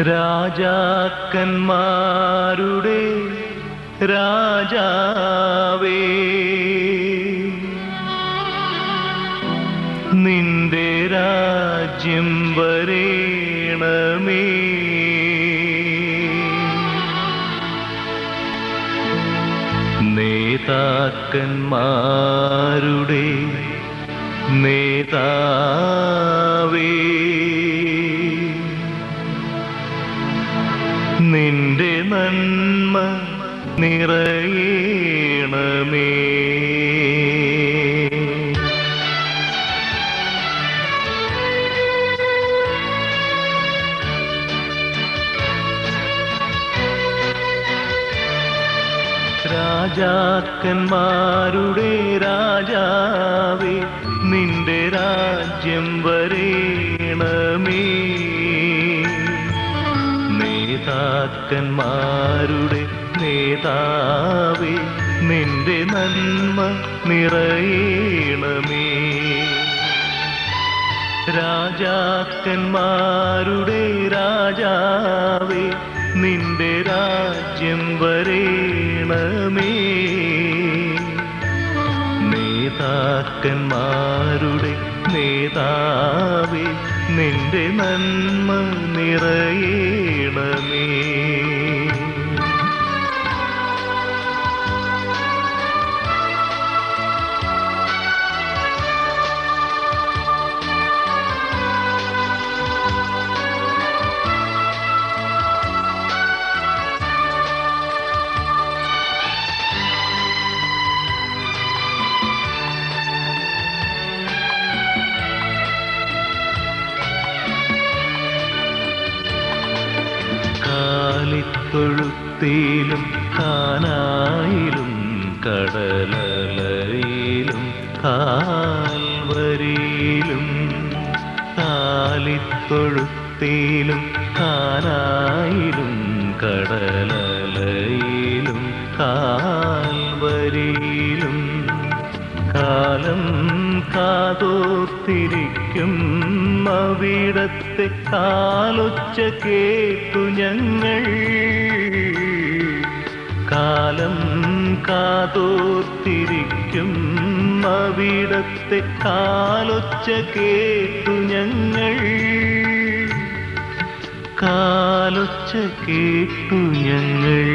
രാജാക്കന്മാരുടെ രാജാവേ, നിന്റെ രാജ്യം വരേണമേ. നേതാക്കന്മാരുടെ നേതാവേ, നിന്റെ നന്മ നിറയണമേ. രാജാക്കന്മാരുടെ രാജാവേ, നിന്റെ രാജ്യം വരേണമേ. നേതാക്കന്മാരുടെ നേതാവേ, നിന്റെ നന്മ നിറയണമേ. രാജാക്കന്മാരുടെ രാജാവേ, നിന്റെ രാജ്യം വരേണമേ. നേതാക്കന്മാരുടെ നേതാവേ, നിന്റെ നന്മ നിറയണമേ. തൊഴുത്തിലും കാനായിലും കടലലയിലും കാൽവരിയിലും, കാലിത്തൊഴുത്തിലും കാനായിലും കടലലയിലും കാൽവരിയിലും, കാലം കാതോർത്തിരിക്കും അവിടത്തെ കാലൊച്ച കേട്ടു ഞങ്ങൾ. കാലം കാതോർത്തിരിക്കും അവിടത്തെ കാലൊച്ച കേട്ടു ഞങ്ങൾ. കാലൊച്ച കേട്ടു ഞങ്ങൾ.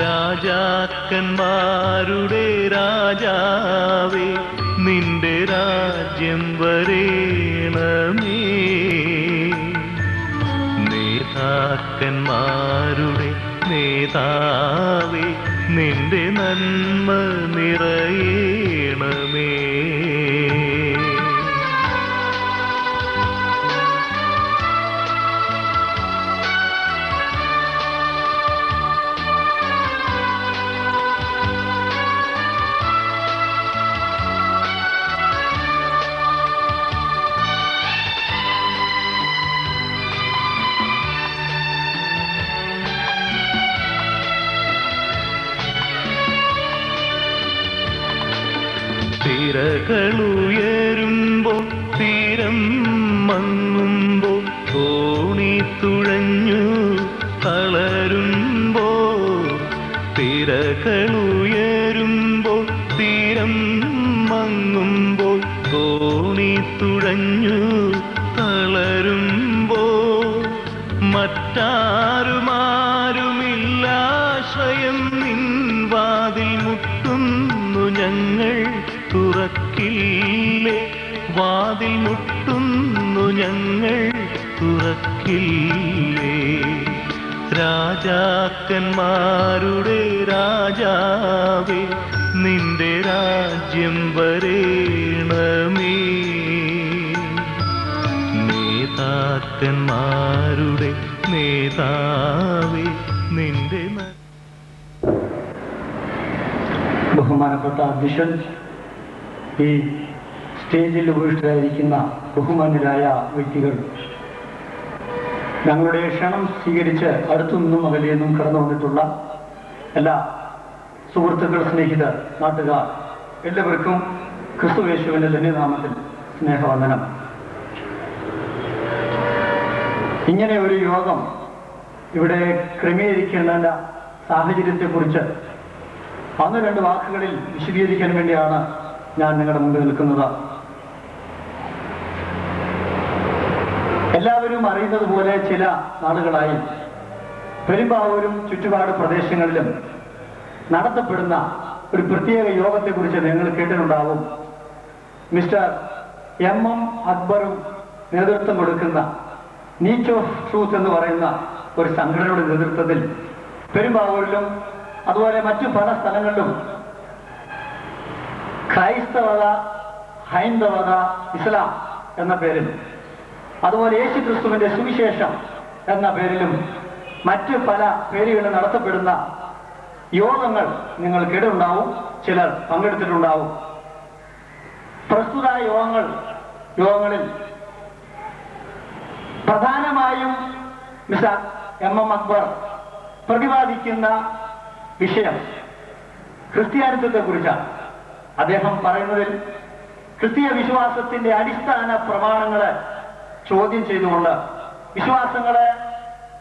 രാജാക്കന്മാരുടെ രാജാവേ, നിന്റെ രാജ്യം വരേണമേ. നേതാക്കന്മാരുടെ നേതാവേ, നിന്റെ നന്മ നിറയണമേ. തിരകളുയരുമ്പോൾ തീരം മങ്ങുമ്പോൾ തോണി തുഴഞ്ഞു തളരുമ്പോൾ, തിരകളുയരുമ്പോൾ തീരം മങ്ങുമ്പോൾ തോണി തുഴഞ്ഞു തളരുമ്പോൾ, മറ്റാരുമാരുമില്ലാശ്രയം നിൻ വാതിൽ മുട്ടുന്നു ഞങ്ങൾ. തുറക്കില്ലേ വാതിൽ മുട്ടുന്നു ഞങ്ങൾ, തുറക്കില്ലേ. രാജാക്കന്മാരുടെ രാജാവേ, നിന്റെ രാജ്യം വരേണമേ. നേതാക്കന്മാരുടെ നേതാവേ, നിന്റെ ബഹുമാനപ്പെട്ട അധ്യക്ഷൻ, ഈ സ്റ്റേജിൽ ഉപവിഷ്ടരായിരിക്കുന്ന ബഹുമാന്യരായ വ്യക്തികൾ, ഞങ്ങളുടെ ക്ഷണം സ്വീകരിച്ച് അടുത്തുനിന്നും അകലെയെന്നും കടന്നു വന്നിട്ടുള്ള എല്ലാ സുഹൃത്തുക്കൾ, സ്നേഹിതർ, നാട്ടുകാർ എല്ലാവർക്കും ക്രിസ്തുയേശുവിന്റെ ധന്യനാമത്തിൽ സ്നേഹവന്ദനം. ഇങ്ങനെ ഒരു യോഗം ഇവിടെ ക്രമീകരിക്കേണ്ട സാഹചര്യത്തെക്കുറിച്ച് ഒന്ന് രണ്ട് വാക്കുകളിൽ വിശദീകരിക്കാൻ വേണ്ടിയാണ് ഞാൻ നിങ്ങളുടെ മുമ്പിൽ നിൽക്കുന്നത്. എല്ലാവരും അറിയുന്നത് പോലെ ചില നാളുകളായി പെരുമ്പാവൂരും ചുറ്റുപാട് പ്രദേശങ്ങളിലും നടത്തപ്പെടുന്ന ഒരു പ്രത്യേക യോഗത്തെക്കുറിച്ച് നിങ്ങൾ കേട്ടിട്ടുണ്ടാവും. മിസ്റ്റർ എം അക്ബറും നേതൃത്വം കൊടുക്കുന്ന നീച്ച് ഓഫ് ട്രൂത്ത് എന്ന് പറയുന്ന ഒരു സംഘടനയുടെ നേതൃത്വത്തിൽ പെരുമ്പാവൂരിലും അതുപോലെ മറ്റു പല സ്ഥലങ്ങളിലും ക്രൈസ്തവത, ഹൈന്ദവത, ഇസ്ലാം എന്ന പേരിൽ, അതുപോലെ യേശു ക്രിസ്തുവിന്റെ സുവിശേഷം എന്ന പേരിലും മറ്റു പല പേരുകളിൽ നടത്തപ്പെടുന്ന യോഗങ്ങൾ നിങ്ങൾ കേട്ടിട്ടുണ്ടാവും, ചിലർ പങ്കെടുത്തിട്ടുണ്ടാവും. പ്രസ്തുത യോഗങ്ങളിൽ പ്രധാനമായും മിസ്റ്റർ എം അക്ബർ പ്രതിപാദിക്കുന്ന വിഷയം ക്രിസ്ത്യാനിത്വത്തെ കുറിച്ചാണ്. അദ്ദേഹം പറയുന്നതിൽ ക്രിസ്തീയ വിശ്വാസത്തിന്റെ അടിസ്ഥാന പ്രമാണങ്ങളെ ചോദ്യം ചെയ്തുകൊണ്ട്, വിശ്വാസങ്ങളെ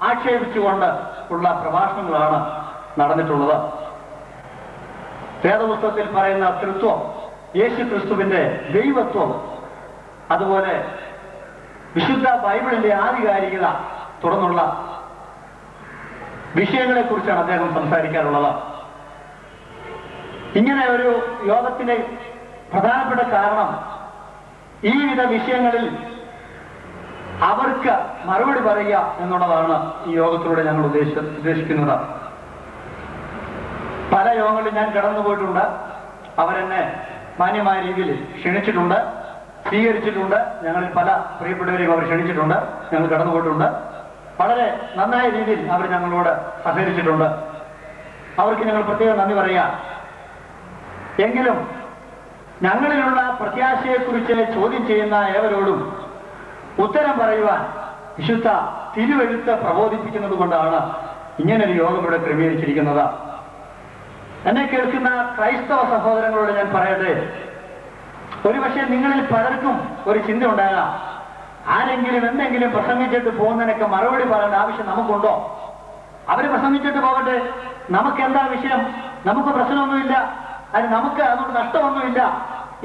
ആക്ഷേപിച്ചുകൊണ്ട് ഉള്ള പ്രഭാഷണങ്ങളാണ് നടന്നിട്ടുള്ളത്. വേദപുസ്തകത്തിൽ പറയുന്ന തൃത്വം, യേശു ക്രിസ്തുവിന്റെ ദൈവത്വം, അതുപോലെ വിശുദ്ധ ബൈബിളിന്റെ ആധികാരികത തുടർന്നുള്ള വിഷയങ്ങളെ കുറിച്ചാണ് അദ്ദേഹം സംസാരിക്കാറുള്ളത്. ഇങ്ങനെ ഒരു യോഗത്തിന്റെ പ്രധാനപ്പെട്ട കാരണം ഈ വിധ വിഷയങ്ങളിൽ അവർക്ക് മറുപടി പറയുക എന്നുള്ളതാണ് ഈ യോഗത്തിലൂടെ ഞങ്ങൾ ഉദ്ദേശിക്കുന്നത്. പല യോഗങ്ങളിൽ ഞാൻ കടന്നുപോയിട്ടുണ്ട്. അവരെന്നെ മാന്യമായ രീതിയിൽ ക്ഷണിച്ചിട്ടുണ്ട്, സ്വീകരിച്ചിട്ടുണ്ട്. ഞങ്ങളിൽ പല പ്രിയപ്പെട്ടവരെയും അവർ ക്ഷണിച്ചിട്ടുണ്ട്, ഞങ്ങൾ കടന്നുപോയിട്ടുണ്ട്. വളരെ നന്നായ രീതിയിൽ അവർ ഞങ്ങളോട് സഹകരിച്ചിട്ടുണ്ട്. അവർക്ക് ഞങ്ങൾ പ്രത്യേകം നന്ദി പറയുക. എങ്കിലും ഞങ്ങളിലുള്ള പ്രത്യാശയെക്കുറിച്ച് ചോദ്യം ചെയ്യുന്ന ഏവരോടും ഉത്തരം പറയുവാൻ വിശുദ്ധ തിരുവെഴുത്ത് പ്രബോധിപ്പിക്കുന്നത് കൊണ്ടാണ് ഇങ്ങനൊരു യോഗം ഇവിടെ ക്രമീകരിച്ചിരിക്കുന്നത്. എന്നെ കേൾക്കുന്ന ക്രൈസ്തവ സഹോദരങ്ങളോട് ഞാൻ പറയട്ടെ, ഒരുപക്ഷെ നിങ്ങളിൽ പലർക്കും ഒരു ചിന്ത ഉണ്ടാകാം, ആരെങ്കിലും എന്തെങ്കിലും പ്രസംഗിച്ചിട്ട് പോകുന്നതിനൊക്കെ മറുപടി പറയേണ്ട ആവശ്യം നമുക്കുണ്ടോ? അവര് പ്രസംഗിച്ചിട്ട് പോകട്ടെ, നമുക്ക് എന്താ വിഷയം, നമുക്ക് പ്രശ്നമൊന്നുമില്ല, അതിന് നമുക്ക് അതുകൊണ്ട് നഷ്ടമൊന്നുമില്ല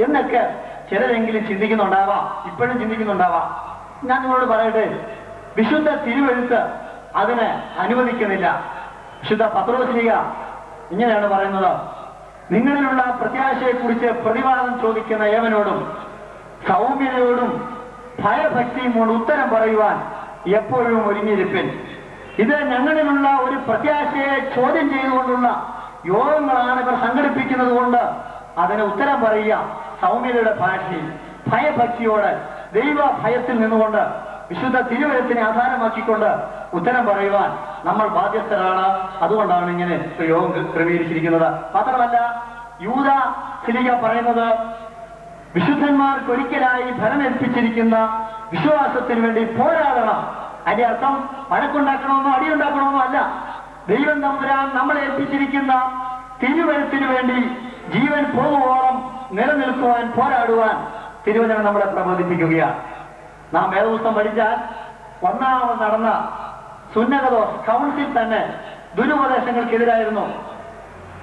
എന്നൊക്കെ ചിലരെങ്കിലും ചിന്തിക്കുന്നുണ്ടാവാം, ഇപ്പോഴും ചിന്തിക്കുന്നുണ്ടാവാം. ഞാൻ നിങ്ങളോട് പറയട്ടെ, വിശുദ്ധ തിരുവെഴുത്ത് അതിന് അനുവദിക്കുന്നില്ല. വിശുദ്ധ പത്രോസ്ലീഹ ഇങ്ങനെയാണ് പറയുന്നത്: നിങ്ങളിലുള്ള പ്രത്യാശയെക്കുറിച്ച് പ്രതിവാദം ചോദിക്കുന്ന ഏവനോടും സൗമ്യതയോടും ഭയഭക്തിയും കൊണ്ട് ഉത്തരം പറയുവാൻ എപ്പോഴും ഒരുങ്ങിയിരിപ്പിൻ. ഇത് ഞങ്ങളിലുള്ള ഒരു പ്രത്യാശയെ ചോദ്യം ചെയ്തുകൊണ്ടുള്ള യോഗങ്ങളാണ് ഇവർ സംഘടിപ്പിക്കുന്നത് കൊണ്ട് അതിന് ഉത്തരം പറയുക സൗമ്യതയുടെ ഭാഷയിൽ, ഭയഭക്തിയോടെ, ദൈവ ഭയത്തിൽ നിന്നുകൊണ്ട്, വിശുദ്ധ തിരുവെഴുത്തിനെ ആധാരമാക്കിക്കൊണ്ട് ഉത്തരം പറയുവാൻ നമ്മൾ ബാധ്യസ്ഥരാണ്. അതുകൊണ്ടാണ് ഇങ്ങനെ യോഗം ക്രമീകരിച്ചിരിക്കുന്നത്. മാത്രമല്ല, യൂദ സ്ലീഹ പറയുന്നത് വിശുദ്ധന്മാർക്കൊരിക്കലായി ഫലമേൽപ്പിച്ചിരിക്കുന്ന വിശ്വാസത്തിന് വേണ്ടി പോരാടണം. അതിന്റെ അർത്ഥം വഴക്കുണ്ടാക്കണമെന്നോ അടിയുണ്ടാക്കണമെന്നോ അല്ല. ദൈവം തമ്പുരാൻ നമ്മളെ ഏൽപ്പിച്ചിരിക്കുന്ന തിരുവെഴുത്തിന് വേണ്ടി ജീവൻ പോകുവോളം നിലനിൽക്കുവാൻ പോരാടുവാൻ തിരുവചനം നമ്മളെ പ്രബോധിപ്പിക്കുകയാണ്. നാം വേദപുസ്തകം പഠിച്ചാൽ ഒന്നാമത് നടന്ന സുന്നകദോസ് കൗൺസിൽ തന്നെ ദുരുപദേശങ്ങൾക്കെതിരായിരുന്നു.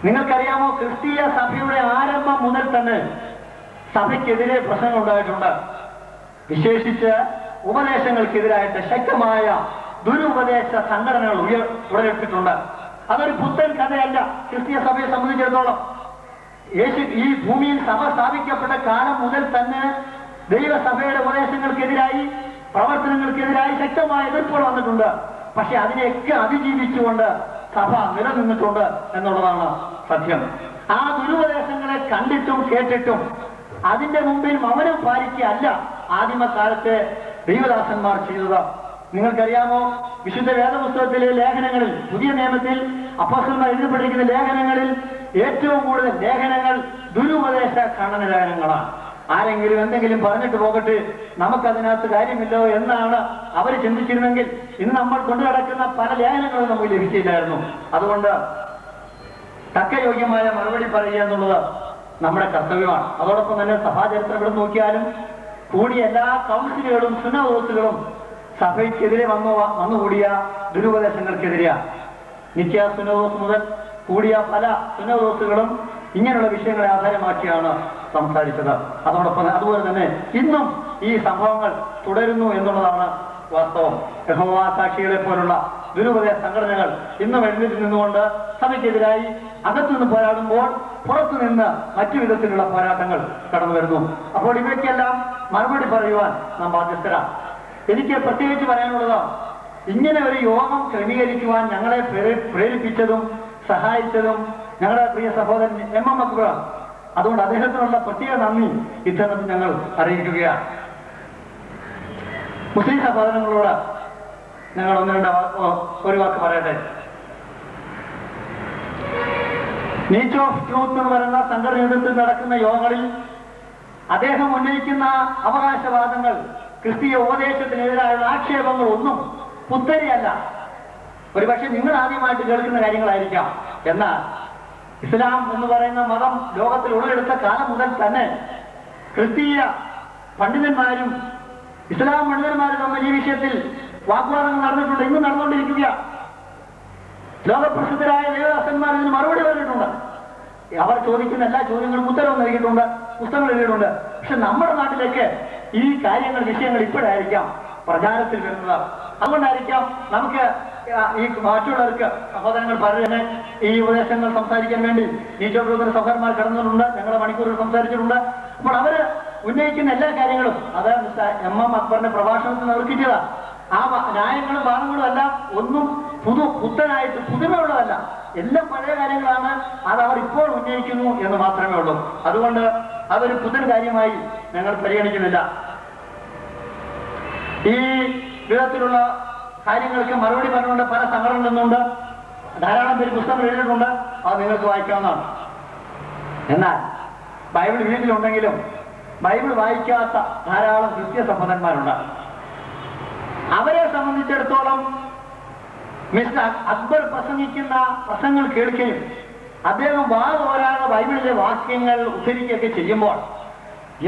നിങ്ങൾക്കറിയാമോ, ക്രിസ്തീയ സഭയുടെ ആരംഭം മുതൽ തന്നെ സഭയ്ക്കെതിരെ പ്രശ്നങ്ങൾ ഉണ്ടായിട്ടുണ്ട്. വിശേഷിച്ച് ഉപദേശങ്ങൾക്കെതിരായിട്ട് ശക്തമായ ദുരുപദേശ സംഘടനകൾ ഉടലെടുത്തിട്ടുണ്ട്. അതൊരു പുത്തൻ കഥയല്ല ക്രിസ്തീയ സഭയെ സംബന്ധിച്ചിടത്തോളം. ഈ ഭൂമിയിൽ സഭ സ്ഥാപിക്കപ്പെട്ട കാലം മുതൽ തന്നെ ദൈവസഭയുടെ ഉപദേശങ്ങൾക്കെതിരായി, പ്രവർത്തനങ്ങൾക്കെതിരായി ശക്തമായ എതിർപ്പുകൾ വന്നിട്ടുണ്ട്. പക്ഷെ അതിനെയൊക്കെ അതിജീവിച്ചുകൊണ്ട് സഭ നിലനിന്നിട്ടുണ്ട് എന്നുള്ളതാണ് സത്യം. ആ ദുരുപദേശങ്ങളെ കണ്ടിട്ടും കേട്ടിട്ടും അതിന്റെ മുമ്പിൽ മൗനം പാലിക്കുകയല്ല ആദിമകാലത്തെ ദൈവദാസന്മാർ ചെയ്തത്. നിങ്ങൾക്കറിയാമോ, വിശുദ്ധ വേദപുസ്തകത്തിലെ ലേഖനങ്ങളിൽ, പുതിയ നിയമത്തിൽ അപ്പോസ്തലന്മാർ എഴുതപ്പെട്ടിരിക്കുന്ന ലേഖനങ്ങളിൽ ഏറ്റവും കൂടുതൽ ലേഖനങ്ങൾ ദുരുപദേശ ഖണ്ഡന ലേഖനങ്ങളാണ്. ആരെങ്കിലും എന്തെങ്കിലും പറഞ്ഞിട്ട് പോകട്ടെ, നമുക്കതിനകത്ത് കാര്യമില്ലോ എന്നാണ് അവർ ചിന്തിച്ചിരുന്നെങ്കിൽ ഇന്ന് നമ്മൾ കൊണ്ടുനടക്കുന്ന പല ലേഖനങ്ങളും നമുക്ക് ലഭിച്ചില്ലായിരുന്നു. അതുകൊണ്ട് തക്കയോഗ്യമായ മറുപടി പറയുക എന്നുള്ളത് നമ്മുടെ കർത്തവ്യമാണ്. അതോടൊപ്പം തന്നെ സഭാചരിത്രം ഇവിടെ നോക്കിയാലും കൂടിയ എല്ലാ കൗൺസിലുകളും സുന്നഹദോസുകളും സഭയ്ക്കെതിരെ വന്നുകൂടിയ ദുരുപദേശങ്ങൾക്കെതിരെയാണ്. നിത്യ സുനോദോസ് മുതൽ കൂടിയ പല സുനോദോസുകളും ഇങ്ങനെയുള്ള വിഷയങ്ങളെ ആധാരമാക്കിയാണ് സംസാരിച്ചത്. അതുപോലെ തന്നെ ഇന്നും ഈ സംഭവങ്ങൾ തുടരുന്നു എന്നുള്ളതാണ് വാസ്തവം. യഹോവ സാക്ഷികളെ പോലുള്ള ദുരുപദേശ സംഘടനകൾ ഇന്നും എഴുന്നേറ്റ് നിന്നുകൊണ്ട് സഭയ്ക്കെതിരായി അകത്തുനിന്ന് പോരാടുമ്പോൾ പുറത്തുനിന്ന് മറ്റു വിധത്തിലുള്ള പോരാട്ടങ്ങൾ കടന്നു വരുന്നു. അപ്പോൾ ഇവയ്ക്കെല്ലാം മറുപടി പറയുവാൻ നാം ബാധ്യസ്ഥരാണ്. എനിക്ക് പ്രത്യേകിച്ച് പറയാനുള്ളത്, ഇങ്ങനെ ഒരു യോഗം ക്രമീകരിക്കുവാൻ ഞങ്ങളെ പ്രേരിപ്പിച്ചതും സഹായിച്ചതും ഞങ്ങളുടെ പ്രിയ സഹോദരൻ എം അക്ബറാണ്. അതുകൊണ്ട് അദ്ദേഹത്തിനുള്ള പ്രത്യേക നന്ദി ഇത്തരത്തിൽ ഞങ്ങൾ അറിയിക്കുകയാണ്. മുസ്ലിം സഹോദരങ്ങളോട് ഞങ്ങൾ ഒരു വാക്ക് പറയട്ടെ. നീച്ച് ഓഫ് ട്രൂത്ത് എന്ന് പറയുന്ന സംഘടന നേതൃത്വത്തിൽ നടക്കുന്ന യോഗങ്ങളിൽ അദ്ദേഹം ഉന്നയിക്കുന്ന അവകാശവാദങ്ങൾ, ക്രിസ്തീയ ഉപദേശത്തിനെതിരായുള്ള ആക്ഷേപങ്ങൾ ഒന്നും പുത്തരിയല്ല. ഒരുപക്ഷെ നിങ്ങൾ ആദ്യമായിട്ട് കേൾക്കുന്ന കാര്യങ്ങളായിരിക്കാം. എന്നാൽ ഇസ്ലാം എന്ന് പറയുന്ന മതം ലോകത്തിൽ ഉടലെടുത്ത കാലം മുതൽ തന്നെ ക്രിസ്തീയ പണ്ഡിതന്മാരും ഇസ്ലാം പണ്ഡിതന്മാരും തമ്മിൽ ഈ വിഷയത്തിൽ വാഗ്വാദങ്ങൾ നടന്നിട്ടുണ്ട്, ഇന്ന് നടന്നുകൊണ്ടിരിക്കുക. ലോകപ്രസിദ്ധരായ ദേവദാസന്മാർ ഇതിന് മറുപടി പറഞ്ഞിട്ടുണ്ട്. അവർ ചോദിക്കുന്ന എല്ലാ ചോദ്യങ്ങളും ഉത്തരവും നൽകിയിട്ടുണ്ട്, പുസ്തകങ്ങൾ എഴുതിയിട്ടുണ്ട്. പക്ഷെ നമ്മുടെ നാട്ടിലേക്ക് ഈ വിഷയങ്ങൾ ഇപ്പോഴായിരിക്കാം പ്രചാരത്തിൽ വരുന്നത്. അതുകൊണ്ടായിരിക്കാം നമുക്ക് ഈ മറ്റുള്ളവർക്ക് സഹോദരങ്ങൾ പലരെ ഈ ഉപദേശങ്ങൾ സംസാരിക്കാൻ വേണ്ടി നീച്ചോട്ടുള്ള സഹോദരന്മാർ കടന്നിട്ടുണ്ട്, ഞങ്ങളുടെ മണിക്കൂറിൽ സംസാരിച്ചിട്ടുണ്ട്. അപ്പോൾ അവര് ഉന്നയിക്കുന്ന എല്ലാ കാര്യങ്ങളും അത് എം അക്ബറിന്റെ പ്രഭാഷണത്തിൽ അവർ കിട്ടിയതാണ്. ആ ന്യായങ്ങളും വാദങ്ങളും എല്ലാം ഒന്നും പുത്തനായിട്ട് പുതുമയുള്ളതല്ല, എല്ലാം പഴയ കാര്യങ്ങളാണ്. അത് അവർ ഇപ്പോൾ ഉന്നയിക്കുന്നു എന്ന് മാത്രമേ ഉള്ളൂ. അതുകൊണ്ട് അതൊരു പുത്തൻ കാര്യമായി ഞങ്ങൾ പരിഗണിക്കുന്നില്ല. ഈ വിധത്തിലുള്ള കാര്യങ്ങൾക്ക് മറുപടി പറഞ്ഞുകൊണ്ട് പല സംഘടനകളിൽ നിന്നുണ്ട്, ധാരാളം പേര് പുസ്തകങ്ങൾ എഴുതിയിട്ടുണ്ട്. അത് നിങ്ങൾക്ക് വായിക്കാവുന്നതാണ്. എന്നാൽ ബൈബിൾ വീട്ടിലുണ്ടെങ്കിലും ബൈബിൾ വായിക്കാത്ത ധാരാളം ക്രിസ്ത്യ സഹോദരന്മാരുണ്ട്. അവരെ സംബന്ധിച്ചിടത്തോളം മിസ്റ്റർ അക്ബർ പ്രസംഗിക്കുന്ന പ്രസംഗങ്ങൾ കേൾക്കുകയും അദ്ദേഹം വാതോരാതെ ബൈബിളിലെ വാക്യങ്ങൾ ഉദ്ധരിക്കുകയൊക്കെ ചെയ്യുമ്പോൾ,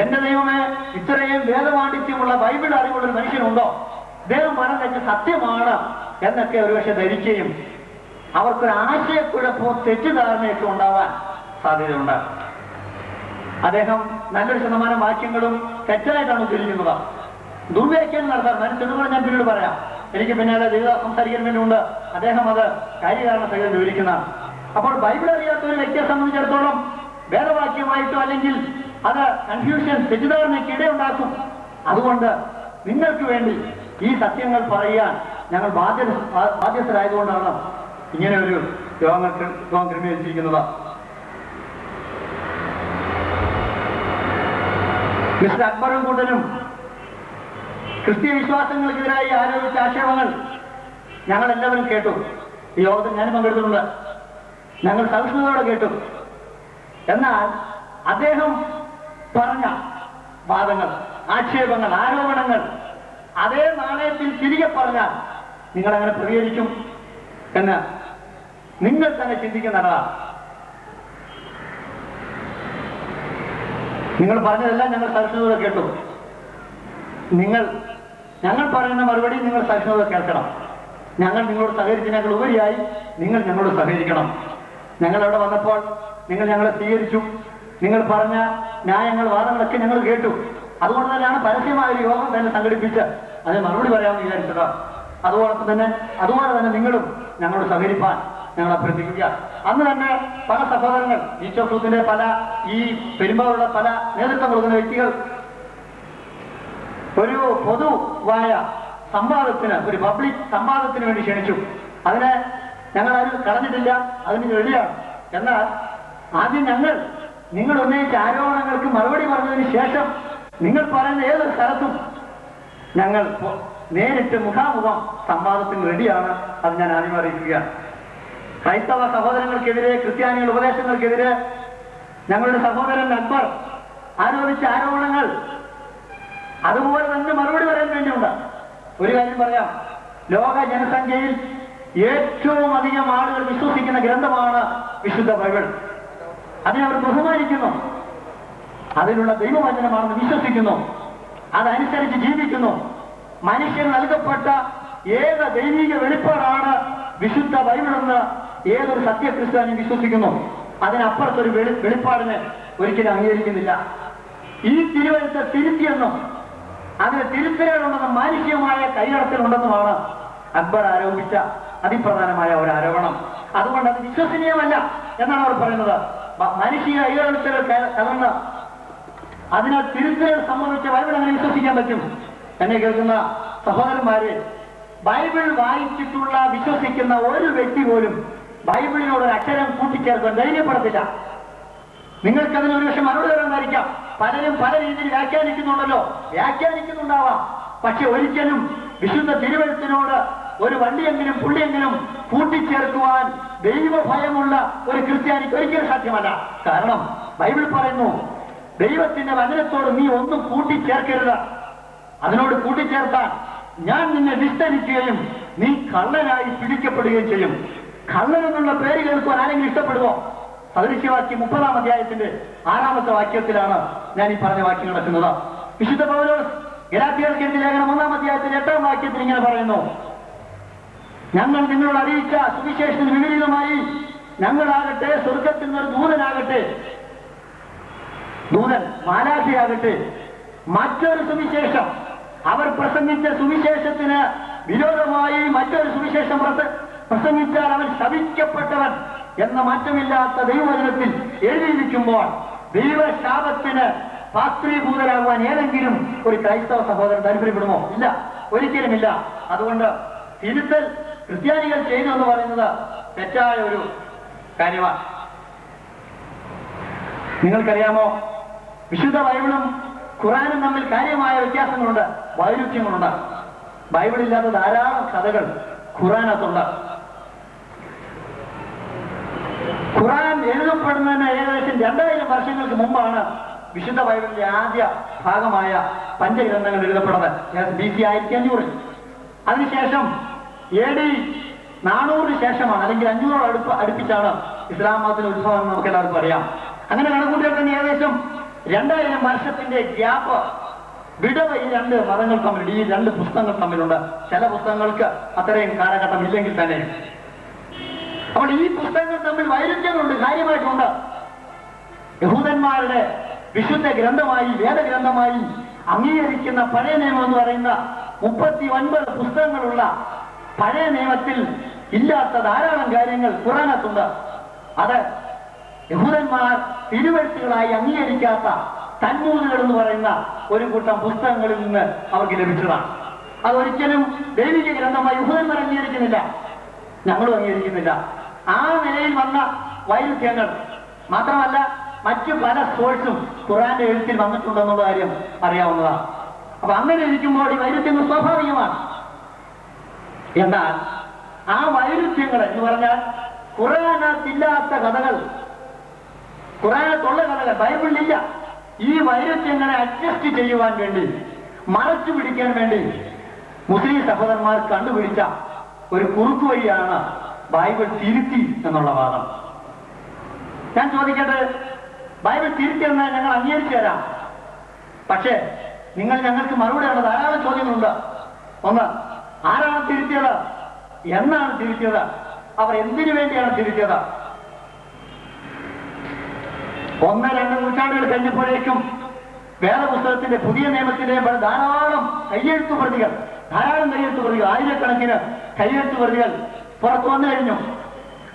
എന്റെ ദൈവമേ, ഇത്രയും വേദപാണ്ഡിത്യമുള്ള ബൈബിൾ അറിവുള്ളൊരു മനുഷ്യനുണ്ടോ, അദ്ദേഹം പറഞ്ഞതൊക്കെ സത്യമാണ് എന്നൊക്കെ ഒരുപക്ഷെ ധരിക്കുകയും അവർക്കൊരു ആശയക്കുഴപ്പമോ തെറ്റിദ്ധാരണയൊക്കെ ഉണ്ടാവാൻ സാധ്യതയുണ്ട്. അദ്ദേഹം നല്ലൊരു ശതമാനം വാക്യങ്ങളും തെറ്റായിട്ടാണ് ഉദ്ധരിക്കുന്നത്. ദുർവ്യാഖ്യാനം നടത്താൻ തെളിവുകൾ ഞാൻ പിന്നീട് പറയാം. എനിക്ക് പിന്നാലെ ദൈവ സംസാരിക്കാൻ വേണ്ടിയുണ്ട്. അദ്ദേഹം അത് കാര്യകാരണ സഹിതം വിവരിക്കുന്നതാണ്. അപ്പോൾ ബൈബിൾ അറിയാത്ത ഒരു വ്യക്തിയെ സംബന്ധിച്ചിടത്തോളം വേദവാക്യമായിട്ടോ അല്ലെങ്കിൽ അത് കൺഫ്യൂഷൻ, തെറ്റിദ്ധാരണയ്ക്ക് ഇടയുണ്ടാക്കും. അതുകൊണ്ട് നിങ്ങൾക്ക് വേണ്ടി ഈ സത്യങ്ങൾ പറയാൻ ഞങ്ങൾ ബാധ്യസ്ഥരായതുകൊണ്ടാണ് ഇങ്ങനെ ഒരു യോഗം ക്രമീകരിച്ചിരിക്കുന്നത്. മിസ്റ്റർ അക്ബറും കൂട്ടനും ക്രിസ്തീയ വിശ്വാസങ്ങൾക്കെതിരായി ആരോപിച്ച ആക്ഷേപങ്ങൾ ഞങ്ങൾ എല്ലാവരും കേട്ടു. ഈ യോഗത്തിൽ ഞാൻ പങ്കെടുത്തിട്ടുണ്ട്. ഞങ്ങൾ സഹിഷ്ണുതയോടെ കേട്ടു. എന്നാൽ അദ്ദേഹം പറഞ്ഞ വാദങ്ങൾ, ആക്ഷേപങ്ങൾ, ആരോപണങ്ങൾ അതേ നാണയത്തിൽ തിരികെ പറഞ്ഞാൽ നിങ്ങൾ അങ്ങനെ പ്രതികരിക്കും എന്ന് നിങ്ങൾ തന്നെ ചിന്തിക്കുന്നതാണ്. നിങ്ങൾ പറഞ്ഞതെല്ലാം ഞങ്ങൾ സഹിഷ്ണുതയോടെ കേട്ടു. ഞങ്ങൾ പറയുന്ന മറുപടി നിങ്ങൾ സഹിഷ്ണുത കേൾക്കണം. ഞങ്ങൾ നിങ്ങളോട് സഹകരിച്ചതിനേക്കാൾ ഉപരിയായി നിങ്ങൾ ഞങ്ങളോട് സഹകരിക്കണം. ഞങ്ങൾ അവിടെ വന്നപ്പോൾ നിങ്ങൾ ഞങ്ങളെ സ്വീകരിച്ചു. നിങ്ങൾ പറഞ്ഞ ന്യായങ്ങൾ, വാദങ്ങളൊക്കെ ഞങ്ങൾ കേട്ടു. അതുകൊണ്ട് തന്നെയാണ് പരസ്യമായ ഒരു യോഗം തന്നെ സംഘടിപ്പിച്ച് അതിന് മറുപടി പറയാമെന്ന് വിചാരിച്ചത്. അതുപോലെ തന്നെ നിങ്ങളും ഞങ്ങളോട് സഹകരിപ്പാൻ ഞങ്ങൾ അഭ്യർത്ഥിക്കുക. അന്ന് തന്നെ പല സഹോദരങ്ങൾ, നീച്ച് ഓഫ് ട്രൂത്തിന്റെ പല ഈ പെരുമ്പാവൂരുള്ള പല നേതൃത്വം കൊടുക്കുന്ന വ്യക്തികൾ ഒരു പൊതുവായ സംവാദത്തിന്, ഒരു പബ്ലിക് സംവാദത്തിന് വേണ്ടി ക്ഷണിച്ചു. അതിനെ ഞങ്ങളാരും കളഞ്ഞിട്ടില്ല, അതിന് റെഡിയാണ്. എന്നാൽ ആദ്യം നിങ്ങൾ ഉന്നയിച്ച ആരോപണങ്ങൾക്ക് മറുപടി പറഞ്ഞതിന് ശേഷം നിങ്ങൾ പറയുന്ന ഏതൊരു സ്ഥലത്തും ഞങ്ങൾ നേരിട്ട് മുഖാമുഖം സംവാദത്തിന് റെഡിയാണ്. അത് ഞാൻ ആദ്യം അറിയിക്കുകയാണ്. ക്രൈസ്തവ സഹോദരങ്ങൾക്കെതിരെ, ക്രിസ്ത്യാനികളുടെ ഉപദേശങ്ങൾക്കെതിരെ ഞങ്ങളുടെ സഹോദരൻ അക്ബർ ആരോപിച്ച ആരോപണങ്ങൾ അതുപോലെ തന്നെ മറുപടി പറയാൻ വേണ്ടിയുണ്ട്. ഒരു കാര്യം പറയാം, ലോക ജനസംഖ്യയിൽ ഏറ്റവും അധികം ആളുകൾ വിശ്വസിക്കുന്ന ഗ്രന്ഥമാണ് വിശുദ്ധ ബൈബിൾ. അതിനെ അവർ ബഹുമാനിക്കുന്നു, അതിലുള്ള ദൈവവചനമാണെന്ന് വിശ്വസിക്കുന്നു, അതനുസരിച്ച് ജീവിക്കുന്നു. മനുഷ്യന് നൽകപ്പെട്ട ഏക ദൈവിക വെളിപ്പാടാണ് വിശുദ്ധ ബൈബിളെന്ന് ഏതൊരു സത്യക്രിസ്ത്യാനി വിശ്വസിക്കുന്നു. അതിനപ്പുറത്തൊരു വെളിപ്പാടിനെ ഒരിക്കലും അംഗീകരിക്കുന്നില്ല. ഈ തിരുവഴുത്തെ തിരുത്തിയെന്നും അതിന് തിരുത്തലുകളുണ്ടെന്നും മാനുഷികമായ കൈകടത്തലുണ്ടെന്നുമാണ് അക്ബർ ആരോപിച്ച അതിപ്രധാനമായ ഒരു ആരോപണം. അതുകൊണ്ട് അത് വിശ്വസനീയമല്ല എന്നാണ് അവർ പറയുന്നത്. മാനുഷിക കൈകടത്തലുകൾ കലർന്ന് അതിനെ തിരുത്തലുകൾ സംബന്ധിച്ച ബൈബിൾ അങ്ങനെ വിശ്വസിക്കാൻ പറ്റും? എന്നെ കേൾക്കുന്ന സഹോദരന്മാരെ, ബൈബിൾ വായിച്ചിട്ടുള്ള വിശ്വസിക്കുന്ന ഒരു വ്യക്തി പോലും ബൈബിളിനോട് ഒരു അക്ഷരം കൂട്ടിച്ചേർക്കാൻ ധൈര്യപ്പെടത്തില്ല. നിങ്ങൾക്കതിന് ഒരു പക്ഷെ മറുപടി തരാമായിരിക്കാം. പലരും പല രീതിയിൽ വ്യാഖ്യാനിക്കുന്നുണ്ടല്ലോ, വ്യാഖ്യാനിക്കുന്നുണ്ടാവാം. പക്ഷെ ഒരിക്കലും വിശുദ്ധ തിരുവഴുത്തിനോട് ഒരു വണ്ടിയെങ്കിലും പുള്ളിയെങ്കിലും കൂട്ടിച്ചേർക്കുവാൻ ദൈവഭയമുള്ള ഒരു ക്രിസ്ത്യാനിക്ക് ഒരിക്കലും സാധ്യമല്ല. കാരണം ബൈബിൾ പറയുന്നു, ദൈവത്തിന്റെ വചനത്തോട് നീ ഒന്നും കൂട്ടിച്ചേർക്കരുത്. അതിനോട് കൂട്ടിച്ചേർത്താൽ ഞാൻ നിന്നെ വിസ്തരിക്കുകയും നീ കള്ളനായി പിടിക്കപ്പെടുകയും ചെയ്യും. കള്ളൻ എന്നുള്ള പേര് കേൾക്കുവാൻ ആരെങ്കിലും ഇഷ്ടപ്പെടുമോ? സദൃശ്യവാക്യം 30-ാം അധ്യായത്തിന്റെ 6-ാമത്തെ വാക്യത്തിലാണ് ഞാൻ ഈ പറഞ്ഞ വാക്യം നടക്കുന്നത്. വിശുദ്ധ പൗലോസ് ഗലാത്യർക്ക് എഴുതിയ ലേഖനം 1-ാം അധ്യായത്തിന്റെ 8-ാം വാക്യത്തിൽ ഇങ്ങനെ പറയുന്നു, ഞങ്ങൾ നിങ്ങളോട് അറിയിച്ച സുവിശേഷത്തിന് വിപരീതമായി ഞങ്ങളാകട്ടെ, സ്വർഗത്തിൽ നിന്നൊരു ദൂതനാകട്ടെ, ദൂതൻ മാലാഖയാകട്ടെ, മറ്റൊരു സുവിശേഷം, അവർ പ്രസംഗിച്ച സുവിശേഷത്തിന് വിരോധമായി മറ്റൊരു സുവിശേഷം പ്രസംഗിച്ചാൽ അവൻ ശപിക്കപ്പെട്ടവൻ എന്ന മാറ്റമില്ലാത്ത ദൈവവചനത്തിൽ എഴുതിയിരിക്കുമ്പോൾ ദൈവശാപത്തിന് പാത്രീഭൂതരാകുവാൻ ഏതെങ്കിലും ഒരു ക്രൈസ്തവ സഹോദരൻ താല്പര്യപ്പെടുമോ? ഇല്ല, ഒരിക്കലുമില്ല. അതുകൊണ്ട് തിരുത്തൽ ക്രിസ്ത്യാനികൾ ചെയ്യുന്നു എന്ന് പറയുന്നത് തെറ്റായ ഒരു കാര്യമാണ്. നിങ്ങൾക്കറിയാമോ, വിശുദ്ധ ബൈബിളും ഖുറാനും തമ്മിൽ കാര്യമായ വ്യത്യാസങ്ങളുണ്ട്, വൈരുദ്ധ്യങ്ങളുണ്ട്. ബൈബിളില്ലാത്ത ധാരാളം കഥകൾ ഖുറാനകത്തുണ്ട്. ഖുറാൻ എഴുതപ്പെടുന്നതിന് ഏകദേശം 2000 വർഷങ്ങൾക്ക് മുമ്പാണ് വിശുദ്ധ ബൈബിളിന്റെ ആദ്യ ഭാഗമായ പഞ്ചഗ്രന്ഥങ്ങൾ എഴുതപ്പെടുന്നത്. BC 1500. അതിനുശേഷം AD 400 ശേഷമാണ്, അല്ലെങ്കിൽ 500 അടുപ്പിച്ചാണ് ഇസ്ലാം മതത്തിന്റെ ഉത്ഭവം നമുക്ക് എല്ലാവർക്കും അറിയാം. അങ്ങനെ കണക്കൂട്ടിയാൽ തന്നെ ഏകദേശം 2000 വർഷത്തിന്റെ ഗ്യാപ്പ് വിടവ് ഈ രണ്ട് മതങ്ങൾ തമ്മിൽ, ഈ രണ്ട് പുസ്തകങ്ങൾ തമ്മിലുണ്ട്. ചില പുസ്തകങ്ങൾക്ക് അത്രയും കാലഘട്ടം ഇല്ലെങ്കിൽ തന്നെ. അപ്പോൾ ഈ പുസ്തകങ്ങൾ തമ്മിൽ വൈരുദ്ധ്യങ്ങളുണ്ട്, കാര്യമായിട്ടുണ്ട്. യഹൂദന്മാരുടെ വിശുദ്ധ ഗ്രന്ഥമായി, വേദഗ്രന്ഥമായി അംഗീകരിക്കുന്ന പഴയ നിയമം എന്ന് പറയുന്ന 39 പുസ്തകങ്ങളുള്ള പഴയ നിയമത്തിൽ ഇല്ലാത്ത ധാരാളം കാര്യങ്ങൾ ഖുറാനകത്തുണ്ട്. അത് യഹൂദന്മാർ തിരുവെഴുത്തുകളായി അംഗീകരിക്കാത്ത തൽമൂദുകൾ എന്ന് പറയുന്ന ഒരു കൂട്ടം പുസ്തകങ്ങളിൽ നിന്ന് അവർക്ക് ലഭിച്ചതാണ്. അതൊരിക്കലും ദൈവിക ഗ്രന്ഥമായി യഹൂദന്മാർ അംഗീകരിക്കുന്നില്ല, ഞങ്ങളും അംഗീകരിക്കുന്നില്ല. ആ നിലയിൽ വന്ന വൈരുദ്ധ്യങ്ങൾ മാത്രമല്ല, മറ്റു പല സോഴ്സും ഖുറാന്റെ എഴുത്തിൽ വന്നിട്ടുണ്ടെന്നുള്ള കാര്യം അറിയാവുന്നതാണ്. അപ്പൊ അങ്ങനെ ഇരിക്കുമ്പോൾ ഈ വൈരുദ്ധ്യങ്ങൾ സ്വാഭാവികമാണ്. എന്നാൽ ആ വൈരുദ്ധ്യങ്ങൾ എന്ന് പറഞ്ഞാൽ ഖുറാനകത്തില്ലാത്ത കഥകൾ, ഖുറാനകത്തുള്ള കഥകൾ ബൈബിളിലില്ല. ഈ വൈരുദ്ധ്യങ്ങളെ അഡ്ജസ്റ്റ് ചെയ്യുവാൻ വേണ്ടി, മറച്ചു പിടിക്കാൻ വേണ്ടി മുസ്ലിം സഹോദരന്മാർ കണ്ടുപിടിച്ച ഒരു കുറുക്കു വഴിയാണ് ബൈബിൾ തിരുത്തി എന്നുള്ള വാദം. ഞാൻ ചോദിക്കട്ടെ, ബൈബിൾ തിരുത്തിയെന്ന് ഞങ്ങൾ അംഗീകരിച്ചു തരാം. പക്ഷേ നിങ്ങൾ ഞങ്ങൾക്ക് മറുപടിയുള്ള ധാരാളം ചോദ്യങ്ങളുണ്ട്. ഒന്ന്, ആരാണ് തിരുത്തിയത്? എന്നാണ് തിരുത്തിയത്? അവർ എന്തിനു വേണ്ടിയാണ് തിരുത്തിയത്? 1-2 നൂറ്റാണ്ടുകൾ കഴിഞ്ഞപ്പോഴേക്കും വേദപുസ്തകത്തിന്റെ പുതിയ നിയമത്തിന്റെ ധാരാളം കയ്യെഴുത്തു പ്രതികൾ, ആയിരക്കണക്കിന് കയ്യെഴുത്തു പ്രതികൾ പുറത്തു വന്നു കഴിഞ്ഞു.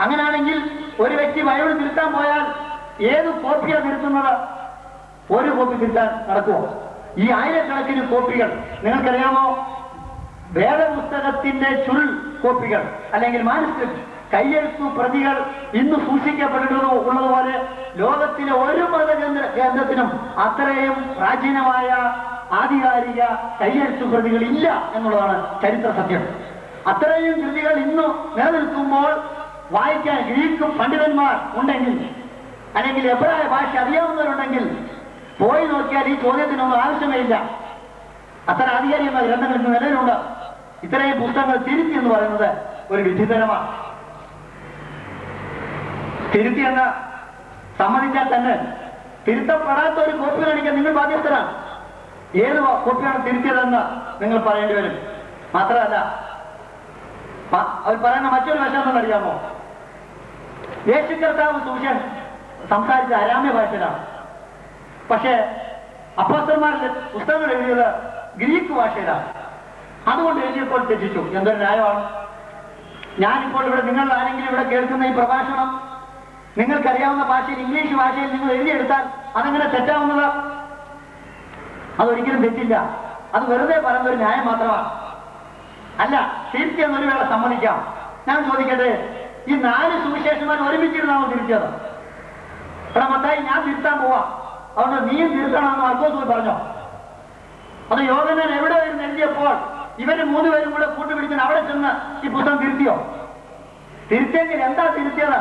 അങ്ങനെയാണെങ്കിൽ ഒരു വ്യക്തി ബൈബിൾ തിരുത്താൻ പോയാൽ ഏത് കോപ്പിയാണ് തിരുത്തുന്നത്? ഒരു കോപ്പി തിരുത്താൻ നടക്കുമോ? ഈ ആയിരക്കണക്കിന് കോപ്പികൾ നിങ്ങൾക്കറിയാമോ? വേദപുസ്തകത്തിന്റെ ചുരുൾ കോപ്പികൾ അല്ലെങ്കിൽ മാനുസ്ക്രിപ്റ്റ്, കയ്യെഴുത്തു പ്രതികൾ ഇന്ന് സൂക്ഷിക്കപ്പെട്ടിട്ടുള്ളതുപോലെ ലോകത്തിലെ ഒരു മതഗ്രന്ഥത്തിനും അത്രയും പ്രാചീനമായ ആധികാരിക കയ്യെഴുത്തു പ്രതികൾ ഇല്ല എന്നുള്ളതാണ് ചരിത്ര സത്യം. അത്രയും കൃതികൾ ഇന്ന് നിലനിൽക്കുമ്പോൾ വായിക്കാൻ ഗ്രീക്ക് പണ്ഡിതന്മാർ ഉണ്ടെങ്കിൽ, അല്ലെങ്കിൽ എബ്രായ ഭാഷ അറിയാവുന്നവരുണ്ടെങ്കിൽ പോയി നോക്കിയാൽ ഈ ചോദ്യത്തിനൊന്നും ആവശ്യമേ ഇല്ല. അത്ര ആധികാരികമായ ഗ്രന്ഥങ്ങൾ ഇന്ന് നിലവിലുണ്ട്. ഇത്രയും പുസ്തകങ്ങൾ തിരുത്തി എന്ന് പറയുന്നത് ഒരു വിധിതരമാണ്. തിരുത്തിയെന്ന് സമ്മതിച്ചാൽ തന്നെ തിരുത്തപ്പെടാത്ത ഒരു കോപ്പി കാണിക്കാൻ നിങ്ങൾ ബാധ്യസ്ഥരാണ്. ഏത് കോപ്പിയാണ് തിരുത്തിയതെന്ന് നിങ്ങൾ പറയേണ്ടി വരും. മാത്രമല്ല അവർ പറയുന്ന മറ്റൊരു വശം എന്നറിയാമോ? യേശു കർത്താവ് സുവിശേഷം സംസാരിച്ച അരാമ്യ ഭാഷയിലാണ്. പക്ഷേ അപ്പോസ്തലന്മാരുടെ പുസ്തകങ്ങൾ എഴുതിയത് ഗ്രീക്ക് ഭാഷയിലാണ്. അതുകൊണ്ട് എഴുതിയപ്പോൾ തെറ്റിച്ചു. എന്തൊരു ന്യായമാണ്! ഞാനിപ്പോൾ ഇവിടെ നിങ്ങൾ ആരെങ്കിലും ഇവിടെ കേൾക്കുന്ന ഈ പ്രഭാഷണം നിങ്ങൾക്കറിയാവുന്ന ഭാഷയിൽ, ഇംഗ്ലീഷ് ഭാഷയിൽ നിങ്ങൾ എഴുതിയെടുത്താൽ അതെങ്ങനെ തെറ്റാവുന്നത്? അതൊരിക്കലും തെറ്റില്ല. അത് വെറുതെ പറയുന്ന ഒരു ന്യായം മാത്രമാണ്. അല്ല, തിരുത്തിയെന്നൊരു വേള സമ്മതിക്കാം. ഞാൻ ചോദിക്കട്ടെ, ഈ 4 സുവിശേഷന്മാർ ഒരുമിച്ചിരുന്നാണോ തിരുത്തിയത്? എടാ മത്തായി, ഞാൻ തിരുത്താൻ പോവാ, അതുകൊണ്ട് നീയും തിരുത്തണമെന്ന് മർക്കോസ് പോയി പറഞ്ഞോ? അത് യോഹന്നാൻ എവിടെ വരുന്ന എഴുതിയപ്പോൾ ഇവര് 3 പേരും കൂടെ കൂട്ടുപിടിച്ച് അവിടെ ചെന്ന് ഈ പുസ്തകം തിരുത്തിയോ? തിരുത്തിയെങ്കിൽ എന്താ തിരുത്തിയത്?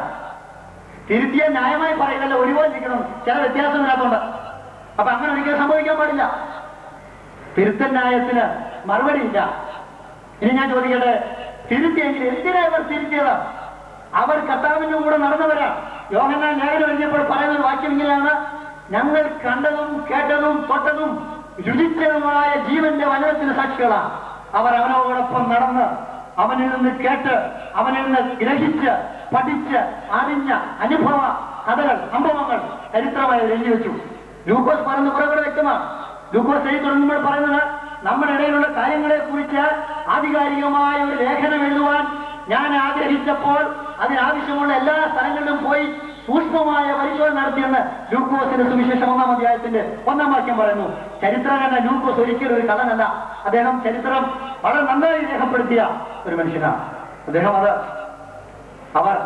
തിരുത്തിയ ന്യായമായി പറയുന്നല്ല, ഒരുപോലെ ഇരിക്കണം, ചില വ്യത്യാസം ഇതിനകത്തുണ്ട്. അപ്പൊ അങ്ങനെ ഒരിക്കലും സംഭവിക്കാൻ പാടില്ല. തിരുത്തൽ ന്യായത്തിന് മറുപടിയില്ല. ഇനി ഞാൻ ചോദിക്കട്ടെ, തിരുത്തിയെങ്കിൽ എന്തിനാ ഇവർ തിരുത്തിയത്? അവർ കർത്താവിന്റെ കൂടെ നടന്നവരാ. യോഹന്നാൻ ലേഖനം എഴുതിയപ്പോൾ പറയുന്ന ഒരു വാക്യം ഇങ്ങനെയാണ്: ഞങ്ങൾ കണ്ടതും കേട്ടതും തൊട്ടതും രുചിച്ചതുമായ ജീവന്റെ വചനത്തിന് സാക്ഷികളാണ്. അവർ അവനോടൊപ്പം നടന്ന് അവനിൽ നിന്ന് കേട്ട് അവനിൽ നിന്ന് ഗ്രഹിച്ച് പഠിച്ച് അറിഞ്ഞ അനുഭവ കഥകൾ, സംഭവങ്ങൾ ചരിത്രമായി എഴുതി വെച്ചു. ലൂക്കോസ് പറയുന്ന കുറേ വ്യക്തമാണ്. ലൂക്കോസ് എഴുതി തുടങ്ങുമ്പോൾ പറയുന്നത്, നമ്മുടെ ഇടയിലുള്ള കാര്യങ്ങളെ കുറിച്ച് ആധികാരികമായ ഒരു ലേഖനം എഴുതുവാൻ ഞാൻ ആഗ്രഹിച്ചപ്പോൾ അതിനാവശ്യമുള്ള എല്ലാ സ്ഥലങ്ങളിലും പോയി സൂക്ഷ്മമായ പരിശോധന നടത്തിയെന്ന് ലൂക്കോസിന്റെ സുവിശേഷം 1-ാം അധ്യായത്തിന്റെ 1-ാം വാക്യം പറയുന്നു. ചരിത്രകാരൻ ലൂക്കോസ് ഒരിക്കലും ഒരു കള്ളനല്ല. അദ്ദേഹം ചരിത്രം വളരെ നന്നായി രേഖപ്പെടുത്തിയ ഒരു മനുഷ്യനാണ്. അദ്ദേഹം അവർ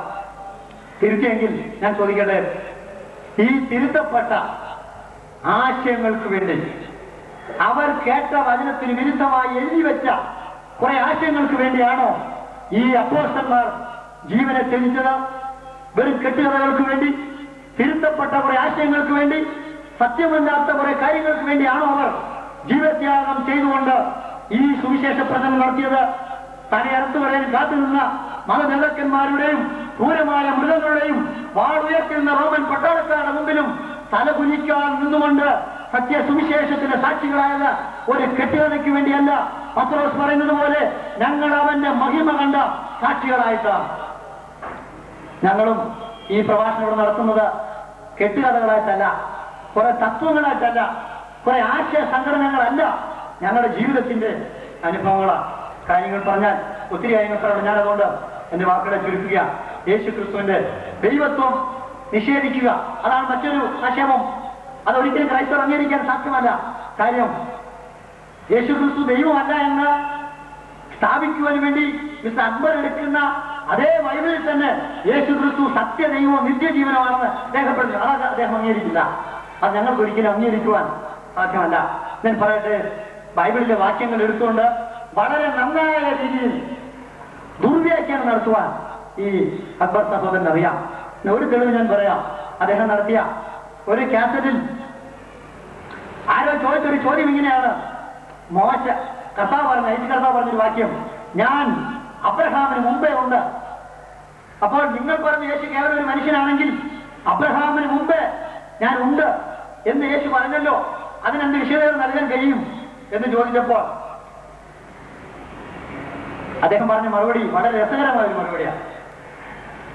തിരുത്തിയെങ്കിൽ ഞാൻ ചോദിക്കട്ടെ, ഈ തിരുത്തപ്പെട്ട ആശയങ്ങൾക്ക് വേണ്ടി, അവർ കേട്ട വചനത്തിന് വിരുദ്ധമായി എഴുതി വെച്ച കുറെ ആശയങ്ങൾക്ക് വേണ്ടിയാണോ ഈ അപ്പോസ്തലന്മാർ ജീവനെ ത്യജിച്ചത്? വെറും കെട്ടുകഥകൾക്ക് വേണ്ടി, തിരുത്തപ്പെട്ട കുറെ ആശയങ്ങൾക്ക് വേണ്ടി, സത്യമല്ലാത്ത കുറെ കാര്യങ്ങൾക്ക് വേണ്ടിയാണോ അവർ ജീവത്യാഗം ചെയ്തുകൊണ്ട് ഈ സുവിശേഷ പ്രചരണം നടത്തിയത്? തന്നെ അറുത്തു പറയാൻ കാത്തുനിന്ന മതനേതാക്കന്മാരുടെയും ക്രൂരമായ മൃഗങ്ങളുടെയും വാളുയർത്തുന്ന റോമൻ പട്ടാളക്കാരുടെ മുമ്പിലും തലകുനിക്കാൻ നിന്നുകൊണ്ട് സത്യ സുവിശേഷത്തിന്റെ സാക്ഷികളായത് ഒരു കെട്ടുകഥയ്ക്ക് വേണ്ടിയല്ല. പത്രോസ് പറയുന്നത് പോലെ ഞങ്ങൾ അവന്റെ മഹിമ കണ്ട സാക്ഷികളായിട്ടാണ്. ഞങ്ങളും ഈ പ്രഭാഷണം ഇവിടെ നടത്തുന്നത് കെട്ടുകഥകളായിട്ടല്ല, കുറെ തത്വങ്ങളായിട്ടല്ല, കുറെ ആശയ സംഘടനകളല്ല, ഞങ്ങളുടെ ജീവിതത്തിന്റെ അനുഭവങ്ങളാണ്. കാര്യങ്ങൾ പറഞ്ഞാൽ ഒത്തിരി കാര്യങ്ങൾ പറഞ്ഞു. ഞാനതുകൊണ്ട് എന്റെ വാക്കുകളെ ചുരുക്കുക. യേശു ക്രിസ്തുവിന്റെ ദൈവത്വം നിഷേധിക്കുക, അതാണ് മറ്റൊരു ആക്ഷേപം. അതൊരിക്കലും ക്രൈസ്തവർ അംഗീകരിക്കാൻ സാധ്യമല്ല. കാര്യം, യേശു ക്രിസ്തു ദൈവമല്ല എന്ന് സ്ഥാപിക്കുവാൻ വേണ്ടി മിസ്റ്റർ അക്ബർ എടുക്കുന്ന അതേ ബൈബിളിൽ തന്നെ യേശു ക്രിസ്തു സത്യദൈവവും നിത്യജീവനമാണെന്ന് രേഖപ്പെടുന്നു. അത് അദ്ദേഹം അംഗീകരിക്കില്ല. അത് ഞങ്ങൾക്ക് ഒരിക്കലും അംഗീകരിക്കുവാൻ സാധ്യമല്ല. ഞാൻ പറയട്ടെ, ബൈബിളിലെ വാക്യങ്ങൾ എടുത്തുകൊണ്ട് വളരെ നന്നായ രീതിയിൽ ദുർവ്യാഖ്യാനം നടത്തുവാൻ ഈ അക്ബർ സഹോദരൻ അറിയാം. ഒരു തെളിവ് ഞാൻ പറയാം. അദ്ദേഹം നടത്തിയ ഒരു കാസറ്റിൽ ആരോ ചോദിച്ചൊരു ചോദ്യം ഇങ്ങനെയാണ്: കർത്താവ് പറഞ്ഞൊരു വാക്യം, ഞാൻ അബ്രഹാമിന് മുമ്പേ ഉണ്ട്. അപ്പോൾ നിങ്ങൾ പറഞ്ഞ യേശു കേവലം ഒരു മനുഷ്യനാണെങ്കിൽ അബ്രഹാമിന് മുമ്പേ ഞാൻ ഉണ്ട് എന്ന് യേശു പറഞ്ഞല്ലോ, അതിനെന്ത് വിശദീകരണം നൽകാൻ കഴിയും എന്ന് ചോദിച്ചപ്പോൾ അദ്ദേഹം പറഞ്ഞ മറുപടി വളരെ രസകരമായ ഒരു മറുപടിയാണ്.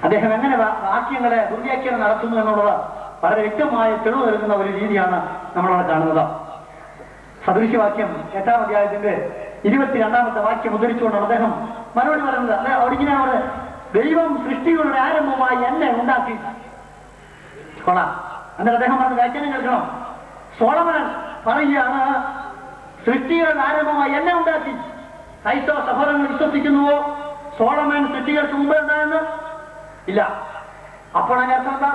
അദ്ദേഹം എങ്ങനെ വാക്യങ്ങളെ ദുർവ്യാഖ്യാനം നടത്തുന്നു എന്നുള്ളത് വളരെ വ്യക്തമായ തെളിവ് നൽകുന്ന ഒരു രീതിയാണ് നമ്മളവിടെ കാണുന്നത്. സദൃശ്യവാക്യം 8-ാം അധ്യായത്തിന്റെ 22-ാമത്തെ വാക്യം ഉദ്ധരിച്ചുകൊണ്ടാണ് അദ്ദേഹം മറുപടി പറയുന്നത്. അവിടെ ദൈവം സൃഷ്ടികളുടെ ആരംഭമായി എന്നെ ഉണ്ടാക്കി കൊള്ളാം. എന്നിട്ട് അദ്ദേഹം പറഞ്ഞ വ്യാഖ്യാനം കേൾക്കണം. സോളമൻ പറയുകയാണ്, സൃഷ്ടികളുടെ ആരംഭമായി എന്നെ ഉണ്ടാക്കി. ക്രൈസ്തവ സഹോദരങ്ങൾ വിശ്വസിക്കുന്നുവോ സോളമൻ സൃഷ്ടികൾക്ക് മുമ്പ് ഉണ്ടായെന്ന്? ഇല്ല. അപ്പോൾ അതിന്റെ അർത്ഥം എന്താ?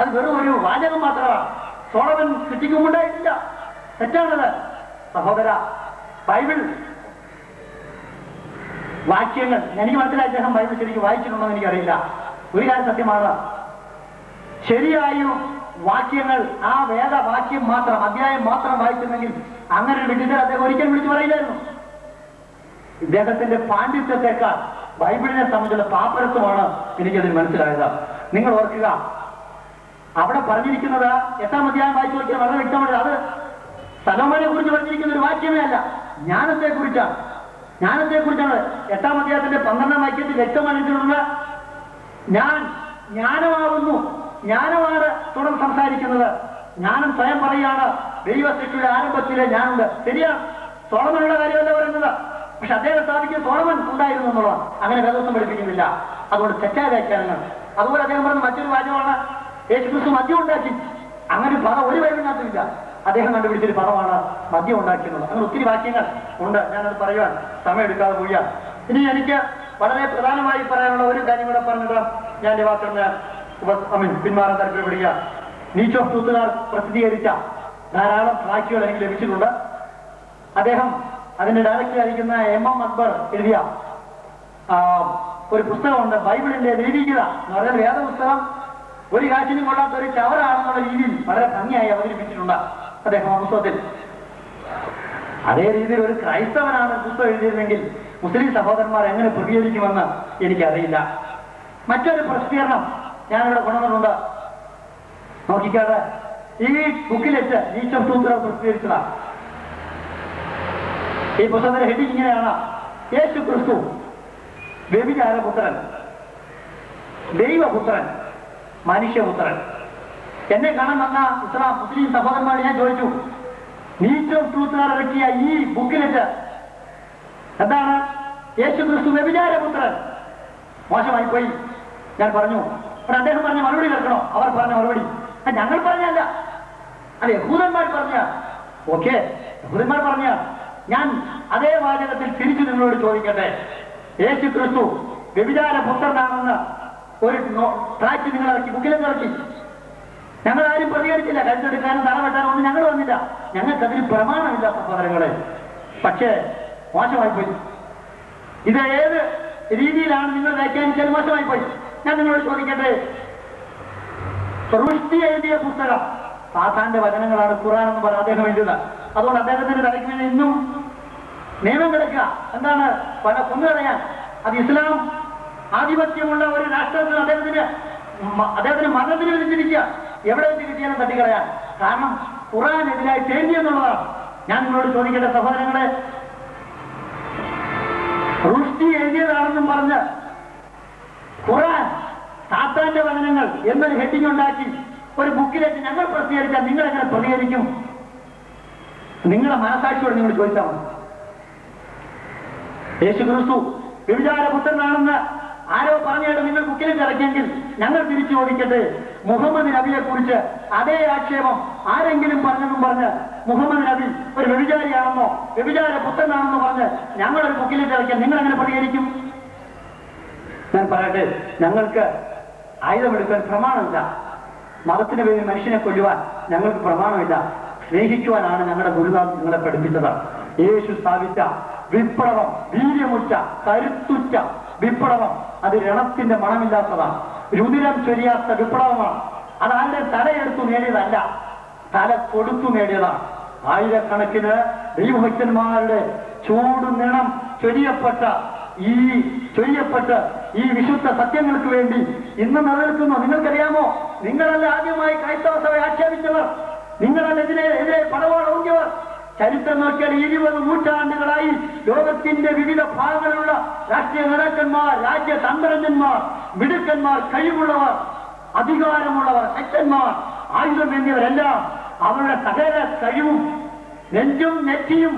അത് വെറും ഒരു വാചകം മാത്രമാണ്. സോളമൻ സൃഷ്ടിക്ക് മുമ്പുണ്ടായിട്ടില്ല. തെറ്റാണത് സഹോദര. ബൈബിൾ വാക്യങ്ങൾ എനിക്ക് മനസ്സിലായി. അദ്ദേഹം ബൈബിൾ ശരിക്കും വായിച്ചിട്ടുണ്ടോ എന്ന് എനിക്കറിയില്ല. ഒരു കാര്യം സത്യമാണ്, ശരിയായും വാക്യങ്ങൾ ആ വേദവാക്യം മാത്രം, അധ്യായം മാത്രം വായിച്ചിരുന്നെങ്കിൽ അങ്ങനെ ഒരു വിഡിതർ അദ്ദേഹം ഒരിക്കലും വിളിച്ചു പറയില്ലായിരുന്നു. ഇദ്ദേഹത്തിന്റെ പാണ്ഡിത്യത്തെക്കാൾ ബൈബിളിനെ സംബന്ധിച്ചുള്ള പാപ്പരത്വമാണ് എനിക്കതിൽ മനസ്സിലായത്. നിങ്ങൾ ഓർക്കുക, അവിടെ പറഞ്ഞിരിക്കുന്നത് 8-ാം അധ്യായം വായിച്ചു നോക്കിയാൽ വളരെ വ്യക്തമാണ്. അത് സലോമോനെ കുറിച്ച് പറഞ്ഞിരിക്കുന്ന ഒരു വാക്യമേ അല്ല, ജ്ഞാനത്തെക്കുറിച്ചാണ്. ജ്ഞാനത്തെക്കുറിച്ചാണ് 8-ാം അധ്യായത്തിന്റെ 12-ാം വാക്യത്തിൽ വ്യക്തമായിട്ടുള്ള ഞാൻ ജ്ഞാനമാകുന്നു, ജ്ഞാനമാണ് തുടർന്ന് സംസാരിക്കുന്നത്. ജ്ഞാനം സ്വയം പറയാണ് ദൈവസൃഷ്ടിയുടെ ആരംഭത്തിലെ ഞാനുണ്ട്. ശരിയാണ്, സോളമനുള്ള കാര്യമല്ല പറയുന്നത്. പക്ഷെ അദ്ദേഹം സ്ഥാപിക്കുന്ന സോളമൻ ഉണ്ടായിരുന്നു എന്നുള്ളതാണ്. അങ്ങനെ വേദോസം പഠിപ്പിക്കുന്നില്ല. അതുകൊണ്ട് തെറ്റായ വ്യാഖ്യാനങ്ങൾ. അതുപോലെ അദ്ദേഹം പറഞ്ഞ മറ്റൊരു വാചകമാണ് യേശുക്രിസ്തു മദ്യം ഉണ്ടാക്കി. അങ്ങനെ ഒരു പദം ഒരു ബൈബിളിനകത്തുമില്ല. അദ്ദേഹം കണ്ടുപിടിച്ചൊരു പദമാണ് മദ്യം ഉണ്ടാക്കുന്നത്. അങ്ങനെ ഒത്തിരി വാക്യങ്ങൾ ഉണ്ട്. ഞാനത് പറയുവാൻ സമയം എടുക്കാതെ പോവുകയാണ്. ഇനി എനിക്ക് വളരെ പ്രധാനമായി പറയാനുള്ള ഒരു കാര്യം കൂടെ പറഞ്ഞത് ഞാൻ എന്റെ വാക്കുകളിൽ പിന്മാറാൻ താല്പര്യപ്പെടുക. നീച്ച് ഓഫ് ട്രൂത്തുകാർ പ്രസിദ്ധീകരിച്ച ധാരാളം ട്രാക്കുകൾ എനിക്ക് ലഭിച്ചിട്ടുണ്ട്. അദ്ദേഹം അതിന്റെ ഡയറക്ടർ ആയിരിക്കുന്ന M.M. അക്ബർ എഴുതിയ ഒരു പുസ്തകമുണ്ട്, ബൈബിളിന്റെ ദൈവികത എന്ന് പറഞ്ഞാൽ വേദപുസ്തകം ഒരു കാശിനും കൊള്ളാത്ത ഒരു ചവറാണെന്നുള്ള രീതിയിൽ വളരെ ഭംഗിയായി അവതരിപ്പിച്ചിട്ടുണ്ട് അദ്ദേഹം ആ പുസ്തകത്തിൽ. അതേ രീതിയിൽ ഒരു ക്രൈസ്തവനാണ് പുസ്തകം എഴുതിയിരുന്നെങ്കിൽ മുസ്ലിം സഹോദരന്മാർ എങ്ങനെ പ്രതികരിക്കുമെന്ന് എനിക്കറിയില്ല. മറ്റൊരു പ്രസിദ്ധീകരണം ഞാനിവിടെ കൊണ്ടുവന്നിട്ടുണ്ട്. നോക്കിക്കാതെ ഈ ബുക്കിലെറ്റ് നീച്ച് ഓഫ് ട്രൂത്ത് പ്രസിദ്ധീകരിച്ചതാണ്. ഈ പുസ്തകത്തിന്റെ ഹെഡിങ് ഇങ്ങനെയാണ്: യേശു ക്രിസ്തു വ്യഭിചാരപുത്രൻ, ദൈവപുത്രൻ, മനുഷ്യപുത്രൻ. എന്നെ കാണാൻ വന്ന മുസ്ലിം സഹോദരന്മാർ ഞാൻ ചോദിച്ചു, നീച്ച് ഓഫ് ട്രൂത്തുകാർ ഇറക്കിയ ഈ ബുക്കിലെറ്റ് എന്താണ്? യേശു ക്രിസ്തു വ്യഭിചാരപുത്രൻ. മോശമായി പോയി. ഞാൻ പറഞ്ഞു. അദ്ദേഹം പറഞ്ഞ മറുപടി കേൾക്കണോ? അവർ പറഞ്ഞ മറുപടി ഞങ്ങൾ പറഞ്ഞല്ല, അല്ല യഹൂദന്മാർ പറഞ്ഞ. ഓക്കെ, യഹൂദന്മാർ പറഞ്ഞ. ഞാൻ അതേ വാചകത്തിൽ തിരിച്ചു നിങ്ങളോട് ചോദിക്കട്ടെ, യേശു ക്രിസ്തു വ്യഭിചാരപുത്രനാണെന്ന് ഒരു ട്രാക്ക് നിങ്ങൾ ഇറക്കി, ബുക്കിലും ഇറക്കി. ഞങ്ങൾ ആരും പ്രതികരിച്ചില്ല. കരുത്തെടുക്കാനും തലവെട്ടാനും ഒന്നും ഞങ്ങൾ വന്നില്ല. ഞങ്ങൾക്കതിന് പ്രമാണമില്ല സഹോദരങ്ങളെ. പക്ഷേ മോശമായി പോയി. ഇത് ഏത് രീതിയിലാണ് നിങ്ങൾ വ്യാഖ്യാനിച്ചാൽ മോശമായി പോയി. ഞാൻ നിങ്ങളോട് ചോദിക്കട്ടെ, റുഷ്ദി എഴുതിയ പുസ്തകം സാത്താന്റെ വചനങ്ങളാണ് ഖുർആൻ എന്ന് പറഞ്ഞ അദ്ദേഹം എഴുതുക. അതുകൊണ്ട് അദ്ദേഹത്തിന്റെ തലയ്ക്ക് ഇന്നും നിയമം കിടക്കുക. എന്താണ്? പല കൊന്നുകളയാൻ. അത് ഇസ്ലാം ആധിപത്യമുള്ള ഒരു രാഷ്ട്രത്തിൽ അദ്ദേഹത്തിന് മരണത്തിന് വിധിച്ചിരിക്കുക. എവിടെ വെച്ച് കിട്ടിയാലും തട്ടിക്കളയാൻ. കാരണം ഖുർആനെതിരായി തേണ്ടി എന്നുള്ളതാണ്. ഞാൻ നിങ്ങളോട് ചോദിക്കട്ടെ സഹോദരങ്ങളെ, റുഷ്ദി എഴുതിയതാണെന്നും പറഞ്ഞ് ഖുർആൻ സാത്താന്റെ വചനങ്ങൾ എന്നൊരു ഹെഡിങ് ഉണ്ടാക്കി ഒരു ബുക്കിലേക്ക് ഞങ്ങൾ പ്രസിദ്ധീകരിച്ചാൽ നിങ്ങൾ എങ്ങനെ പ്രതികരിക്കും? നിങ്ങളുടെ മനസാക്ഷിയോട് നിങ്ങൾ ചോദിച്ചാൽ മതി. യേശു ക്രിസ്തു വ്യഭിചാരപുത്രനാണെന്ന് ആരോ പറഞ്ഞായിട്ട് നിങ്ങൾ ബുക്കിലേക്ക് ഇറക്കിയെങ്കിൽ ഞങ്ങൾ തിരിച്ചു ചോദിക്കട്ടെ, മുഹമ്മദ് നബിയെ കുറിച്ച് അതേ ആക്ഷേപം ആരെങ്കിലും പറഞ്ഞെന്നും പറഞ്ഞ് മുഹമ്മദ് നബി ഒരു വ്യഭിചാരിയാണെന്നോ വ്യഭിചാരപുത്രനാണെന്നോ പറഞ്ഞ് ഞങ്ങളൊരു ബുക്കിലേക്ക് ഇറക്കിയാൽ നിങ്ങൾ എങ്ങനെ പ്രതികരിക്കും? ഞാൻ പറയട്ടെ, ഞങ്ങൾക്ക് ആയുധമെടുക്കാൻ പ്രമാണമില്ല. മതത്തിന് പേരിൽ മനുഷ്യനെ കൊല്ലുവാൻ ഞങ്ങൾക്ക് പ്രമാണമില്ല. സ്നേഹിക്കുവാനാണ് ഞങ്ങളുടെ ഗുരുനാഥ് നിങ്ങളെ പഠിപ്പിച്ചത്. യേശു സ്ഥാപിച്ച വിപ്ലവം, വീര്യമുറ്റ കരുത്തുറ്റ വിപ്ലവം, അത് രണത്തിന്റെ മണമില്ലാത്തതാണ്. രുതിരം ചൊരിയാത്ത വിപ്ലവമാണ്. അതാരുടെ തലയെടുത്തു നേടിയതല്ല, തല കൊടുത്തു നേടിയതാണ്. ആയിരക്കണക്കിന് ദൈവഭക്തന്മാരുടെ ചൂടുനിണം ചൊരിയപ്പെട്ട് ഈ വിശുദ്ധ സത്യങ്ങൾക്ക് വേണ്ടി ഇന്ന് നിലനിൽക്കുന്നു. നിങ്ങൾക്കറിയാമോ? നിങ്ങളല്ല ആദ്യമായി ക്രൈസ്തവ സഭ ആക്ഷേപിച്ചവർ, നിങ്ങളല്ല എതിരെ പടവാളൂങ്ങിയവർ. ചരിത്രം നോക്കിയാൽ 20 നൂറ്റാണ്ടുകളായി ലോകത്തിന്റെ വിവിധ ഭാഗങ്ങളിലുള്ള രാഷ്ട്രീയ നേതാക്കന്മാർ, രാജ്യതന്ത്രജ്ഞന്മാർ, മിടുക്കന്മാർ, കഴിവുള്ളവർ, അധികാരമുള്ളവർ, ശക്തന്മാർ, ആയുധം എന്നിവരെല്ലാം അവരുടെ സകല കഴിവും നെഞ്ചും നെറ്റിയും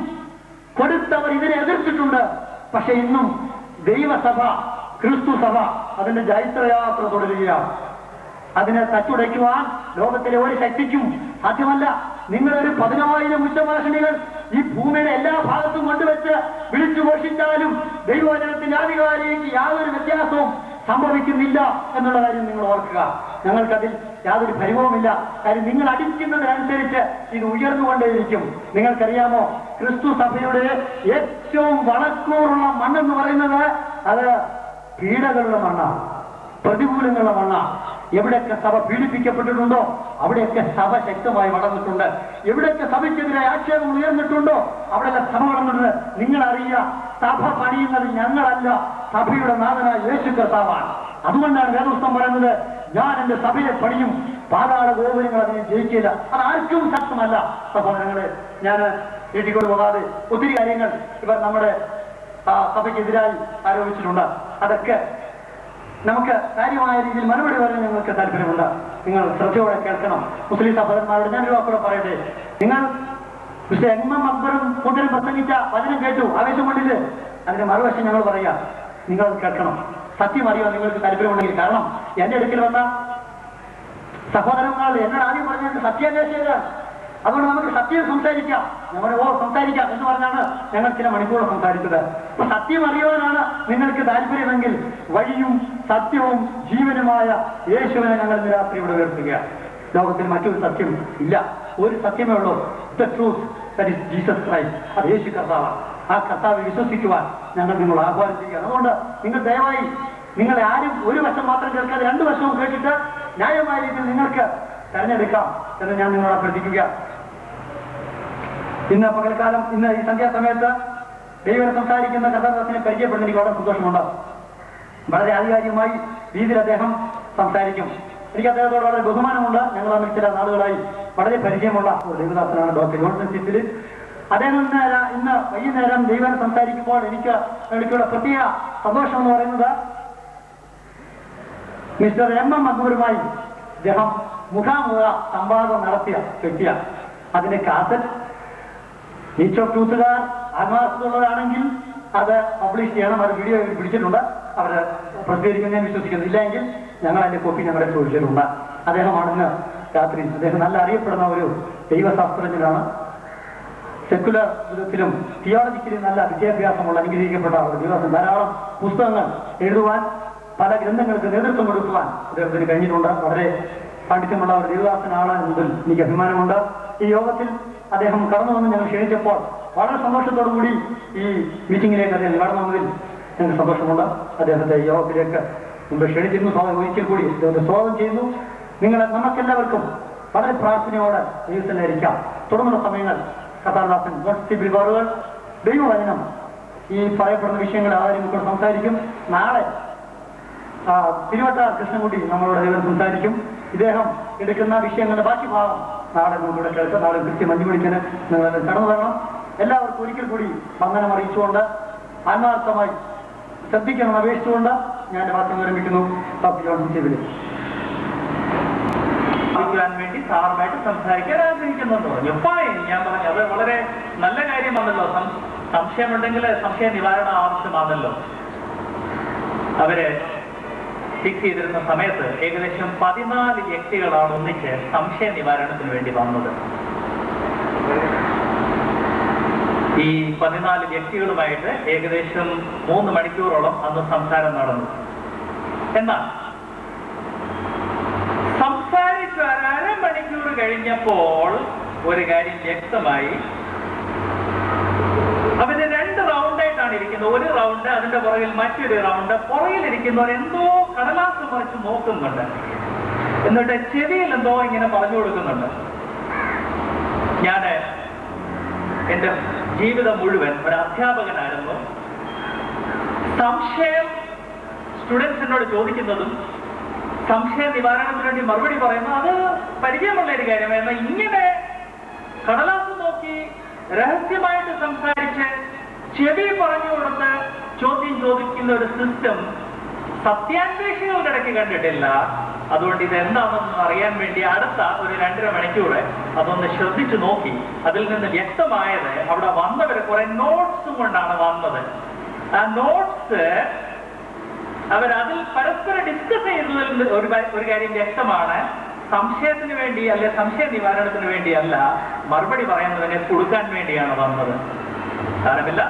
കൊടുത്തവർ ഇതിനെ എതിർത്തിട്ടുണ്ട്. പക്ഷെ ഇന്നും ദൈവസഭ, ക്രിസ്തു സഭ അതിന്റെ ജൈത്രയാത്ര തുടരുകയാണ്. അതിനെ തച്ചുടയ്ക്കുവാൻ ലോകത്തിലെ ഒരു ശക്തിക്കും സാധ്യമല്ല. നിങ്ങളൊരു 10,000 ഉച്ചഭാഷണികൾ ഈ ഭൂമിയുടെ എല്ലാ ഭാഗത്തും കൊണ്ടുവച്ച് വിളിച്ചു ഘോഷിച്ചാലും ദൈവവചനത്തിന്റെ ആധികാരിക്ക് യാതൊരു വ്യത്യാസവും സംഭവിക്കുന്നില്ല എന്നുള്ള കാര്യം നിങ്ങൾ ഓർക്കുക. ഞങ്ങൾക്കതിൽ യാതൊരു പരിഭവമില്ല. കാര്യം നിങ്ങൾ അടിക്കുന്നതിനനുസരിച്ച് ഇത് ഉയർന്നുകൊണ്ടേയിരിക്കും. നിങ്ങൾക്കറിയാമോ, ക്രിസ്തു സഭയുടെ ഏറ്റവും വളക്കൂറുള്ള മണ്ണെന്ന് പറയുന്നത് അത് പീഡകളുടെ മണ്ണാണ്, പ്രതികൂലങ്ങളുടെ മണ്ണാണ്. എവിടെയൊക്കെ സഭ പീഡിപ്പിക്കപ്പെട്ടിട്ടുണ്ടോ അവിടെയൊക്കെ സഭ ശക്തമായി വളർന്നിട്ടുണ്ട്. എവിടെയൊക്കെ സഭയ്ക്കെതിരെ ആക്ഷേപം ഉയർന്നിട്ടുണ്ടോ അവിടെയൊക്കെ സഭ വളർന്നിട്ടുണ്ട്. നിങ്ങളറിയുക, സഭ പണിയുന്നത് ഞങ്ങളല്ല, സഭയുടെ നാഥനായ യേശു കർത്താവാണ്. അതുകൊണ്ടാണ് വേദപുസ്തകം പറയുന്നത്, ഞാൻ എന്റെ സഭയെ പണിയും, പാതാള ഗോപുരങ്ങൾ അതിനെ ജയിക്കില്ല. അത് ആർക്കും സാധ്യമല്ല. സഹോദരങ്ങളെ, ഞാൻ വീട്ടിക്കൊണ്ട് പോകാതെ ഒത്തിരി കാര്യങ്ങൾ ഇവർ നമ്മുടെ സഭയ്ക്കെതിരായി ആരോപിച്ചിട്ടുണ്ട്. അതൊക്കെ നമുക്ക് കാര്യമായ രീതിയിൽ മറുപടി പറയാൻ ഞങ്ങൾക്ക് താല്പര്യമുണ്ട്. നിങ്ങൾ ശ്രദ്ധയോടെ കേൾക്കണം. മുസ്ലിം സഹോദരന്മാരോട് ഞാനൊരു വാക്കുകൂടെ പറയട്ടെ. നിങ്ങൾ മിസ്റ്റർ എം.എം. അക്ബറും കൂട്ടരും പ്രസംഗിച്ച വചനം കേട്ടു, ആവേശം കൊണ്ടില്ലേ? അതിന്റെ മറുവശം ഞങ്ങൾ പറയാം, നിങ്ങൾ കേൾക്കണം. സത്യം അറിയാൻ നിങ്ങൾക്ക് താല്പര്യമുണ്ടെങ്കിൽ. കാരണം എന്റെ അടുക്കൽ വന്ന സഹോദരന്മാർ എന്നോട് ആദ്യം പറഞ്ഞത് സത്യാന്വേഷകരാണ്. അതുകൊണ്ട് നമുക്ക് സത്യം സംസാരിക്കാം, നമ്മുടെ സംസാരിക്കാം എന്ന് പറഞ്ഞാണ് ഞങ്ങൾ ചില മണിക്കൂർ സംസാരിച്ചത്. അപ്പൊ സത്യം അറിയുവാനാണ് നിങ്ങൾക്ക് താല്പര്യമെങ്കിൽ വഴിയും സത്യവും ജീവനുമായ യേശുവിനെ ഞങ്ങൾ ഇന്ന് രാത്രി ഇവിടെ ഉയർത്തുക. ലോകത്തിൽ മറ്റൊരു സത്യം ഇല്ല, ഒരു സത്യമേ ഉള്ളൂ. The truth, that is Jesus Christ. അത് യേശു കർത്താവാണ്. ആ കർത്താവ് വിശ്വസിക്കുവാൻ ഞങ്ങൾ നിങ്ങൾ ആഹ്വാനം ചെയ്യുകയാണ്. അതുകൊണ്ട് നിങ്ങൾ ദയവായി നിങ്ങളെ ആരും ഒരു വശം മാത്രം കേൾക്കാതെ രണ്ടു വശവും കേട്ടിട്ട് ന്യായമായ രീതിയിൽ നിങ്ങൾക്ക് തെരഞ്ഞെടുക്കാം എന്ന് ഞാൻ നിങ്ങളോട് അഭ്യർത്ഥിക്കുക. ഇന്ന് പകൽക്കാലം, ഇന്ന് ഈ സന്ധ്യാസമയത്ത് ദൈവം സംസാരിക്കുന്ന കഥാദാസിനെ പരിചയപ്പെടുന്ന എനിക്ക് വളരെ സന്തോഷമുണ്ട്. വളരെ ആധികാരികമായി രീതിയിൽ അദ്ദേഹം സംസാരിക്കും. എനിക്ക് അദ്ദേഹത്തോട് വളരെ ബഹുമാനമുണ്ട്. ഞങ്ങൾ തമ്മിൽ ചില നാളുകളായി വളരെ പരിചയമുള്ള ഒരു ദൈവദാസനാണ് ഡോക്ടർ ജോൺസൺ സിസിൽ. അദ്ദേഹം ഇന്ന് വൈകുന്നേരം ദൈവം സംസാരിക്കുമ്പോൾ എനിക്കുള്ള പ്രത്യേക സന്തോഷം എന്ന് പറയുന്നത്, മിസ്റ്റർ എം.എം. അക്ബറുമായി അദ്ദേഹം മുഖാമുഖ സംവാദം നടത്തിയ വ്യക്തിയാണ്. അതിന്റെ കാസറ്റ് ഈച്ച് ഓഫ് ട്രൂത്തുകാർ ആത്മാർത്ഥമുള്ളവരാണെങ്കിൽ അത് പബ്ലിഷ് ചെയ്യണം. അത് വീഡിയോ പിടിച്ചിട്ടുണ്ട്, അവർ പ്രസിദ്ധീകരിക്കാൻ ഞാൻ വിശ്വസിക്കുന്നു. ഇല്ലെങ്കിൽ ഞങ്ങൾ അതിന്റെ കോപ്പി ഞങ്ങളുടെ ചോദിച്ചിട്ടുണ്ട്. അദ്ദേഹമാണെന്ന് രാത്രി അദ്ദേഹം നല്ല അറിയപ്പെടുന്ന ഒരു ദൈവശാസ്ത്രജ്ഞനാണ്. സെക്കുലർ വിധത്തിലും തിയോളജിക്കലും നല്ല വിദ്യാഭ്യാസമുള്ള അനുഗ്രഹിക്കപ്പെട്ട ഒരു ദിവസം ധാരാളം പുസ്തകങ്ങൾ എഴുതുവാൻ, പല ഗ്രന്ഥങ്ങൾക്ക് നേതൃത്വം കൊടുക്കുവാൻ അദ്ദേഹത്തിന് കഴിഞ്ഞിട്ടുണ്ട്. വളരെ പാണ്ഡിത്യമുള്ള ഒരു ദേവദാസനാണ് എന്നതിൽ എനിക്ക് അഭിമാനമുണ്ട്. ഈ യോഗത്തിൽ അദ്ദേഹം കടന്നു വന്ന് ഞങ്ങൾ ക്ഷണിച്ചപ്പോൾ വളരെ സന്തോഷത്തോടുകൂടി ഈ മീറ്റിംഗിലേക്ക് അദ്ദേഹം കടന്നു വന്നതിൽ ഞങ്ങൾക്ക് സന്തോഷമുണ്ട്. അദ്ദേഹത്തെ ഈ യോഗത്തിലേക്ക് മുമ്പ് ക്ഷണിച്ചിരുന്നു. ഒരിക്കൽ കൂടി അദ്ദേഹത്തെ സ്വാഗതം ചെയ്യുന്നു. നമുക്കെല്ലാവർക്കും വളരെ പ്രാർത്ഥനയോടെ ദൈവത്തിലായിരിക്കാം. തുടർന്നുള്ള സമയങ്ങൾ കഥാദാസൻ വാറുകൾ ദൈവവചനം ഈ പറയപ്പെടുന്ന വിഷയങ്ങൾ ആരും ഇപ്പോൾ സംസാരിക്കും. നാളെ തിരുവട്ട കൃഷ്ണൻകുട്ടി നമ്മളോട് ദൈവം സംസാരിക്കും. ഇദ്ദേഹം എടുക്കുന്ന വിഷയങ്ങളുടെ ബാക്കി ഭാഗം നാളെ നമുക്കിവിടെ കേൾക്കാം. നാളെ കൃത്യം 5 മണിക്ക് നിങ്ങൾ കടന്നു വരണം. എല്ലാവർക്കും ഒരിക്കൽ കൂടി വന്ദനം അറിയിച്ചുകൊണ്ട് ആത്മാർത്ഥമായി ശ്രദ്ധിക്കണം അപേക്ഷിച്ചുകൊണ്ട് ഞാൻ വാക്യം വിരമിക്കുന്നു. ഡോക്ടർ ജോൺസൺ സിബിൽ വേണ്ടി സാറുമായിട്ട് സംസാരിക്കാൻ ആഗ്രഹിക്കുന്നുണ്ടോ? ഞാൻ പറഞ്ഞു അത് വളരെ നല്ല കാര്യമാണല്ലോ. സംശയമുണ്ടെങ്കിൽ സംശയ നിവാരണം ആവശ്യമാണല്ലോ. അവര് ഫിക്സ് ചെയ്തിരുന്ന സമയത്ത് ഏകദേശം 14 വ്യക്തികളാണ് ഒന്നിച്ച് സംശയ നിവാരണത്തിന് വേണ്ടി വന്നത്. ഈ 14 വ്യക്തികളുമായിട്ട് ഏകദേശം 3 മണിക്കൂറോളം അന്ന് സംസാരം നടന്നു. എന്നാൽ സംസാരിച്ച് അരമണിക്കൂർ കഴിഞ്ഞപ്പോൾ ഒരു കാര്യം വ്യക്തമായി. അവര് 2 റൗണ്ടായിട്ടാണ് ഇരിക്കുന്നത്. ഒരു റൗണ്ട്, അതിന്റെ പുറകിൽ മറ്റൊരു റൗണ്ട്. പുറകിലിരിക്കുന്നവർ എന്തോ കടലാസ് മറിച്ച് നോക്കുന്നുണ്ട്, എന്നിട്ട് ചെവിയിൽ എന്തോ ഇങ്ങനെ പറഞ്ഞു കൊടുക്കുന്നുണ്ട്. ഞാന് എന്റെ ജീവിതം മുഴുവൻ ഒരു അധ്യാപകനായിരുന്നു. സംശയം സ്റ്റുഡൻസിനോട് ചോദിക്കുന്നതും സംശയ നിവാരണത്തിന് വേണ്ടി മറുപടി പറയുന്നത് അത് പരിചയമുള്ള ഒരു കാര്യമായിരുന്നു. ഇങ്ങനെ കടലാസ് നോക്കി രഹസ്യമായിട്ട് സംസാരിച്ച് ചെവി പറഞ്ഞു കൊടുത്ത് ചോദ്യം ചോദിക്കുന്ന ഒരു സിസ്റ്റം സത്യാന്വേഷികളുടെ ഇടയ്ക്ക് കണ്ടിട്ടില്ല. അതുകൊണ്ട് ഇത് എന്താണെന്ന് അറിയാൻ വേണ്ടി അടുത്ത ഒരു 2.5 മണിക്കൂർ അതൊന്ന് ശ്രദ്ധിച്ചു നോക്കി. അതിൽ നിന്ന് വ്യക്തമായത് അവിടെ വന്നവര് കുറെ നോട്ട്സും കൊണ്ടാണ് വന്നത്. ആ നോട്ട്സ് അവരതിൽ പരസ്പരം ഡിസ്കസ് ചെയ്യുന്നതിൽ ഒരു കാര്യം വ്യക്തമാണ്. സംശയത്തിന് വേണ്ടി അല്ലെ സംശയ നിവാരണത്തിന് വേണ്ടിയല്ല, മറുപടി പറയുന്നതിനെ കൊടുക്കാൻ വേണ്ടിയാണ് വന്നത്. സാരമില്ല,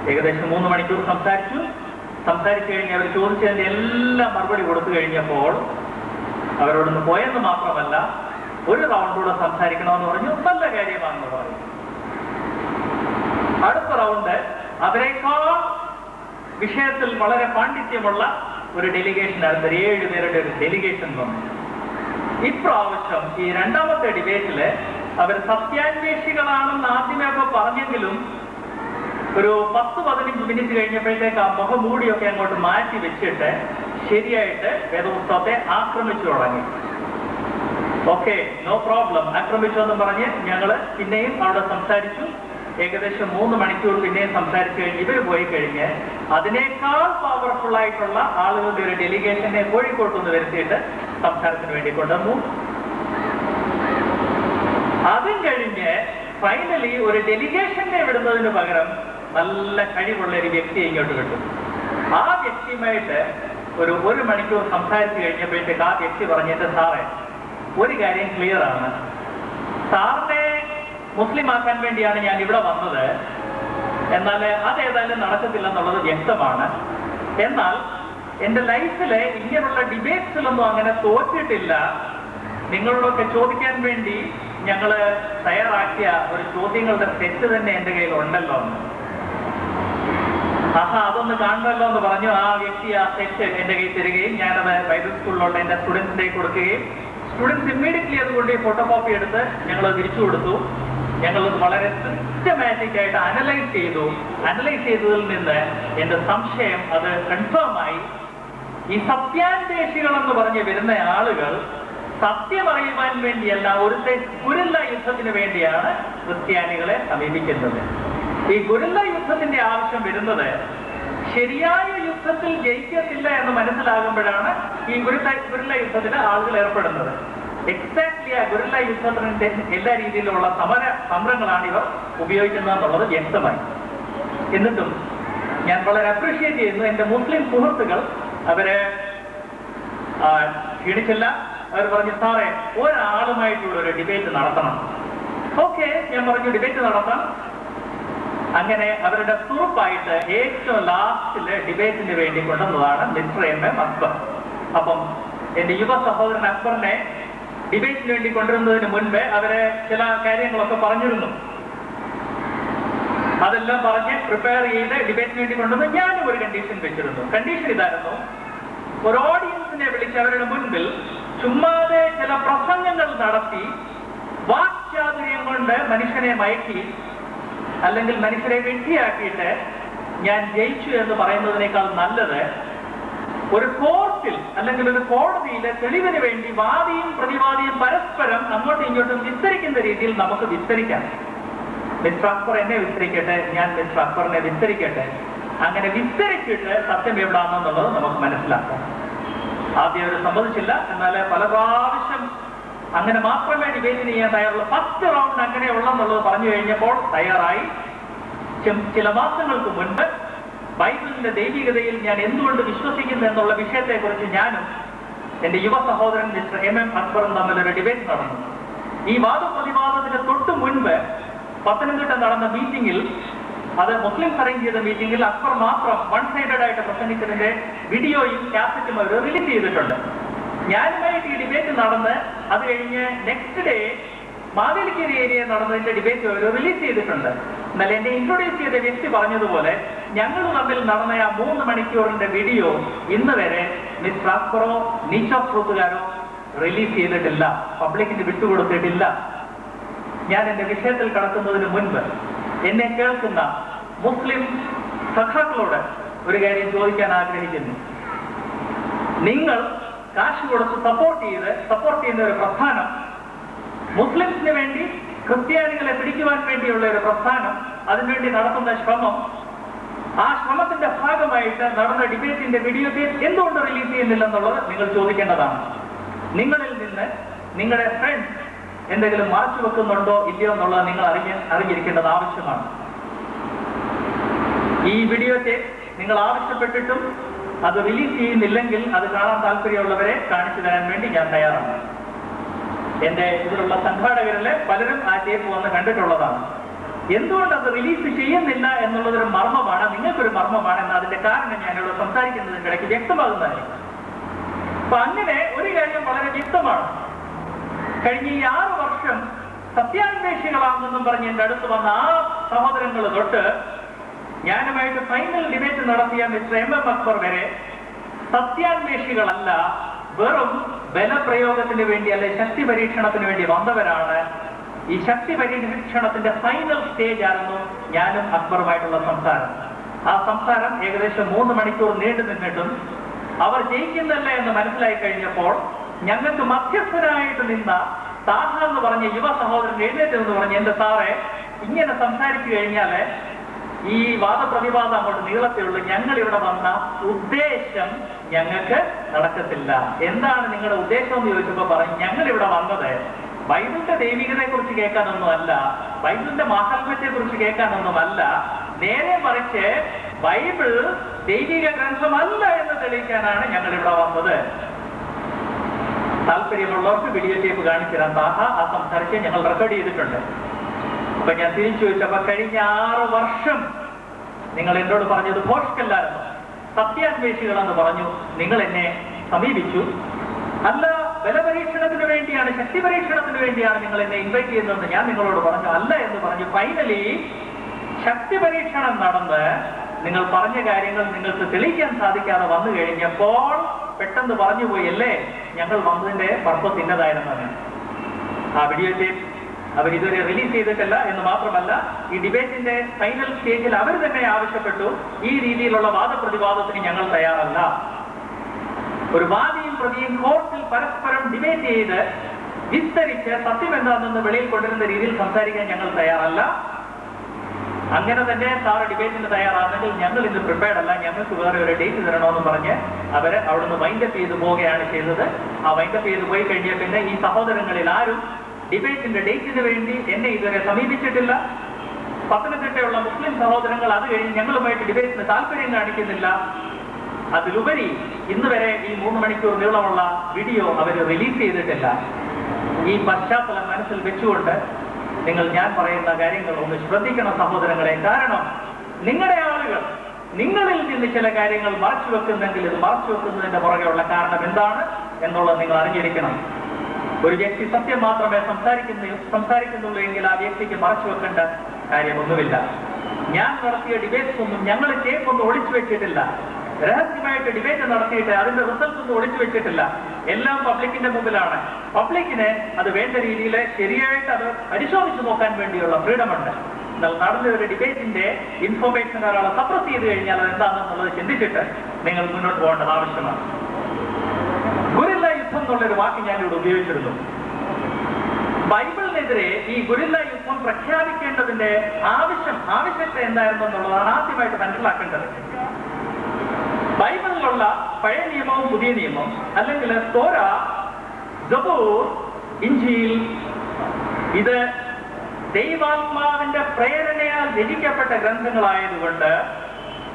ഏകദേശം 3 മണിക്കൂർ സംസാരിച്ചു കഴിഞ്ഞ് അവർ ചോദിച്ചതിന്റെ എല്ലാം മറുപടി കൊടുത്തു കഴിഞ്ഞപ്പോൾ അവരോടൊന്ന് പോയെന്ന് മാത്രമല്ല, ഒരു റൗണ്ടൂടെ സംസാരിക്കണമെന്ന് പറഞ്ഞു. നല്ല കാര്യമാണെന്ന് പറഞ്ഞു. അടുത്ത റൗണ്ട് അവരെക്കാൾ വിഷയത്തിൽ വളരെ പാണ്ഡിത്യമുള്ള ഒരു ഡെലിഗേഷൻ ആയിരുന്നു. 7 പേരുടെ ഒരു ഡെലിഗേഷൻ വന്നു. ഇപ്രാവശ്യം ഈ 2ാമത്തെ ഡിബേറ്റില് അവർ സത്യാന്വേഷികളാണെന്ന് ആദ്യമേ പറഞ്ഞെങ്കിലും ഒരു 10-15 മിനിറ്റ് കഴിഞ്ഞപ്പോഴത്തേക്ക് ആ മുഖംമൂടിയൊക്കെ അങ്ങോട്ട് മാറ്റി വെച്ചിട്ട് ശരിയായിട്ട് വേദപുസ്തകത്തെ ആക്രമിച്ചു തുടങ്ങി. ഓക്കെ, നോ പ്രോബ്ലം, ആക്രമിച്ചു എന്ന് പറഞ്ഞ് ഞങ്ങള് പിന്നെയും അവിടെ സംസാരിച്ചു. ഏകദേശം 3 മണിക്കൂർ പിന്നെയും സംസാരിച്ചു കഴിഞ്ഞ് ഇവർ പോയി കഴിഞ്ഞ് അതിനേക്കാൾ പവർഫുൾ ആയിട്ടുള്ള ആളുകളുടെ ഒരു ഡെലിഗേഷനെ കോഴിക്കോട്ട് നിന്ന് വരുത്തിയിട്ട് സംസാരത്തിന് വേണ്ടി കൊണ്ടുവന്നു. അതും കഴിഞ്ഞ് ഫൈനലി ഒരു ഡെലിഗേഷനെ വിടുന്നതിന് പകരം നല്ല കഴിവുള്ള ഒരു വ്യക്തിയെ ഇങ്ങോട്ട് കിട്ടും. ആ വ്യക്തിയുമായിട്ട് ഒരു മണിക്കൂർ സംസാരിച്ചു കഴിഞ്ഞപ്പോഴത്തേക്ക് ആ വ്യക്തി പറഞ്ഞിട്ട്, സാറേ ഒരു കാര്യം ക്ലിയർ ആണ്, സാറിനെ മുസ്ലിം ആക്കാൻ വേണ്ടിയാണ് ഞാൻ ഇവിടെ വന്നത്, എന്നാൽ അതേതായാലും നടക്കത്തില്ലെന്നുള്ളത് വ്യക്തമാണ്. എന്നാൽ എൻ്റെ ലൈഫില് ഇങ്ങനെയുള്ള ഡിബേറ്റ്സിലൊന്നും അങ്ങനെ തോറ്റിട്ടില്ല. നിങ്ങളോടൊക്കെ ചോദിക്കാൻ വേണ്ടി ഞങ്ങള് തയ്യാറാക്കിയ ഒരു ചോദ്യങ്ങളുടെ സെറ്റ് തന്നെ എൻ്റെ കയ്യിൽ ഉണ്ടല്ലോ എന്ന്. അതൊന്ന് കാണണമല്ലോ എന്ന് പറഞ്ഞു. ആ വ്യക്തി ആ സെറ്റ് എൻ്റെ കയ്യിൽ തരികയും ഞാനത് ബൈബിൾ സ്കൂളിലുള്ള എൻ്റെ സ്റ്റുഡൻസിനെ കൊടുക്കുകയും സ്റ്റുഡൻസ് ഇമ്മീഡിയറ്റ്ലി അതുകൊണ്ട് ഫോട്ടോ കോപ്പി എടുത്ത് ഞങ്ങൾ തിരിച്ചു കൊടുത്തു. ഞങ്ങളത് വളരെ സിസ്റ്റമാറ്റിക് ആയിട്ട് അനലൈസ് ചെയ്തു. അനലൈസ് ചെയ്തതിൽ നിന്ന് എൻ്റെ സംശയം അത് കൺഫേം ആയി. ഈ സത്യാന്വേഷികൾ എന്ന് പറഞ്ഞ് വരുന്ന ആളുകൾ സത്യം അറിയുവാൻ വേണ്ടിയല്ല, ഒരു ഗുരില്ല യുദ്ധത്തിന് വേണ്ടിയാണ് ക്രിസ്ത്യാനികളെ സമീപിക്കുന്നത്. ഈ ഗുരില്ല യുദ്ധത്തിന്റെ ആവശ്യം വരുന്നത് ശരിയായ യുദ്ധത്തിൽ ജയിക്കത്തില്ല എന്ന് മനസ്സിലാകുമ്പോഴാണ് ഈ ഗുരില്ല യുദ്ധത്തിന് ആളുകൾ ഏർപ്പെടുന്നത്. എക്സാക്ട്ലി ആ ഗുരില്ല യുദ്ധത്തിന്റെ എല്ലാ രീതിയിലുള്ള സമരങ്ങളാണ് ഇവർ ഉപയോഗിക്കുന്നത് എന്നുള്ളത് വ്യക്തമായി. എന്നിട്ടും ഞാൻ വളരെ അപ്രീഷിയേറ്റ് ചെയ്യുന്നു എന്റെ മുസ്ലിം സുഹൃത്തുക്കൾ. അവര് ക്ഷീണിച്ചില്ല. അവർ പറഞ്ഞു, സാറേ ഒരാളുമായിട്ടുള്ള ഒരു ഡിബേറ്റ് നടത്തണം. ഓക്കെ, ഞാൻ പറഞ്ഞു ഡിബേറ്റ് നടത്താം. അങ്ങനെ അവരുടെ ഗ്രൂപ്പായിട്ട് ഏറ്റവും ലാസ്റ്റില് ഡിബേറ്റിന് വേണ്ടി കൊണ്ടുവന്നതാണ് മിസ്റ്റർ MM അക്ബർ. അപ്പം എന്റെ യുവ സഹോദരൻ അക്ബറിനെ ഡിബേറ്റിന് വേണ്ടി കൊണ്ടുവരുന്നതിന് മുൻപ് അവര് ചില കാര്യങ്ങളൊക്കെ പറഞ്ഞിരുന്നു. അതെല്ലാം പറഞ്ഞ് പ്രിപ്പയർ ചെയ്ത് ഡിബേറ്റിന് വേണ്ടി കൊണ്ടുവന്ന് ഞാനും ഒരു കണ്ടീഷൻ വെച്ചിരുന്നു. കണ്ടീഷൻ ഇതായിരുന്നു, ഒരു ഓഡിയൻസിനെ വിളിച്ച് അവരുടെ മുൻപിൽ ചുമ്മാതെ ചില പ്രസംഗങ്ങൾ നടത്തി വാക്ചാതുര്യം കൊണ്ട് മനുഷ്യനെ മയക്കി അല്ലെങ്കിൽ മനുഷ്യരെ വെട്ടിയാക്കിയിട്ട് ഞാൻ ജയിച്ചു എന്ന് പറയുന്നതിനേക്കാൾ നല്ലത് ഒരു കോർട്ടിൽ അല്ലെങ്കിൽ ഒരു കോടതിയിലെ തെളിവിന് വേണ്ടി വാദിയും പ്രതിവാദിയും പരസ്പരം അങ്ങോട്ടും ഇങ്ങോട്ടും വിസ്തരിക്കുന്ന രീതിയിൽ നമുക്ക് വിസ്തരിക്കാം. മിസ്റ്റർ അക്ബർ എന്നെ വിസ്തരിക്കട്ടെ, ഞാൻ മിസ്റ്റർ അക്ബറിനെ വിസ്തരിക്കട്ടെ. അങ്ങനെ വിസ്തരിച്ചിട്ട് സത്യം എവിടാണെന്നുള്ളത് നമുക്ക് മനസ്സിലാക്കാം. ആദ്യം അവർ സമ്മതിച്ചില്ല. എന്നാൽ പല പ്രാവശ്യം അങ്ങനെ മാത്രമേ ഡിബേറ്റ് ചെയ്യാൻ തയ്യാറുള്ളൂ. 10 റൗണ്ട് അങ്ങനെ ഉള്ളെന്നുള്ളത് പറഞ്ഞു കഴിഞ്ഞപ്പോൾ തയ്യാറായി. ചില മാസങ്ങൾക്ക് മുൻപ് ബൈബിളിന്റെ ദൈവികതയിൽ ഞാൻ എന്തുകൊണ്ട് വിശ്വസിക്കുന്നു എന്നുള്ള വിഷയത്തെക്കുറിച്ച് ഞാനും എന്റെ യുവ സഹോദരൻ മിസ്റ്റർ MM അക്ബറും തമ്മിലൊരു ഡിബേറ്റ് നടന്നു. ഈ വാദപ്രതിവാദത്തിന് തൊട്ട് മുൻപ് പത്തനംതിട്ട നടന്ന മീറ്റിംഗിൽ, അത് മുസ്ലിംസ് അറേഞ്ച് ചെയ്ത മീറ്റിംഗിൽ അക്ബർ മാത്രം വൺ സൈഡഡ് ആയിട്ട് പ്രസംഗിച്ചതിന്റെ വീഡിയോയും കാസറ്റും അവർ റിലീസ് ചെയ്തിട്ടുണ്ട്. ഞാനുമായിട്ട് ഈ ഡിബേറ്റ് നടന്ന് അത് കഴിഞ്ഞ് നെക്സ്റ്റ് ഡേ മാവേലിക്കരി ഏരിയ നടന്നതിന്റെ ഡിബേറ്റ് അവർ റിലീസ് ചെയ്തിട്ടുണ്ട്. എന്നാൽ എന്നെ ഇൻട്രൊഡ്യൂസ് ചെയ്ത വ്യക്തി പറഞ്ഞതുപോലെ ഞങ്ങൾ തമ്മിൽ നടന്ന ആ 3 മണിക്കൂറിന്റെ വീഡിയോ ഇന്ന് വരെ മിസ്റ്റർ അക്ബറോ നീച്ച് ഓഫ് ട്രൂത്തുകാരോ റിലീസ് ചെയ്തിട്ടില്ല, പബ്ലിക്കിന് വിട്ടുകൊടുത്തിട്ടില്ല. ഞാൻ എന്റെ വിഷയത്തിൽ കടക്കുന്നതിന് മുൻപ് എന്നെ കേൾക്കുന്ന മുസ്ലിം സഖാക്കളോട് ഒരു കാര്യം ചോദിക്കാൻ ആഗ്രഹിക്കുന്നു. നിങ്ങൾ കാശ് കൊടുത്ത് സപ്പോർട്ട് ചെയ്യുന്ന ഒരു പ്രസ്ഥാനം, മുസ്ലിംസിന് വേണ്ടി ക്രിസ്ത്യാനികളെ പിടിക്കുവാൻ വേണ്ടിയുള്ള ഒരു പ്രസ്ഥാനം, അതിനുവേണ്ടി നടത്തുന്ന ശ്രമം, ആ ശ്രമത്തിന്റെ ഭാഗമായിട്ട് നടന്ന ഡിബേറ്റിന്റെ വീഡിയോ ടേപ്പ് എന്തുകൊണ്ട് റിലീസ് ചെയ്യുന്നില്ല എന്നുള്ളത് നിങ്ങൾ ചോദിക്കേണ്ടതാണ്. നിങ്ങളിൽ നിന്ന് നിങ്ങളുടെ ഫ്രണ്ട്സ് എന്തെങ്കിലും മറച്ചു വെക്കുന്നുണ്ടോ ഇല്ലയോ എന്നുള്ളത് നിങ്ങൾ അറിഞ്ഞിരിക്കേണ്ടത് ആവശ്യമാണ്. ഈ വീഡിയോ ടേപ്പ് നിങ്ങൾ ആവശ്യപ്പെട്ടിട്ടും അത് റിലീസ് ചെയ്യുന്നില്ലെങ്കിൽ അത് കാണാൻ താല്പര്യമുള്ളവരെ കാണിച്ചു തരാൻ വേണ്ടി ഞാൻ തയ്യാറാണ്. എന്റെ ഇതിലുള്ള സംഘാടകരില് പലരും ആ ടേപ്പ് വന്ന് കണ്ടിട്ടുള്ളതാണ്. എന്തുകൊണ്ട് അത് റിലീസ് ചെയ്യുന്നില്ല എന്നുള്ളതൊരു മർമ്മമാണ്, നിങ്ങൾക്കൊരു മർമ്മമാണ്. എന്ന് അതിന്റെ കാരണം ഞാനിവിടെ സംസാരിക്കുന്നതിന്റെ ഇടയ്ക്ക് വ്യക്തമാകുന്നതായിരിക്കും. അപ്പൊ അങ്ങനെ ഒരു കാര്യം വളരെ വ്യക്തമാണ്. കഴിഞ്ഞ ഈ 6 വർഷം സത്യാന്വേഷികളാണെന്നും പറഞ്ഞ് എന്റെ അടുത്ത് വന്ന ആ സഹോദരങ്ങൾ തൊട്ട് ഞാനുമായിട്ട് ഫൈനൽ ഡിബേറ്റ് നടത്തിയ മിസ്റ്റർ MM അക്ബർ വരെ സത്യാന്വേഷികളല്ല, വെറും ബലപ്രയോഗത്തിന് വേണ്ടി അല്ലെ ശക്തി പരീക്ഷണത്തിന് വേണ്ടി വന്നവരാണ്. ഈ ശക്തി പരീക്ഷണത്തിന്റെ ഫൈനൽ സ്റ്റേജ് ആയിരുന്നു ഞാനും അക്ബറുമായിട്ടുള്ള സംസാരം. ആ സംസാരം ഏകദേശം 3 മണിക്കൂർ നീണ്ടു നിന്നിട്ടും അവർ ജയിക്കുന്നില്ല എന്ന് മനസ്സിലായി കഴിഞ്ഞപ്പോൾ ഞങ്ങൾക്ക് മധ്യസ്ഥനായിട്ട് നിന്ന താഹ എന്ന് പറഞ്ഞ യുവ സഹോദരൻ എഴുന്നേറ്റ് എന്ന് പറഞ്ഞ് എന്റെ സാറെ ഇങ്ങനെ സംസാരിച്ചു കഴിഞ്ഞാല് ഈ വാദപ്രതിവാദം അങ്ങോട്ട് നീളത്തിലുള്ള ഞങ്ങൾ ഇവിടെ വന്ന ഉദ്ദേശം ഞങ്ങൾക്ക് നടക്കത്തില്ല. എന്താണ് നിങ്ങളുടെ ഉദ്ദേശം എന്ന് ചോദിച്ചപ്പോ പറഞ്ഞു, ഞങ്ങൾ ഇവിടെ വന്നത് ബൈബിളിന്റെ ദൈവികതയെ കുറിച്ച് കേൾക്കാനൊന്നുമല്ല, ബൈബിളിന്റെ മാഹാത്മ്യത്തെ കുറിച്ച് കേൾക്കാനൊന്നുമല്ല, നേരെ മറിച്ച് ബൈബിൾ ദൈവിക ഗ്രന്ഥമല്ല എന്ന് തെളിയിക്കാനാണ് ഞങ്ങൾ ഇവിടെ വന്നത്. താല്പര്യമുള്ളവർക്ക് വീഡിയോ ടേപ്പ് കാണിച്ചു തരാം. താഹ ആ സംസാരിച്ച് ഞങ്ങൾ റെക്കോർഡ് ചെയ്തിട്ടുണ്ട്. അപ്പൊ ഞാൻ തിരിച്ചു ചോദിച്ചപ്പോ കഴിഞ്ഞ 6 വർഷം നിങ്ങൾ എന്നോട് പറഞ്ഞത് ഭോഷ്കല്ലായിരുന്നു, സത്യാന്വേഷികളെന്ന് പറഞ്ഞു. നിങ്ങൾ എന്നെ സമീപിച്ചു, അല്ല ബലപരീക്ഷണത്തിന് വേണ്ടിയാണ്, ശക്തി പരീക്ഷണത്തിന് വേണ്ടിയാണ് നിങ്ങൾ എന്നെ ഇൻവൈറ്റ് ചെയ്യുന്നതെന്ന് ഞാൻ നിങ്ങളോട് പറഞ്ഞു. അല്ല എന്ന് പറഞ്ഞു. ഫൈനലി ശക്തി പരീക്ഷണം നടന്ന് നിങ്ങൾ പറഞ്ഞ കാര്യങ്ങൾ നിങ്ങൾക്ക് തെളിയിക്കാൻ സാധിക്കാതെ വന്നു കഴിഞ്ഞപ്പോൾ പെട്ടെന്ന് പറഞ്ഞു പോയി, അല്ലേ ഞങ്ങൾ വന്നതിന്റെ പർപ്പസ് ഇന്നതായിരുന്നത്. ആ വീഡിയോ ടേപ്പ് അവരിതുവരെ റിലീസ് ചെയ്തിട്ടില്ല എന്ന് മാത്രമല്ല, ഈ ഡിബേറ്റിന്റെ ഫൈനൽ സ്റ്റേജിൽ അവർ തന്നെ ആവശ്യപ്പെട്ടു, ഈ രീതിയിലുള്ള വാദപ്രതിവാദത്തിന് ഞങ്ങൾ തയ്യാറല്ല. ഒരു വാദിയും പ്രതിയും കോർട്ടിൽ പരസ്പരം ഡിബേറ്റ് ചെയ്ത് വിസ്തരിച്ച് സത്യം എന്താണെന്ന് വെളിയിൽ കൊണ്ടുവരുന്ന രീതിയിൽ സംസാരിക്കാൻ ഞങ്ങൾ തയ്യാറല്ല. അങ്ങനെ തന്നെ സാറ് ഡിബേറ്റിന് തയ്യാറാണെങ്കിൽ ഞങ്ങൾ ഇന്ന് പ്രിപ്പയർഡ് അല്ല, ഞങ്ങൾക്ക് വേറെ ഒരു ഡേറ്റ് തരണമെന്ന് പറഞ്ഞ് അവര് അവിടുന്ന് വൈൻഡപ്പ് ചെയ്തു പോവുകയാണ് ചെയ്തത്. ആ വൈൻഡപ്പ് ചെയ്ത് പോയി കഴിഞ്ഞാൽ പിന്നെ ഈ സഹോദരങ്ങളിൽ ആരും ഡിബേറ്റിന്റെ ഡേറ്റിന് വേണ്ടി എന്നെ ഇതുവരെ സമീപിച്ചിട്ടില്ല. പത്തനംതിട്ടയുള്ള മുസ്ലിം സഹോദരങ്ങൾ അത് കഴിഞ്ഞ് ഞങ്ങളുമായിട്ട് ഡിബേറ്റിന് താല്പര്യം കാണിക്കുന്നില്ല. അതിലുപരി ഇന്ന് വരെ ഈ 3 മണിക്കൂർ നീളമുള്ള വീഡിയോ അവർ റിലീസ് ചെയ്തിട്ടില്ല. ഈ പശ്ചാത്തലം മനസ്സിൽ വെച്ചുകൊണ്ട് നിങ്ങൾ ഞാൻ പറയുന്ന കാര്യങ്ങൾ ഒന്ന് ശ്രദ്ധിക്കണം സഹോദരങ്ങളെ. കാരണം നിങ്ങളുടെ ആളുകൾ നിങ്ങളിൽ നിന്ന് ചില കാര്യങ്ങൾ മറച്ചു വെക്കുന്നെങ്കിൽ ഇത് മറച്ചു വെക്കുന്നതിന്റെ പുറകെയുള്ള കാരണം എന്താണ് എന്നുള്ളത് നിങ്ങൾ അറിഞ്ഞിരിക്കണം. ഒരു വ്യക്തി സത്യം മാത്രമേ സംസാരിക്കുന്നുള്ളൂ എങ്കിൽ ആ വ്യക്തിക്ക് മറച്ചു വെക്കേണ്ട കാര്യമൊന്നുമില്ല. ഞാൻ നടത്തിയ ഡിബേറ്റ്സ് ഒന്നും ഞങ്ങൾ ടേപ്പൊന്നും ഒളിച്ചു വെച്ചിട്ടില്ല. രഹസ്യമായിട്ട് ഡിബേറ്റ് നടത്തിയിട്ട് അതിന്റെ റിസൾട്ട് ഒന്നും ഒളിച്ചു വെച്ചിട്ടില്ല. എല്ലാം പബ്ലിക്കിന്റെ മുമ്പിലാണ്. പബ്ലിക്കിന് അത് വേണ്ട രീതിയിൽ ശരിയായിട്ട് അത് പരിശോധിച്ചു നോക്കാൻ വേണ്ടിയുള്ള ഫ്രീഡം ഉണ്ട്. എന്നാൽ നടന്ന ഒരു ഡിബേറ്റിന്റെ ഇൻഫർമേഷൻ ഒരാളെ സപ്രസ് ചെയ്ത് കഴിഞ്ഞാൽ അത് എന്താണെന്നുള്ളത് ചിന്തിച്ചിട്ട് നിങ്ങൾ മുന്നോട്ട് പോകേണ്ടത് ആവശ്യമാണ്. ഗുരില്ല യുദ്ധം എന്നുള്ളൊരു വാക്ക് ഞാനിവിടെ ഉപയോഗിച്ചിരുന്നു. ബൈബിളിനെതിരെ ഈ ഗുരില്ല യുദ്ധം പ്രഖ്യാപിക്കേണ്ടതിന്റെ ആവശ്യകത എന്തായിരുന്നു എന്നുള്ളതാണ് ആദ്യമായിട്ട് മനസ്സിലാക്കേണ്ടത്. ബൈബിളിലുള്ള പഴയ നിയമവും പുതിയ നിയമവും അല്ലെങ്കിൽ തോര, സബൂർ, ഇഞ്ചീൽ ഇത് ദൈവാത്മാവിന്റെ പ്രേരണയാൽ രചിക്കപ്പെട്ട ഗ്രന്ഥങ്ങളായതുകൊണ്ട്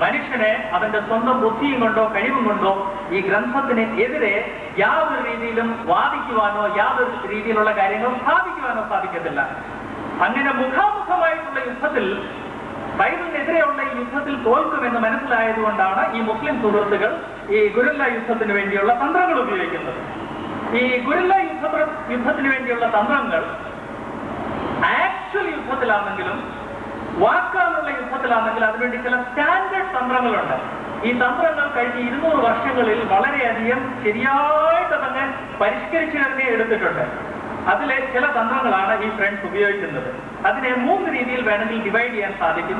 മനുഷ്യനെ അവന്റെ സ്വന്തം ബുദ്ധിയും കൊണ്ടോ കഴിവും കൊണ്ടോ ഈ ഗ്രന്ഥത്തിന് എതിരെ യാതൊരു രീതിയിലും വാദിക്കുവാനോ യാതൊരു രീതിയിലുള്ള കാര്യങ്ങൾ സ്ഥാപിക്കുവാനോ സാധിക്കത്തില്ല. അങ്ങനെ മുഖാമുഖമായിട്ടുള്ള യുദ്ധത്തിൽ, ബൈബിളിനെതിരെയുള്ള ഈ യുദ്ധത്തിൽ തോൽക്കുമെന്ന് മനസ്സിലായതുകൊണ്ടാണ് ഈ മുസ്ലിം സുഹൃത്തുക്കൾ ഈ ഗുരില്ല യുദ്ധത്തിന് വേണ്ടിയുള്ള തന്ത്രങ്ങൾ ഉപയോഗിക്കുന്നത്. ഈ ഗുരില്ല യുദ്ധത്തിന് വേണ്ടിയുള്ള തന്ത്രങ്ങൾ ആക്ച്വൽ യുദ്ധത്തിലാണെങ്കിലും വാക്കാലുള്ള യുദ്ധത്തിലാണെങ്കിൽ അതിനുവേണ്ടി ചില സ്റ്റാൻഡേർഡ് തന്ത്രങ്ങളുണ്ട്. ഈ തന്ത്രങ്ങൾ കഴിഞ്ഞ 200 വർഷങ്ങളിൽ വളരെയധികം ശരിയായിട്ട് തന്നെ പരിഷ്കരിച്ചു തന്നെ എടുത്തിട്ടുണ്ട്. അതിലെ ചില തന്ത്രങ്ങളാണ് ഈ ഫ്രണ്ട്സ് ഉപയോഗിക്കുന്നത്. അതിനെ 3 രീതിയിൽ വേണമെങ്കിൽ ഡിവൈഡ് ചെയ്യാൻ സാധിക്കും.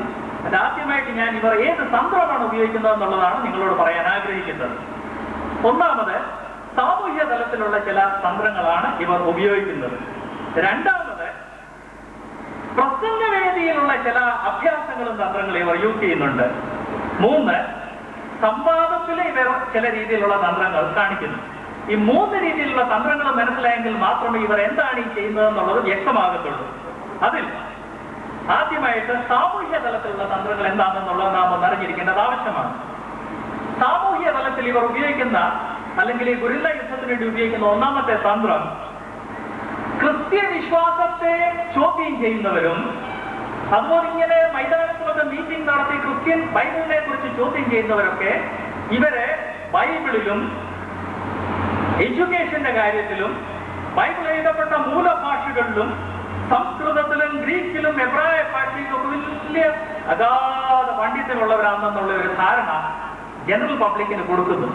ആദ്യമായിട്ട് ഞാൻ ഇവർ ഏത് തന്ത്രമാണ് ഉപയോഗിക്കുന്നത് എന്നുള്ളതാണ് നിങ്ങളോട് പറയാൻ ആഗ്രഹിക്കുന്നത്. ഒന്നാമത് സാമൂഹ്യ തലത്തിലുള്ള ചില തന്ത്രങ്ങളാണ് ഇവർ ഉപയോഗിക്കുന്നത്. രണ്ടാമത് പ്രസംഗവേദിയിലുള്ള ചില അഭ്യാസങ്ങളും തന്ത്രങ്ങളും ഇവർ യൂസ് ചെയ്യുന്നുണ്ട്. 3 സംവാദത്തിലെ ഇവർ ചില രീതിയിലുള്ള തന്ത്രങ്ങൾ കാണിക്കുന്നു. ഈ 3 രീതിയിലുള്ള തന്ത്രങ്ങൾ മനസ്സിലായെങ്കിൽ മാത്രമേ ഇവർ എന്താണ് ഈ ചെയ്യുന്നതെന്നുള്ളത് വ്യക്തമാകത്തുള്ളൂ. അതിൽ ആദ്യമായിട്ട് സാമൂഹ്യ തലത്തിലുള്ള തന്ത്രങ്ങൾ എന്താണെന്നുള്ളത് നാം ഒന്ന് അറിഞ്ഞിരിക്കേണ്ടത് ആവശ്യമാണ്. സാമൂഹ്യ തലത്തിൽ ഇവർ ഉപയോഗിക്കുന്ന അല്ലെങ്കിൽ ഈ ഗുരില്ല യുദ്ധത്തിന് വേണ്ടി ഉപയോഗിക്കുന്ന ഒന്നാമത്തെ തന്ത്രം ക്രിസ്ത്യവിശ്വാസത്തെ ചോദ്യം ചെയ്യുന്നവരും അതുപോലെ ഇങ്ങനെ മൈതാനത്തിലൊക്കെ മീറ്റിംഗ് നടത്തി ക്രിസ്ത്യൻ ബൈബിളിനെ കുറിച്ച് ചോദ്യം ചെയ്യുന്നവരൊക്കെ ഇവരെ ബൈബിളിലും എഡ്യൂക്കേഷന്റെ കാര്യത്തിലും ബൈബിൾ എഴുതപ്പെട്ട മൂലഭാഷകളിലും സംസ്കൃതത്തിലും ഗ്രീക്കിലും എബ്രായ ഭാഷയിലും ഒക്കെ വലിയ അഗാധ പണ്ഡിതമുള്ളവരാണെന്നുള്ള ഒരു ധാരണ ജനറൽ പബ്ലിക്കിന് കൊടുക്കുന്നു.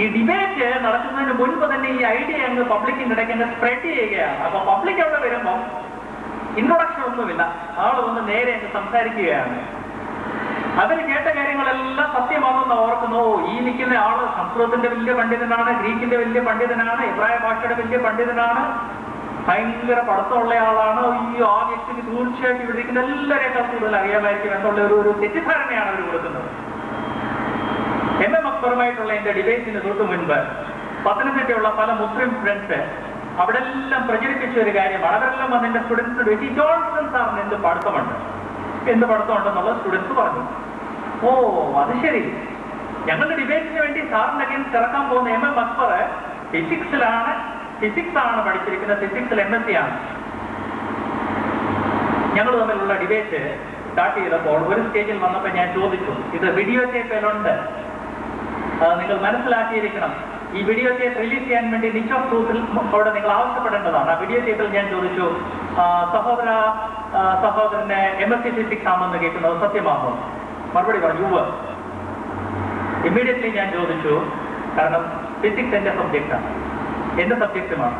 ഈ ഡിബേറ്റ് നടക്കുന്നതിന് മുൻപ് തന്നെ ഈ ഐഡിയ അങ്ങ് പബ്ലിക്കിന്റെ ഇടയ്ക്ക് അങ്ങ് സ്പ്രെഡ് ചെയ്യുകയാണ്. അപ്പൊ പബ്ലിക് അവിടെ വരുമ്പോൾ ഇൻട്രൊഡക്ഷൻ ഒന്നുമില്ല, ആൾ വന്ന് നേരെ അങ്ങ് സംസാരിക്കുകയാണ്. അവര് കേട്ട കാര്യങ്ങളെല്ലാം സത്യമാണെന്ന് ഓർക്കുന്നു. ഈ നിൽക്കുന്ന ആള് സംസ്കൃതത്തിന്റെ വലിയ പണ്ഡിതനാണ്, ഗ്രീക്കിന്റെ വലിയ പണ്ഡിതനാണ്, എബ്രായ ഭാഷയുടെ വലിയ പണ്ഡിതനാണ്, ഭയങ്കര പഠിത്തമുള്ള ആളാണ്. ഈ ആ വ്യക്തിക്ക് തീർച്ചയായിട്ടും ഇവിടെ ഇരിക്കുന്ന എല്ലാവരെയൊക്കെ കൂടുതൽ അറിയാമായിരിക്കും എന്നുള്ള ഒരു തെറ്റിദ്ധാരണയാണ് അവർ കൊടുക്കുന്നത്. MM അക്ബറുമായിട്ടുള്ള എന്റെ ഡിബേറ്റിന് തൊട്ട് മുൻപ് പത്തനംതിട്ടയുള്ള പല മുസ്ലിം ഫ്രണ്ട്സ് അവിടെ എല്ലാം പ്രചരിപ്പിച്ച ഒരു കാര്യമാണ്. അവരെല്ലാം വന്ന് എന്റെ സ്റ്റുഡൻസിനോട് ചോദിച്ചു, ജോൺസൺ സാറിന് എന്ത് പഠിത്തമുണ്ടെന്നുള്ള സ്റ്റുഡൻസ് പറഞ്ഞു. ഓ അത് ശരി, ഞങ്ങളുടെ ഡിബേറ്റിന് വേണ്ടി സാറിന്റെ അഗൈൻസ്റ്റ് ഇറക്കാൻ പോകുന്ന MM അക്ബർ ഫിസിക്സ് ആണ് പഠിച്ചിരിക്കുന്നത്, ഫിസിക്സിൽ MSc ആണ്. ഞങ്ങൾ തമ്മിലുള്ള ഡിബേറ്റ് സ്റ്റാർട്ട് ചെയ്തപ്പോൾ ഒരു സ്റ്റേജിൽ വന്നപ്പോൾ ഞാൻ ചോദിച്ചു, ഇത് വീഡിയോ ടേപ്പിലുണ്ട്, നിങ്ങൾ മനസ്സിലാക്കിയിരിക്കണം, ഈ വീഡിയോ ടേപ്പ് റിലീസ് ചെയ്യാൻ വേണ്ടി നിച്ച് ഓഫ് ട്രൂത്തിൽ അവിടെ നിങ്ങൾ ആവശ്യപ്പെടേണ്ടതാണ്. ആ വീഡിയോ ടേപ്പിൽ ഞാൻ ചോദിച്ചു, സഹോദരന് MSc ഫിസിക്സ് ആണെന്ന് കേൾക്കുന്നത് സത്യമാണോ? മറുപടി പറഞ്ഞു ഉവ്വ്. ഇമ്മീഡിയറ്റ്ലി ഞാൻ ചോദിച്ചു, കാരണം ഫിസിക്സ് എന്റെ സബ്ജക്റ്റാണ്, എന്റെ സബ്ജക്റ്റുമാണ്,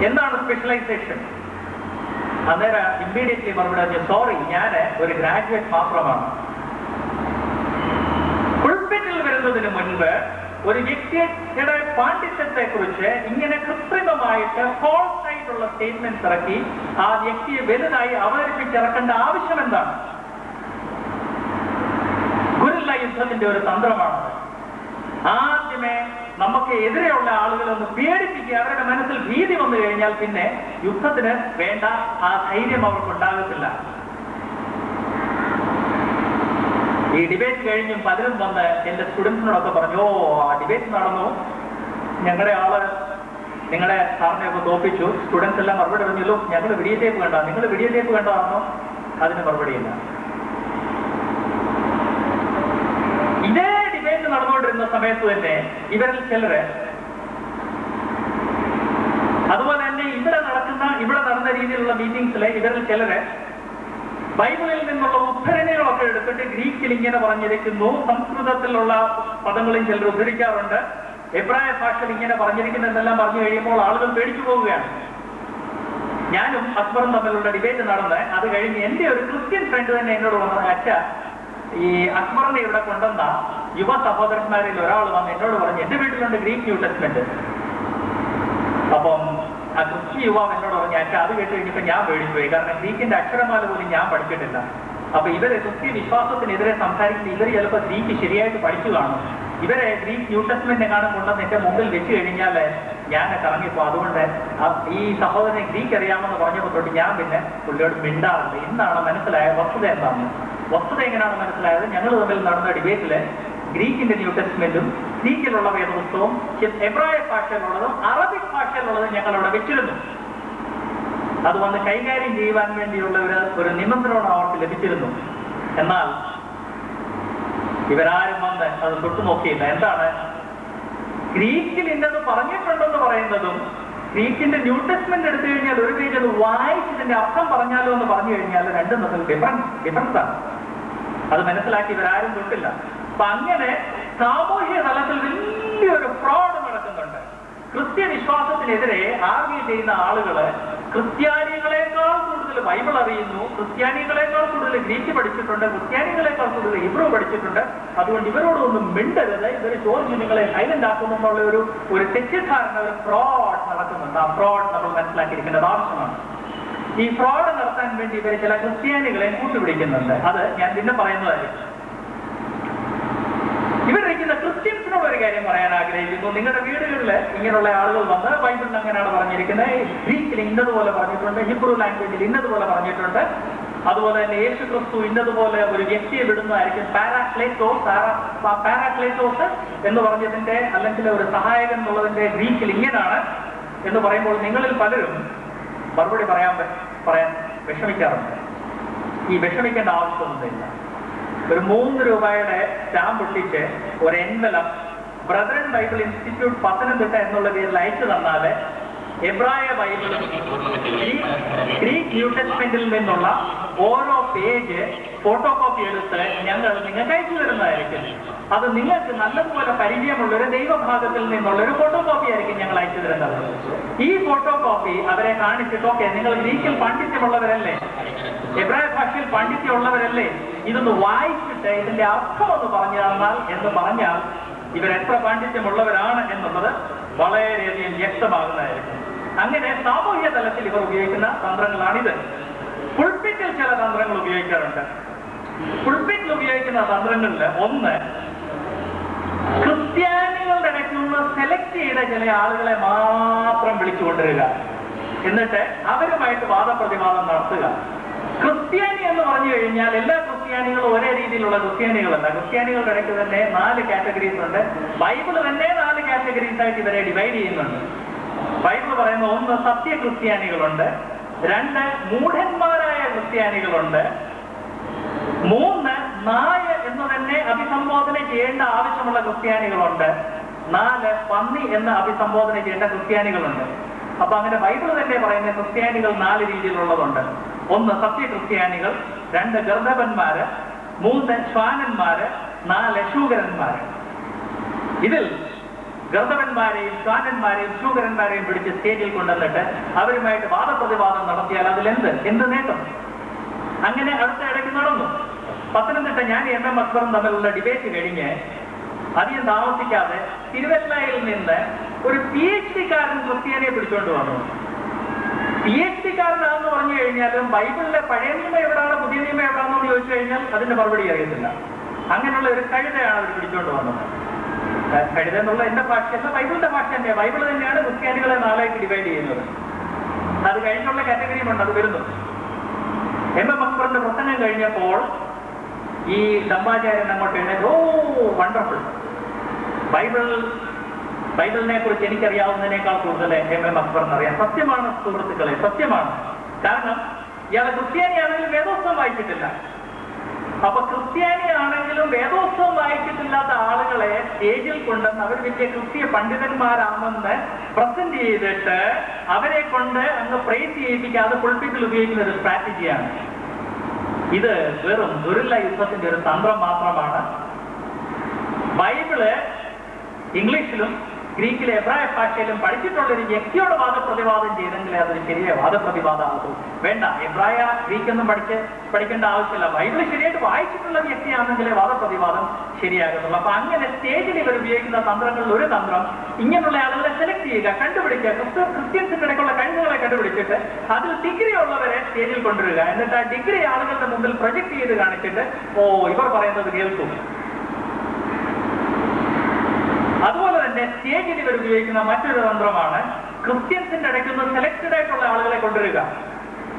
എന്താണ് സ്പെഷ്യലൈസേഷൻ? അന്നേരം ഇമ്മീഡിയറ്റ്ലി മറുപടി പറഞ്ഞു, സോറി, ഞാൻ ഒരു ഗ്രാജുവേറ്റ് മാത്രമാണ്. പുൾപിറ്റിൽ വരുന്നതിന് മുൻപ് ഒരു വ്യക്തിയുടെ പാണ്ഡിത്യത്തെ കുറിച്ച് ഇങ്ങനെ കൃത്രിമമായിട്ട് ഫോൾസ് ആയിട്ടുള്ള സ്റ്റേറ്റ്മെന്റ്സ് ഇറക്കി ആ വ്യക്തിയെ വലുതായി അവതരിപ്പിച്ചിറക്കേണ്ട ആവശ്യം എന്താണ്? ഗുരുല്ല യുദ്ധത്തിന്റെ ഒരു തന്ത്രമാണ്. ആദ്യമേ നമുക്ക് എതിരെയുള്ള ആളുകളൊന്ന് പേടിപ്പിക്കുക, അവരുടെ മനസ്സിൽ ഭീതി വന്നു കഴിഞ്ഞാൽ പിന്നെ യുദ്ധത്തിന് വേണ്ട ആ ധൈര്യം അവർക്കുണ്ടാകത്തില്ല. ഈ ഡിബേറ്റ് കഴിഞ്ഞും പലരും വന്ന് എന്റെ സ്റ്റുഡൻസിനോടൊക്കെ പറഞ്ഞു, ഓ ആ ഡിബേറ്റ് നടന്നു, ഞങ്ങളുടെ നിങ്ങളുടെ സാറിനെയൊക്കെ തോപ്പിച്ചു. സ്റ്റുഡൻസ് എല്ലാം മറുപടി പറഞ്ഞല്ലോ, ഞങ്ങൾ വീഡിയോ ടേപ്പ് കണ്ട, നിങ്ങൾ വീഡിയോ ടേപ്പ് കണ്ടതാണോ? അതിന് മറുപടിയില്ല. ഇതേ ഡിബേറ്റ് നടന്നുകൊണ്ടിരുന്ന സമയത്ത് തന്നെ ഇവരിൽ ചിലര്, അതുപോലെ തന്നെ ഇവിടെ നടന്ന രീതിയിലുള്ള മീറ്റിംഗ്സിലെ ഇവരിൽ ചിലര് ബൈബിളിൽ നിന്നുള്ള ഉദ്ധരണികളൊക്കെ എടുത്തിട്ട് ഗ്രീക്കിൽ ഇങ്ങനെ പറഞ്ഞിരിക്കുന്നു, സംസ്കൃതത്തിലുള്ള പദങ്ങളും ചിലർ ഉദ്ധരിക്കാറുണ്ട്, എബ്രായ ഭാഷയിൽ ഇങ്ങനെ പറഞ്ഞിരിക്കുന്നതെല്ലാം പറഞ്ഞു കഴിയുമ്പോൾ ആളുകൾ പേടിച്ചു പോവുകയാണ്. ഞാനും അക്ബറും തമ്മിലുള്ള ഡിബേറ്റ് നടന്ന് അത് കഴിഞ്ഞ് എന്റെ ഒരു ക്രിസ്ത്യൻ ഫ്രണ്ട് തന്നെ എന്നോട് വന്നത്, അച്ഛ ഈ അക്ബറിനെ ഇവിടെ കൊണ്ടുവന്ന യുവ സഹോദരന്മാരിൽ ഒരാൾ വന്ന് എന്നോട് പറഞ്ഞു, എന്റെ വീട്ടിലുണ്ട് ഗ്രീക്ക് ന്യൂ ടെസ്റ്റ്മെന്റ്. അപ്പം ആ ക്രിസ്ത്യൻ യുവാവ് എന്നോട് പറഞ്ഞു, അച്ഛ അത് കേട്ട് കഴിഞ്ഞപ്പോ ഞാൻ പേടിച്ചു പോയി, കാരണം ഗ്രീക്കിന്റെ അക്ഷരമാല പോലും ഞാൻ പഠിച്ചിട്ടില്ല. അപ്പൊ ഇവരെ ക്രിസ്ത്യ വിശ്വാസത്തിനെതിരെ സംസാരിക്കുന്ന ഇവർ ചിലപ്പോൾ ഗ്രീക്ക് ശരിയായിട്ട് പഠിച്ചു കാണും. ഇവരെ ഗ്രീക്ക് ന്യൂ ടെസ്റ്റ്മെന്റ് കാണും കൊണ്ടുവന്ന് എന്റെ മുമ്പിൽ വെച്ച് കഴിഞ്ഞാൽ ഞാൻ കറങ്ങിപ്പോ. അതുകൊണ്ട് ഈ സഹോദരനെ ഗ്രീക്ക് അറിയാമെന്ന് പറഞ്ഞപ്പോൾ തൊട്ട് ഞാൻ പിന്നെ പുള്ളിയോട് മിണ്ടാറുണ്ട്. ഇന്നാണ് മനസ്സിലായ വസ്തുത എന്താണെന്ന്. വസ്തുത എങ്ങനെയാണ് മനസ്സിലായത്? ഞങ്ങൾ തമ്മിൽ നടന്ന ഡിബേറ്റില് ഗ്രീക്കിന്റെ ന്യൂ ടെസ്റ്റ്മെന്റും ഗ്രീക്കിലുള്ള വേദപുസ്തകവും എബ്രായ ഭാഷയിലുള്ളതും അറബിക് ഭാഷയിലുള്ളതും ഞങ്ങൾ അവിടെ വെച്ചിരുന്നു. അത് വന്ന് കൈകാര്യം ചെയ്യുവാൻ വേണ്ടിയുള്ള ഒരു നിമന്ത്രണം അവർക്ക് ലഭിച്ചിരുന്നു. എന്നാൽ ഇവരാരും വന്ന് അത് തൊട്ടു നോക്കിയില്ല. എന്താണ് ഗ്രീക്കിൽ ഇന്നത് പറഞ്ഞിട്ടുണ്ടെന്ന് പറയുന്നതും ഗ്രീക്കിന്റെ ന്യൂ ടെസ്റ്റ്മെന്റ് എടുത്തു കഴിഞ്ഞാൽ ഒരു പേജ് അത് വായിച്ച് ഇതിന്റെ അർത്ഥം പറഞ്ഞാലോ എന്ന് പറഞ്ഞു കഴിഞ്ഞാൽ രണ്ടും തമ്മിൽ ഡിഫറൻസ് ആണ്. അത് മനസ്സിലാക്കി ഇവരാരും തൊട്ടില്ല. അപ്പൊ അങ്ങനെ സാമൂഹ്യ തലത്തിൽ വലിയൊരു ഫ്രോഡ് നടക്കുന്നുണ്ട്. ക്രിസ്ത്യ വിശ്വാസത്തിനെതിരെ ആർഗ്യൂ ചെയ്യുന്ന ആളുകള് ക്രിസ്ത്യാനികളെക്കാൾ കൂടുതൽ ബൈബിൾ അറിയുന്നു, ക്രിസ്ത്യാനികളെക്കാൾ കൂടുതൽ ഗ്രീക്ക് പഠിച്ചിട്ടുണ്ട്, ക്രിസ്ത്യാനികളെക്കാൾ കൂടുതൽ ഹീബ്രു പഠിച്ചിട്ടുണ്ട്, അതുകൊണ്ട് ഇവരോടൊന്നും മിണ്ടരുത്, ഇവർ ചോദിച്ചു നിങ്ങളെ സൈലന്റ് ആക്കുമെന്നുള്ള ഒരു തെറ്റിദ്ധാരണ, ഒരു ഫ്രോഡ് നടക്കുന്നുണ്ട്. ആ ഫ്രോഡ് നമ്മൾ മനസ്സിലാക്കിയിരിക്കേണ്ടത് ആവശ്യമാണ്. ഈ ഫ്രോഡ് നടത്താൻ വേണ്ടി ഇവർ ചില ക്രിസ്ത്യാനികളെ കൂട്ടുപിടിക്കുന്നുണ്ട്. അത് ഞാൻ പിന്നെ പറയുന്നതായിരിക്കും. ഇവരിരിക്കുന്ന ക്രിസ്ത്യൻസിനോട് ഒരു കാര്യം പറയാൻ ആഗ്രഹിക്കുന്നു. നിങ്ങളുടെ വീടുകളിൽ ഇങ്ങനെയുള്ള ആളുകൾ വന്ന് ബൈബിളിൽ അങ്ങനെയാണ് പറഞ്ഞിരിക്കുന്നത്, ഗ്രീക്കിൽ ഇന്നതുപോലെ പറഞ്ഞിട്ടുണ്ട്, ഹിബ്രു ലാംഗ്വേജിൽ ഇന്നതുപോലെ പറഞ്ഞിട്ടുണ്ട്, അതുപോലെ തന്നെ യേശു ക്രിസ്തു ഇന്നതുപോലെ ഒരു വ്യക്തിയെ വിടുന്നതായിരിക്കും. പാരാക്ലേറ്റോസ് എന്ന് പറഞ്ഞതിന്റെ അല്ലെങ്കിൽ ഒരു സഹായകൻ എന്നുള്ളതിന്റെ ഗ്രീക്കിൽ ഇങ്ങനെയാണ് എന്ന് പറയുമ്പോൾ നിങ്ങളിൽ പലരും മറുപടി പറയാൻ വിഷമിക്കാറുണ്ട്. ഈ വിഷമിക്കേണ്ട ആവശ്യമൊന്നുമില്ല. ഒരു 3 രൂപയുടെ സ്റ്റാമ്പ് ഒട്ടിച്ച് ഒരു envelope brethren Bible institute Pathanamthitta എന്നുള്ള പേരിൽ അയച്ചു തന്നാൽ എബ്രായ ബൈബിളും ഗ്രീക്ക് ന്യൂ ടെസ്റ്റ്മെന്റിൽ നിന്നുള്ള ഓരോ പേജ് ഫോട്ടോ കോപ്പി എടുത്ത് ഞങ്ങൾ നിങ്ങൾക്ക് അയച്ചു തരുന്നതായിരിക്കും. അത് നിങ്ങൾക്ക് നല്ലതുപോലെ പരിചയമുള്ള ഒരു ദൈവഭാഗത്തിൽ നിന്നുള്ള ഒരു ഫോട്ടോ കോപ്പി ആയിരിക്കും ഞങ്ങൾ അയച്ചു തരുന്നത്. ഈ ഫോട്ടോ കോപ്പി അവരെ കാണിച്ചിട്ട്, ഓക്കെ നിങ്ങൾ ഗ്രീക്കിൽ പാണ്ഡിത്യമുള്ളവരല്ലേ, എബ്രായ ഭാഷയിൽ പാണ്ഡിത്യമുള്ളവരല്ലേ ഇതൊന്ന് വായിച്ചിട്ട് ഇതിന്റെ അർത്ഥം ഒന്ന് പറഞ്ഞു തന്നാൽ എന്ന് പറഞ്ഞാൽ ഇവരെത്ര പാണ്ഡിത്യമുള്ളവരാണ് എന്നുള്ളത് വളരെയധികം വ്യക്തമാകുന്നതായിരിക്കും. അങ്ങനെ സാമൂഹ്യ തലത്തിൽ ഇവർ ഉപയോഗിക്കുന്ന തന്ത്രങ്ങളാണിത്. പുൾപിറ്റിൽ ചില തന്ത്രങ്ങൾ ഉപയോഗിക്കാറുണ്ട്. പുൾപിറ്റിൽ ഉപയോഗിക്കുന്ന തന്ത്രങ്ങളിൽ ഒന്ന്, ക്രിസ്ത്യാനികളുടെ ഇടയ്ക്ക് നിന്ന് സെലക്ട് ചെയ്ത ചില ആളുകളെ മാത്രം വിളിച്ചുകൊണ്ടിരിക, എന്നിട്ട് അവരുമായിട്ട് വാദപ്രതിവാദം നടത്തുക. ക്രിസ്ത്യാനി എന്ന് പറഞ്ഞു കഴിഞ്ഞാൽ എല്ലാ ക്രിസ്ത്യാനികളും ഒരേ രീതിയിലുള്ള ക്രിസ്ത്യാനികളല്ല. ക്രിസ്ത്യാനികളുടെ ഇടയ്ക്ക് തന്നെ 4 കാറ്റഗറീസ് ഉണ്ട്. ബൈബിൾ തന്നെ 4 കാറ്റഗറീസ് ആയിട്ട് ഇവരെ ഡിവൈഡ് ചെയ്യുന്നുണ്ട്. ബൈബിൾ പറയുന്ന 1 സത്യ ക്രിസ്ത്യാനികളുണ്ട്, 2 മൂഢന്മാരായ ക്രിസ്ത്യാനികളുണ്ട്, 3 നായ എന്ന് തന്നെ അഭിസംബോധന ചെയ്യേണ്ട ആവശ്യമുള്ള ക്രിസ്ത്യാനികളുണ്ട്, 4 പന്നി എന്ന് അഭിസംബോധന ചെയ്യേണ്ട ക്രിസ്ത്യാനികളുണ്ട്. അപ്പൊ അങ്ങനെ ബൈബിൾ തന്നെ പറയുന്ന ക്രിസ്ത്യാനികൾ 4 രീതിയിലുള്ളതുണ്ട്. 1 സത്യ ക്രിസ്ത്യാനികൾ, 2 ഗർദഭന്മാര്, 3 ശ്വാനന്മാര്, 4 ശൂകരന്മാര്. ഇതിൽ ഗർദഭന്മാരെയും ശ്വാനന്മാരെയും ശൂകരന്മാരെയും പിടിച്ച് സ്റ്റേജിൽ കൊണ്ടുവന്നിട്ട് അവരുമായിട്ട് വാദപ്രതിവാദം നടത്തിയാൽ അതിൽ എന്ത് നേട്ടം? അങ്ങനെ അടുത്ത ഇടയ്ക്ക് നടന്നു. പത്തനംതിട്ട ഞാൻ എം അക്ബറും തമ്മിലുള്ള ഡിബേറ്റ് കഴിഞ്ഞ് അധികം താമസിക്കാതെ തിരുവല്ലയിൽ നിന്ന് ഒരു PhD കാരൻ ക്രിസ്ത്യാനിയെ പിടിച്ചുകൊണ്ട് വന്നു. PhD കാരനാണെന്ന് പറഞ്ഞു കഴിഞ്ഞാലും ബൈബിളിലെ പഴയ നിയമം എവിടെയാണ് പുതിയ നിയമം എവിടെയാണെന്ന് ചോദിച്ചു കഴിഞ്ഞാൽ അതിന്റെ മറുപടി അറിയത്തില്ല. അങ്ങനെയുള്ള ഒരു കഴുതയാണ് അവർ പിടിച്ചുകൊണ്ട് വന്നത്. കഴുത എന്നുള്ള എന്റെ ഭാഷയല്ല, ബൈബിളിന്റെ ഭാഷ തന്നെയാണ്. ബൈബിൾ തന്നെയാണ് ക്രിസ്ത്യാനികളെ 4ആയിട്ട് ഡിവൈഡ് ചെയ്യുന്നത്. അത് കഴിഞ്ഞുള്ള കാറ്റഗറിയും ഉണ്ട്, അത് വരുന്നു. എം അക്ബറിന്റെ പ്രസംഗം കഴിഞ്ഞപ്പോൾ ഈ ധമ്മാചാര്യൻ അങ്ങോട്ട് എഴുന്നേറ്റ്, ഓ വണ്ടർഫുൾ, ബൈബിളിനെ കുറിച്ച് എനിക്കറിയാവുന്നതിനേക്കാൾ കൂടുതൽ എം അക്ബറിനറിയാം. സത്യമാണ് സുഹൃത്തുക്കളെ, സത്യമാണ്. കാരണം ഇയാളെ ക്രിസ്ത്യാനിയാണെങ്കിലും വേദോത്സവം വായിച്ചിട്ടില്ല. അപ്പൊ ക്രിസ്ത്യാനിയാണെങ്കിലും വേദോത്സവം വായിച്ചിട്ടില്ലാത്ത ആളുകളെ സ്റ്റേജിൽ കൊണ്ടുവന്ന് അവർ വലിയ ക്രിസ്തീയ പണ്ഡിതന്മാരാണെന്ന് പ്രസന്റ് ചെയ്തിട്ട് അവരെ കൊണ്ട് അങ്ങ് പ്രൈസ് ചെയ്യിപ്പിക്കാതെ പുൾപിറ്റിൽ ഉപയോഗിക്കുന്ന ഒരു സ്ട്രാറ്റജിയാണ് ഇത്. വെറും ഗുരില്ല യുദ്ധത്തിന്റെ ഒരു തന്ത്രം മാത്രമാണ്. ബൈബിള് ഇംഗ്ലീഷിലും ഗ്രീക്കിലെ എബ്രായ ഭാഷയിലും പഠിച്ചിട്ടുള്ള ഒരു വ്യക്തിയോട് വാദപ്രതിവാദം ചെയ്തെങ്കിലേ അതൊരു ശരിയായ വാദപ്രതിവാദമാകും. വേണ്ട, എബ്രായ ഗ്രീക്കൊന്നും പഠിക്കേണ്ട ആവശ്യമില്ല. ബൈബിള് ശരിയായിട്ട് വായിച്ചിട്ടുള്ള വ്യക്തിയാണെങ്കിലേ വാദപ്രതിവാദം ശരിയാകുന്നുള്ളൂ. അപ്പൊ അങ്ങനെ സ്റ്റേജിൽ ഇവർ ഉപയോഗിക്കുന്ന തന്ത്രങ്ങളിൽ ഒരു തന്ത്രം ഇങ്ങനെയുള്ള ആളുകളെ സെലക്ട് ചെയ്യുക, കണ്ടുപിടിക്കുക, ക്രിസ്ത്യൻസിന്റെ ഇടയ്ക്കുള്ള കഴിവുകളെ കണ്ടുപിടിച്ചിട്ട് അതിൽ ഡിഗ്രി ഉള്ളവരെ സ്റ്റേജിൽ കൊണ്ടുവരിക. എന്നിട്ട് ആ ഡിഗ്രി ആളുകളുടെ മുമ്പിൽ പ്രൊജക്ട് ചെയ്ത് കാണിച്ചിട്ട് ഓ ഇവർ പറയുന്നത് കേൾക്കും. അതുപോലെ തന്നെ സ്റ്റേജിൽ ഇവർ ഉപയോഗിക്കുന്ന മറ്റൊരു തന്ത്രമാണ് ക്രിസ്ത്യൻസിന്റെ ഇടയ്ക്ക് നിന്ന് സെലക്റ്റഡ് ആയിട്ടുള്ള ആളുകളെ കൊണ്ടുവരിക,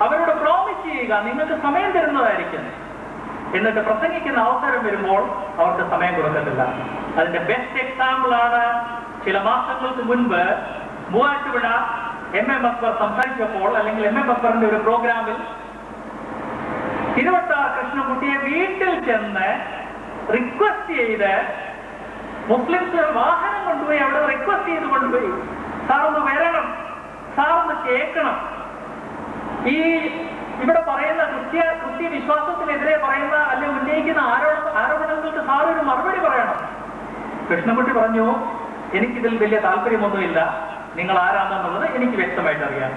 അവരോട് പ്രോമിസ് ചെയ്യുക നിങ്ങൾക്ക് സമയം തരുന്നതായിരിക്കും. എന്നിട്ട് പ്രസംഗിക്കുന്ന അവസരം വരുമ്പോൾ അവർക്ക് സമയം കൊടുക്കത്തില്ല. അതിന്റെ ബെസ്റ്റ് എക്സാമ്പിൾ ആണ് ചില മാസങ്ങൾക്ക് മുൻപ് മൂവാറ്റുപുഴ എം അക്ബർ സംസാരിച്ചപ്പോൾ, അല്ലെങ്കിൽ എം അക്ബറിന്റെ ഒരു പ്രോഗ്രാമിൽ തിരുവട്ടാർ കൃഷ്ണൻകുട്ടിയെ വീട്ടിൽ ചെന്ന് റിക്വസ്റ്റ് ചെയ്ത് മുസ്ലിംസ് വാഹനം കൊണ്ടുപോയി അവിടെ റിക്വസ്റ്റ് ചെയ്ത് കൊണ്ടുപോയി, സാറൊന്ന് വരണം, സാറൊന്ന് കേൾക്കണം, ഈ ഇവിടെ പറയുന്ന ക്രിസ്ത്യ വിശ്വാസത്തിനെതിരെ പറയുന്ന അല്ലെങ്കിൽ ഉന്നയിക്കുന്ന ആരോപണങ്ങൾക്ക് സാറൊരു മറുപടി പറയണം. കൃഷ്ണൻകുട്ടി പറഞ്ഞു, എനിക്കിതിൽ വലിയ താല്പര്യമൊന്നുമില്ല, നിങ്ങൾ ആരാണെന്നുള്ളത് എനിക്ക് വ്യക്തമായിട്ട് അറിയാം.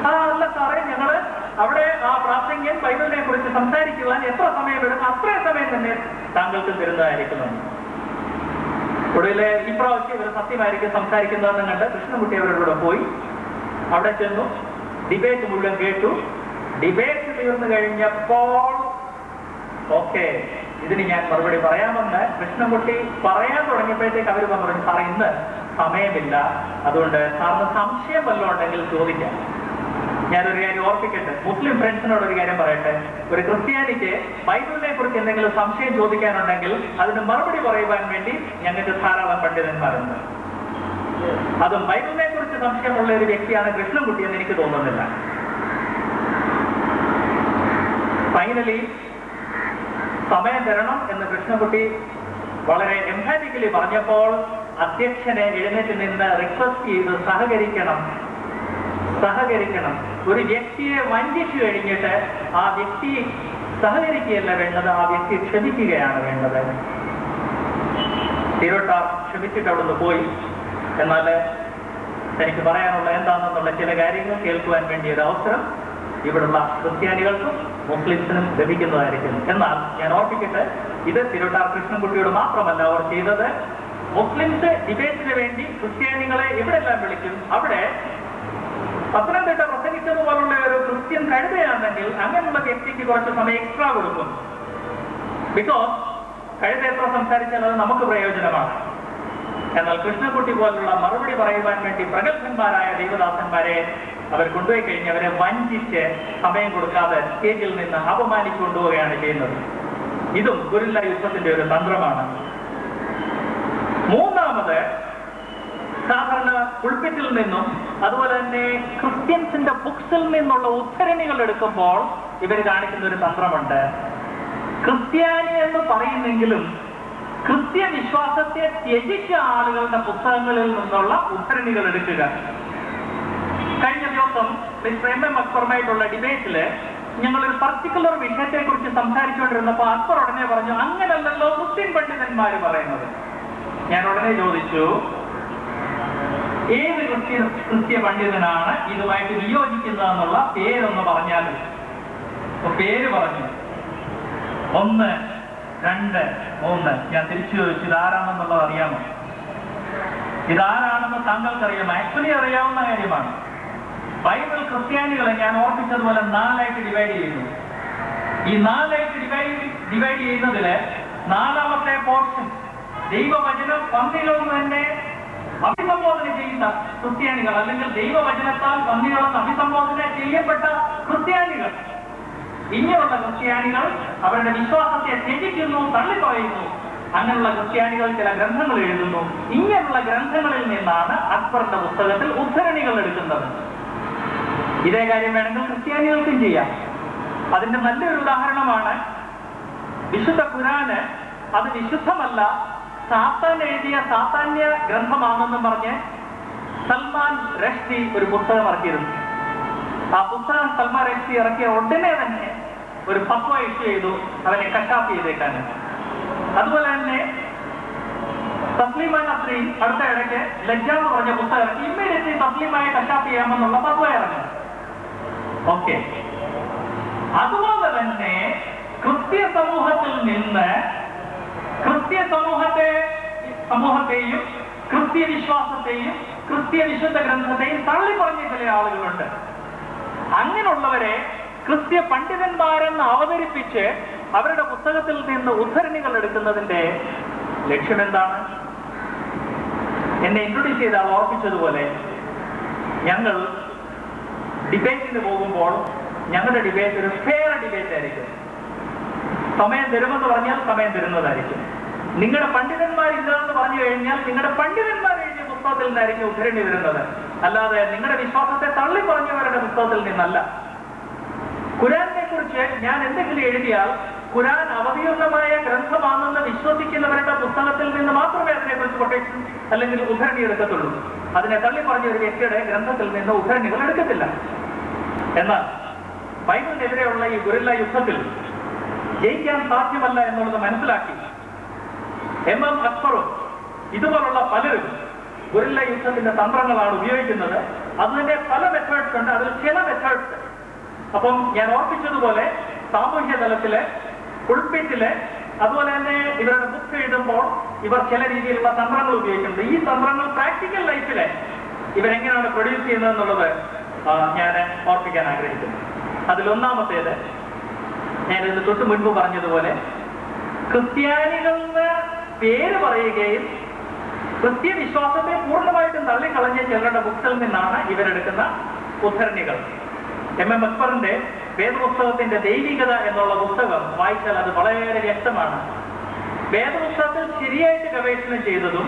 അല്ല സാറേ, ഞങ്ങള് അവിടെ ആ പ്രാസംഗ്യൻ ബൈബിളിനെ കുറിച്ച് സംസാരിക്കുവാൻ എത്ര സമയമെടുക്കും അത്രയും സമയം തന്നെ താങ്കൾക്ക് തരുന്നതായിരിക്കുന്നു. ഒടുവിൽ ഈ പ്രാവശ്യം ഇവർ സത്യമായിരിക്കും സംസാരിക്കുന്നതെന്ന് കണ്ട് കൃഷ്ണൻകുട്ടി അവരുടെ കൂടെ പോയി അവിടെ ചെന്നു. ഡിബേറ്റ് മുഴുവൻ കേട്ടു. ഡിബേറ്റ് തീർന്നു കഴിഞ്ഞപ്പോൾ ഓക്കെ, ഇതിന് ഞാൻ മറുപടി പറയാമെന്ന് കൃഷ്ണൻകുട്ടി പറയാൻ തുടങ്ങിയപ്പോഴത്തേക്ക് അവർ പറഞ്ഞു, സാർ ഇന്ന് സമയമില്ല, അതുകൊണ്ട് സാറിന് സംശയം വല്ലതും ഉണ്ടെങ്കിൽ ചോദിക്കാം. ഞാനൊരു കാര്യം ഓർപ്പിക്കട്ടെ, മുസ്ലിം ഫ്രണ്ട്സിനോട് ഒരു കാര്യം പറയട്ടെ, ഒരു ക്രിസ്ത്യാനിക്ക് ബൈബിളിനെ കുറിച്ച് എന്തെങ്കിലും സംശയം ചോദിക്കാനുണ്ടെങ്കിൽ അതിന് മറുപടി പറയുവാൻ വേണ്ടി ഞങ്ങൾക്ക് ധാരാളം പണ്ഡിതന്മാരുണ്ട്. അതും ബൈബിളിനെ കുറിച്ച് സംശയമുള്ള ഒരു വ്യക്തിയാണ് കൃഷ്ണൻകുട്ടി എന്ന് എനിക്ക് തോന്നുന്നില്ല. ഫൈനലി സമയം തരണം എന്ന് കൃഷ്ണൻകുട്ടി വളരെ എംഫാറ്റിക്കലി പറഞ്ഞപ്പോൾ അധ്യക്ഷനെ എഴുന്നേറ്റ് നിന്ന് റിക്വസ്റ്റ് ചെയ്ത് സഹകരിക്കണം. ഒരു വ്യക്തിയെ വഞ്ചിച്ചു കഴിഞ്ഞിട്ട് ആ വ്യക്തി സഹകരിക്കുകയല്ല വേണ്ടത്, ആ വ്യക്തി ക്ഷമിക്കുകയാണ് വേണ്ടത്. തിരുവട്ടാർ ക്ഷമിച്ചിട്ട് അവിടുന്ന് പോയി. എന്നാൽ എനിക്ക് പറയാനുള്ള എന്താണെന്നുള്ള ചില കാര്യങ്ങൾ കേൾക്കുവാൻ വേണ്ടി ഒരു അവസരം ഇവിടുള്ള ക്രിസ്ത്യാനികൾക്കും മുസ്ലിംസിനും ലഭിക്കുന്നതായിരിക്കും. എന്നാൽ ഞാൻ ഓർപ്പിക്കട്ടെ, ഇത് തിരുവട്ടാർ കൃഷ്ണൻകുട്ടിയോട് മാത്രമല്ല അവർ ചെയ്തത്. മുസ്ലിംസ് ഡിബേറ്റിന് വേണ്ടി ക്രിസ്ത്യാനികളെ എവിടെല്ലാം വിളിക്കും, അവിടെ പത്തനംതിട്ട പ്രസംഗിച്ചത് പോലുള്ള ഒരു ക്രിസ്ത്യൻ കഴുതയാണെങ്കിൽ അങ്ങനെയുള്ള വ്യക്തിക്ക് കുറച്ച് സമയം എക്സ്ട്രാ കൊടുക്കും. ബിക്കോസ് കഴുത എത്ര സംസാരിച്ചാൽ അത് നമുക്ക് പ്രയോജനമാണ്. എന്നാൽ കൃഷ്ണൻകുട്ടി പോലുള്ള മറുപടി പറയുവാൻ വേണ്ടി പ്രഗത്ഭന്മാരായ ദൈവദാസന്മാരെ അവർ കൊണ്ടുപോയി കഴിഞ്ഞ് അവരെ വഞ്ചിച്ച് സമയം കൊടുക്കാതെ സ്റ്റേജിൽ നിന്ന് അപമാനിച്ചു കൊണ്ടുപോവുകയാണ് ചെയ്യുന്നത്. ഇതും ഗുരില്ല യുദ്ധത്തിന്റെ ഒരു തന്ത്രമാണ്. മൂന്നാമത്, സാധാരണ പുൾപിറ്റിൽ നിന്നും അതുപോലെ തന്നെ ക്രിസ്ത്യൻസിന്റെ ബുക്സിൽ നിന്നുള്ള ഉദ്ധരണികൾ എടുക്കുമ്പോൾ ഇവർ കാണിക്കുന്ന ഒരു തന്ത്രമുണ്ട്. ക്രിസ്ത്യാനി എന്ന് പറയുന്നെങ്കിലും ക്രിസ്ത്യ വിശ്വാസത്തെ ത്യജിച്ച ആളുകളുടെ പുസ്തകങ്ങളിൽ നിന്നുള്ള ഉദ്ധരണികൾ എടുക്കുക. കഴിഞ്ഞ ദിവസം മിസ്റ്റർ എം എം അക്ബറുമായിട്ടുള്ള ഡിബേറ്റില് ഞങ്ങളൊരു പർട്ടിക്കുലർ വിഷയത്തെ കുറിച്ച് സംസാരിച്ചുകൊണ്ടിരുന്നപ്പോൾ അക്ബർ ഉടനെ പറഞ്ഞു, അങ്ങനല്ലല്ലോ ക്രിസ്ത്യൻ പണ്ഡിതന്മാര് പറയുന്നത്. ഞാൻ ഉടനെ ചോദിച്ചു, ഏത് ക്രിസ്ത്യ പണ്ഡിതനാണ് ഇതുമായിട്ട് വിയോജിക്കുന്നതെന്നുള്ള പേരൊന്ന് പറഞ്ഞാൽ. പേര് പറഞ്ഞു, 1, 2, 3. ഞാൻ തിരിച്ചു ചോദിച്ചു, ഇതാരാണെന്നുള്ളത് അറിയാമോ? ഇതാരാണെന്ന് താങ്കൾക്കറിയാമോ? ആക്ച്വലി അറിയാവുന്ന കാര്യമാണ്. ബൈബിൾ ക്രിസ്ത്യാനികളെ ഞാൻ ഓർപ്പിച്ചതുപോലെ 4ആയിട്ട് ഡിവൈഡ് ചെയ്യുന്നു. ഈ 4ആയിട്ട് ഡിവൈഡ് ചെയ്യുന്നതില് 4ാമത്തെ പോർഷൻ ദൈവവചനം പന്നികളെന്ന് തന്നെ അഭിസംബോധന ചെയ്യുന്ന ക്രിസ്ത്യാനികൾ, അല്ലെങ്കിൽ ദൈവവചനത്താൽ പന്നികളെന്ന് അഭിസംബോധന ചെയ്യപ്പെട്ട ക്രിസ്ത്യാനികൾ. ഇങ്ങനെയുള്ള ക്രിസ്ത്യാനികൾ അവരുടെ വിശ്വാസത്തെ ത്യജിക്കുന്നു, തള്ളിപ്പറയുന്നു. അങ്ങനെയുള്ള ക്രിസ്ത്യാനികൾ ചില ഗ്രന്ഥങ്ങൾ എഴുതുന്നു. ഇങ്ങനെയുള്ള ഗ്രന്ഥങ്ങളിൽ നിന്നാണ് അക്ബറിന്റെ പുസ്തകത്തിൽ ഉദ്ധരണികൾ എടുക്കുന്നത്. ഇതേ കാര്യം വേണമെങ്കിൽ ക്രിസ്ത്യാനികൾക്കും ചെയ്യാം. അതിന്റെ നല്ലൊരു ഉദാഹരണമാണ് വിശുദ്ധ ഖുർആന്. അത് വിശുദ്ധമല്ല, സാത്താൻ എഴുതിയ സാത്താന്യ ഗ്രന്ഥമാണെന്നും പറഞ്ഞ് സൽമാൻ റഷ്ദി ഒരു പുസ്തകം ഇറക്കിയിരുന്നു. ആ പുസ്തകം സൽമാൻ റഷ്ദി ഇറക്കിയ ഉടനെ തന്നെ ഒരു ഫത്വ ഇഷ്യൂ ചെയ്തു, അവനെ കശാപ്പ് ചെയ്തേക്കാൻ. അതുപോലെ തന്നെ തസ്ലീമ നസ്രീൻ അടുത്ത ഇടയ്ക്ക് ലജ്ജ എന്ന് പറഞ്ഞ പുസ്തകം ഇറക്കി. ഇമ്മീഡിയറ്റ്ലി തസ്ലീമായി കശാപ്പ് ചെയ്യാമെന്നുള്ള ഫത്വ ഇറങ്ങി. ഓക്കെ. അതുപോലെ തന്നെ ക്രിസ്ത്യ സമൂഹത്തിൽ നിന്ന് ക്രിസ്ത്യ സമൂഹത്തെയും ക്രിസ്ത്യ വിശ്വാസത്തെയും ക്രിസ്ത്യ വിശുദ്ധ ഗ്രന്ഥത്തെയും തള്ളിപ്പറഞ്ഞ ചില ആളുകളുണ്ട്. അങ്ങനെയുള്ളവരെ ക്രിസ്ത്യ പണ്ഡിതന്മാരെന്ന് അവതരിപ്പിച്ച് അവരുടെ പുസ്തകത്തിൽ നിന്ന് ഉദ്ധരണികൾ എടുക്കുന്നതിന്റെ ലക്ഷ്യമെന്താണ്? എന്നെ ഇൻട്രൊഡ്യൂസ് ചെയ്ത ആൾ ഓർപ്പിച്ചതുപോലെ, ഞങ്ങൾ ഡിബേറ്റിന് പോകുമ്പോൾ ഞങ്ങളുടെ ഡിബേറ്റ് ഒരു ഫെയർ ഡിബേറ്റ് ആയിരിക്കും. സമയം തരുമെന്ന് പറഞ്ഞാൽ സമയം തരുന്നതായിരിക്കും. നിങ്ങളുടെ പണ്ഡിതന്മാരില്ലാന്ന് പറഞ്ഞു കഴിഞ്ഞാൽ നിങ്ങളുടെ പണ്ഡിതന്മാർ എഴുതിയ പുസ്തകത്തിൽ നിന്നായിരിക്കും ഉദ്ധരണി വരുന്നത്, അല്ലാതെ നിങ്ങളുടെ വിശ്വാസത്തെ തള്ളിപ്പറഞ്ഞവരുടെ പുസ്തകത്തിൽ നിന്നല്ല. ഖുരാനെ കുറിച്ച് ഞാൻ എന്തെങ്കിലും എഴുതിയാൽ ഖുരാൻ അവതീർണമായ ഗ്രന്ഥമാണെന്ന് വിശ്വസിക്കുന്നവരുടെ പുസ്തകത്തിൽ നിന്ന് മാത്രമേ അതിനെക്കുറിച്ച് കൊട്ടേഷൻ അല്ലെങ്കിൽ ഉദ്ധരണി എടുക്കത്തുള്ളൂ. അതിനെ തള്ളിപ്പറഞ്ഞ ഒരു വ്യക്തിയുടെ ഗ്രന്ഥത്തിൽ നിന്ന് ഉദ്ധരണികൾ എടുക്കത്തില്ല. എന്നാൽ ബൈബിളിനെതിരെയുള്ള ഈ ഗുരില്ല യുദ്ധത്തിൽ ജയിക്കാൻ സാധ്യമല്ല എന്നുള്ളത് മനസ്സിലാക്കി എം എം അക്ബറും ഇതുപോലുള്ള പലരും ഗുരില്ല യുദ്ധത്തിന്റെ തന്ത്രങ്ങളാണ് ഉപയോഗിക്കുന്നത്. അതിന്റെ പല മെത്തേഡ്സ് ഉണ്ട്, അതിൽ ചില മെത്തേഡ്സ്. അപ്പം ഞാൻ ഓർപ്പിച്ചതുപോലെ സാമൂഹ്യ തലത്തില്, പുൾപിറ്റില്, അതുപോലെ തന്നെ ഇവരുടെ ബുക്ക് എഴുതുമ്പോൾ ഇവർ ചില രീതിയിലുള്ള തന്ത്രങ്ങൾ ഉപയോഗിക്കുന്നുണ്ട്. ഈ തന്ത്രങ്ങൾ പ്രാക്ടിക്കൽ ലൈഫില് ഇവരെങ്ങനെയാണ് പ്രൊഡ്യൂസ് ചെയ്യുന്നത് എന്നുള്ളത് ഞാൻ ഓർപ്പിക്കാൻ ആഗ്രഹിക്കുന്നു. അതിലൊന്നാമത്തേത്, ഞാനിത് തൊട്ട് മുൻപ് പറഞ്ഞതുപോലെ, ക്രിസ്ത്യാനികളുടെ പേര് പറയുകയും ക്രിസ്ത്യ വിശ്വാസത്തെ പൂർണ്ണമായിട്ടും തള്ളിക്കളഞ്ഞ ചിലരുടെ ബുക്സിൽ നിന്നാണ് ഇവരെടുക്കുന്ന ഉദ്ധരണികൾ. എം എം അക്ബറിന്റെ വേദപുസ്തകത്തിന്റെ ദൈവികത എന്നുള്ള പുസ്തകം വായിച്ചാൽ അത് വളരെ വ്യക്തമാണ്. വേദപുസ്തകത്തിൽ ശരിയായിട്ട് ഗവേഷണം ചെയ്തതും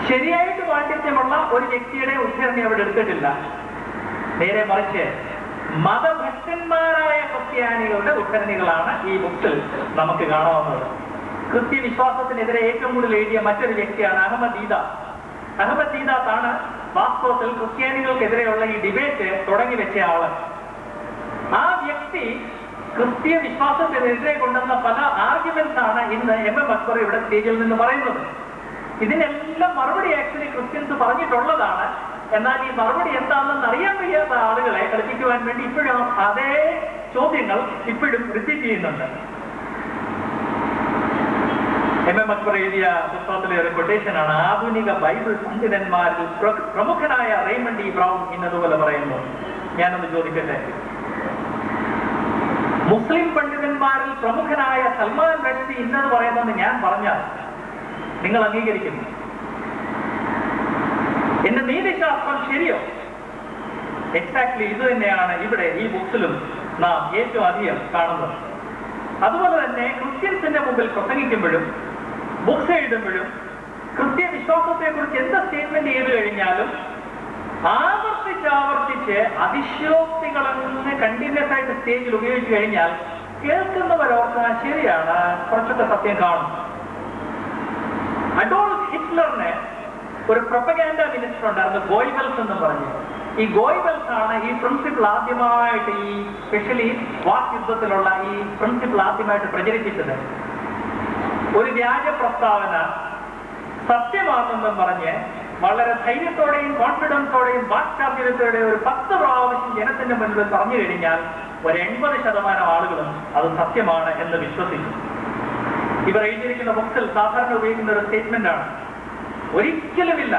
ശരിയായിട്ട് പാണ്ഡിത്യമുള്ള ഒരു വ്യക്തിയുടെ ഉദ്ധരണി അവിടെ എടുത്തിട്ടില്ല. നേരെ മറിച്ച് മതഭക്തന്മാരായ ക്രിസ്ത്യാനികളുടെ ഉദ്ധരണികളാണ് ഈ ബുക്സിൽ നമുക്ക് കാണാവുന്നത്. ക്രിസ്ത്യ വിശ്വാസത്തിനെതിരെ ഏറ്റവും കൂടുതൽ എഴുതിയ മറ്റൊരു വ്യക്തിയാണ് അഹമ്മദ് ദീദാത്ത്. അഹമ്മദ് ദീദാത്താണ് വാസ്തവത്തിൽ ക്രിസ്ത്യാനികൾക്കെതിരെയുള്ള ഈ ഡിബേറ്റ് തുടങ്ങി വെച്ച ആള്. ആ വ്യക്തി ക്രിസ്ത്യ വിശ്വാസത്തിനെതിരെ കൊണ്ടുവന്ന പല ആർഗ്യുമെന്റ്സ് ആണ് ഇന്ന് എം എം അക്ബർ ഇവിടെ സ്റ്റേജിൽ നിന്ന് പറയുന്നത്. ഇതിനെല്ലാം മറുപടി ആക്ച്വലി ക്രിസ്ത്യൻസ് പറഞ്ഞിട്ടുള്ളതാണ്. എന്നാൽ ഈ മറുപടി എന്താണെന്ന് അറിയാൻ വയ്യാത്ത ആളുകളെ കളിപ്പിക്കുവാൻ വേണ്ടി ഇപ്പോഴും അതേ ചോദ്യങ്ങൾ ഇപ്പോഴും റിപ്പീറ്റ് ചെയ്യുന്നുണ്ട്. M.M. അക്ബർ എഴുതിയ പുസ്തകത്തിലെ ഒരു കൊട്ടേഷനാണ്. ആധുനിക ബൈബിൾ പണ്ഡിതന്മാരിൽ പ്രമുഖനായ റെയ്മണ്ട് ഇ ബ്രൗൺ ഇന്നതുപോലെ പറയുന്നു. ഞാനൊന്ന് ചോദിക്കട്ടെ, മുസ്ലിം പണ്ഡിതന്മാരിൽ പ്രമുഖനായ സൽമാൻ റഷ്ദി ഇന്നത് പറയുന്നെന്ന് ഞാൻ പറഞ്ഞാൽ നിങ്ങൾ അംഗീകരിക്കുന്നു? എന്റെ നീതിശാസ്ത്രം ശരിയോ? എക്സാക്ട്ലി ഇത് തന്നെയാണ് ഇവിടെ ഈ ബുക്സിലും നാം ഏറ്റവും അധികം കാണുന്നത്. അതുപോലെ തന്നെ ക്രിസ്ത്യൻസിന്റെ മുമ്പിൽ പ്രസംഗിക്കുമ്പോഴും ബുക്സ് എഴുതുമ്പോഴും ക്രിസ്ത്യ വിശ്വാസത്തെ കുറിച്ച് എന്ത് സ്റ്റേറ്റ്മെന്റ് ചെയ്തു കഴിഞ്ഞാലും ആവർത്തിച്ച് അതിശയോക്തികളെന്ന് കണ്ടിന്യൂസ് ആയിട്ട് സ്റ്റേജിൽ ഉപയോഗിച്ചു കഴിഞ്ഞാൽ കേൾക്കുന്നവരോർത്ത് ശരിയാണ്, കുറച്ചൊക്കെ സത്യം കാണും. അഡോൾഫ് ഹിറ്റ്ലറിന് ഒരു പ്രൊപ്പഗാൻഡ മിനിസ്റ്റർ ഉണ്ടായിരുന്നു, ഗോയ്ബൽസ് എന്ന് പറഞ്ഞു. ഈ ഗോയ്ബൽസ് ആണ് ഈ പ്രിൻസിപ്പിൾ ആദ്യമായിട്ട്, ഈ സ്പെഷ്യലി വാക് യുദ്ധത്തിലുള്ള ഈ പ്രിൻസിപ്പിൾ ആദ്യമായിട്ട് പ്രചരിപ്പിച്ചത്. ഒരു വ്യാജ പ്രസ്താവന സത്യമാണെന്നും പറഞ്ഞ് വളരെ ധൈര്യത്തോടെയും കോൺഫിഡൻസോടെയും വാക്ചാതുര്യത്തോടെയും ഒരു 10 പ്രാവശ്യം ജനത്തിന്റെ മുന്നിൽ പറഞ്ഞു കഴിഞ്ഞാൽ ഒരു 80% ആളുകളും അത് സത്യമാണ് എന്ന് വിശ്വസിക്കും. ഇവർ എഴുതിയിരിക്കുന്ന ബുക്സിൽ സാധാരണ ഉപയോഗിക്കുന്ന ഒരു സ്റ്റേറ്റ്മെന്റ് ആണ്, ഒരിക്കലുമില്ല.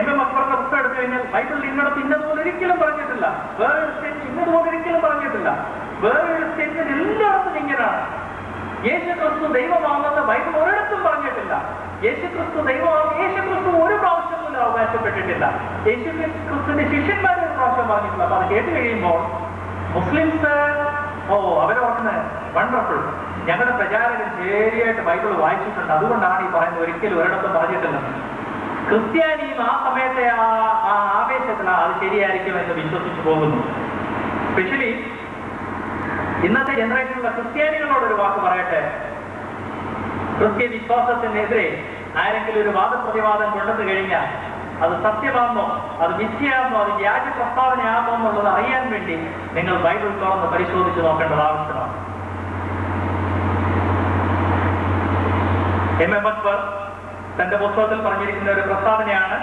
M.M. അക്ബറിന്റെ പുസ്തകം എടുത്തു കഴിഞ്ഞാൽ ബൈബിളിൽ ഇന്നടത്ത് ഇന്നതുപോലെ ഒരിക്കലും പറഞ്ഞിട്ടില്ല, വേറൊരു സ്റ്റേറ്റ്മെന്റ് ഇന്നതുപോലെ ഒരിക്കലും പറഞ്ഞിട്ടില്ല, വേറൊരു സ്റ്റേറ്റ്മെന്റ് എല്ലായിടത്തും ഇങ്ങനെയാണ്. യേശുക്രിസ്തു ദൈവമാണെന്ന് ബൈബിൾ ഒരിടത്തും പറഞ്ഞിട്ടില്ല. യേശുക്രിസ്തു ദൈവമാണെന്ന് യേശുക്രിസ്തു ഒരു പ്രാവശ്യം പോലും അവകാശപ്പെട്ടിട്ടില്ല. യേശുക്രിസ്തുവിന്റെ ശിഷ്യന്മാർ ഒരു പ്രാവശ്യം പറഞ്ഞിട്ടില്ല. അപ്പൊ അത് കേട്ട് കഴിയുമ്പോൾ മുസ്ലിംസ് അവരോർന്ന് വണ്ടർഫുൾ, ഞങ്ങളുടെ പ്രചാരകൻ ശരിയായിട്ട് ബൈബിൾ വായിച്ചിട്ടുണ്ട്, അതുകൊണ്ടാണ് ഈ പറയുന്നത്, ഒരിക്കലും ഒരിടത്തും പറഞ്ഞിട്ടില്ലെന്ന്. ക്രിസ്ത്യാനിയും ആ സമയത്തെ ആ ആവേശത്തിലാണ് അത് ശരിയായിരിക്കും എന്ന് വിശ്വസിച്ചു പോകുന്നു. സ്പെഷ്യലി ഇന്നത്തെ ജനറേഷനിലുള്ള ക്രിസ്ത്യാനികളോടൊരു വാക്ക് പറയട്ടെ. ക്രിസ്ത്യ വിശ്വാസത്തിനെതിരെ ആരെങ്കിലും ഒരു വാദപ്രതിവാദം കൊണ്ടുവന്നു കഴിഞ്ഞാൽ അത് സത്യമാണോ, അത് മിഥ്യയാണോ, അത് വ്യാജ പ്രസ്താവനയാണോ എന്നുള്ളത് അറിയാൻ വേണ്ടി നിങ്ങൾ ബൈബിൾ തുറന്ന് പരിശോധിച്ച് നോക്കേണ്ടത് ആവശ്യമാണ്. M.M. അക്ബർ തന്റെ പുസ്തകത്തിൽ പറഞ്ഞിരിക്കുന്ന ഒരു പ്രസ്താവനയാണ്,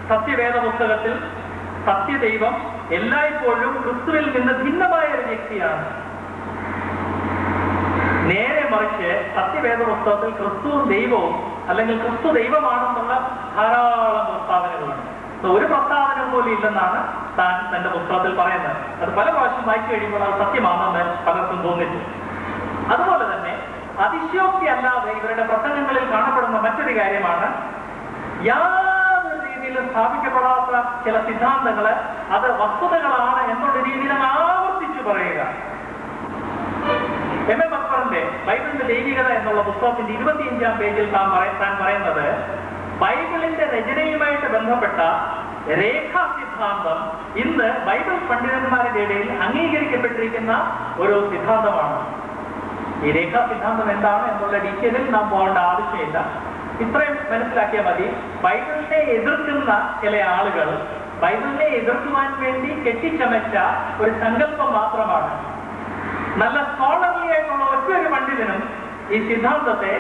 സത്യവേദ പുസ്തകത്തിൽ സത്യദൈവം എല്ലായ്പ്പോഴും ക്രിസ്തുവിൽ നിന്ന് ഭിന്നമായ ഒരു വ്യക്തിയാണ്. നേരെ മറിച്ച് സത്യവേദ പുസ്തകത്തിൽ ക്രിസ്തുവും ദൈവവും അല്ലെങ്കിൽ ക്രിസ്തു ദൈവമാണെന്നുള്ള ധാരാളം പ്രസ്താവനകളുണ്ട്. ഒരു പ്രസ്താവന പോലും ഇല്ലെന്നാണ് താൻ തന്റെ പുസ്തകത്തിൽ പറയുന്നത്. അത് പല പ്രാവശ്യം വായിച്ചു കഴിയുമ്പോൾ അത് സത്യമാണെന്ന് പലർക്കും തോന്നിച്ചു. അതുപോലെ തന്നെ അതിശയോക്തി അല്ലാതെ ഇവരുടെ പ്രസംഗങ്ങളിൽ കാണപ്പെടുന്ന മറ്റൊരു കാര്യമാണ്, യാതൊരു രീതിയിലും സ്ഥാപിക്കപ്പെടാത്ത ചില സിദ്ധാന്തങ്ങള് അത് വസ്തുതകളാണ് എന്നുള്ള രീതിയിൽ ആവർത്തിച്ചു പറയുക. M.M. അക്ബറിന്റെ ബൈബിളിന്റെ ദൈവികത എന്നുള്ള പുസ്തകത്തിന്റെ 25-ാം പേജിൽ താൻ പറയുന്നത്, ബൈബിളിന്റെ രചനയുമായിട്ട് ബന്ധപ്പെട്ട രേഖാ സിദ്ധാന്തം ഇന്ന് ബൈബിൾ പണ്ഡിതന്മാരുടെ ഇടയിൽ അംഗീകരിക്കപ്പെട്ടിരിക്കുന്ന ഒരു സിദ്ധാന്തമാണ്. ഈ രേഖാ സിദ്ധാന്തം എന്താണ് എന്നുള്ള ഡീറ്റെയിലിൽ നാം പോകേണ്ട ആവശ്യമില്ല. ഇത്രയും മനസ്സിലാക്കിയാൽ മതി. ബൈബിളിനെ എതിർക്കുന്ന ചില ആളുകൾ ബൈബിളിനെ എതിർക്കുവാൻ വേണ്ടി കെട്ടിച്ചമച്ച ഒരു സങ്കല്പം മാത്രമാണ്. നല്ല സ്കോളർലി ആയിട്ടുള്ള ഒറ്റൊരു പണ്ഡിതനും ഈ സിദ്ധാന്തത്തെ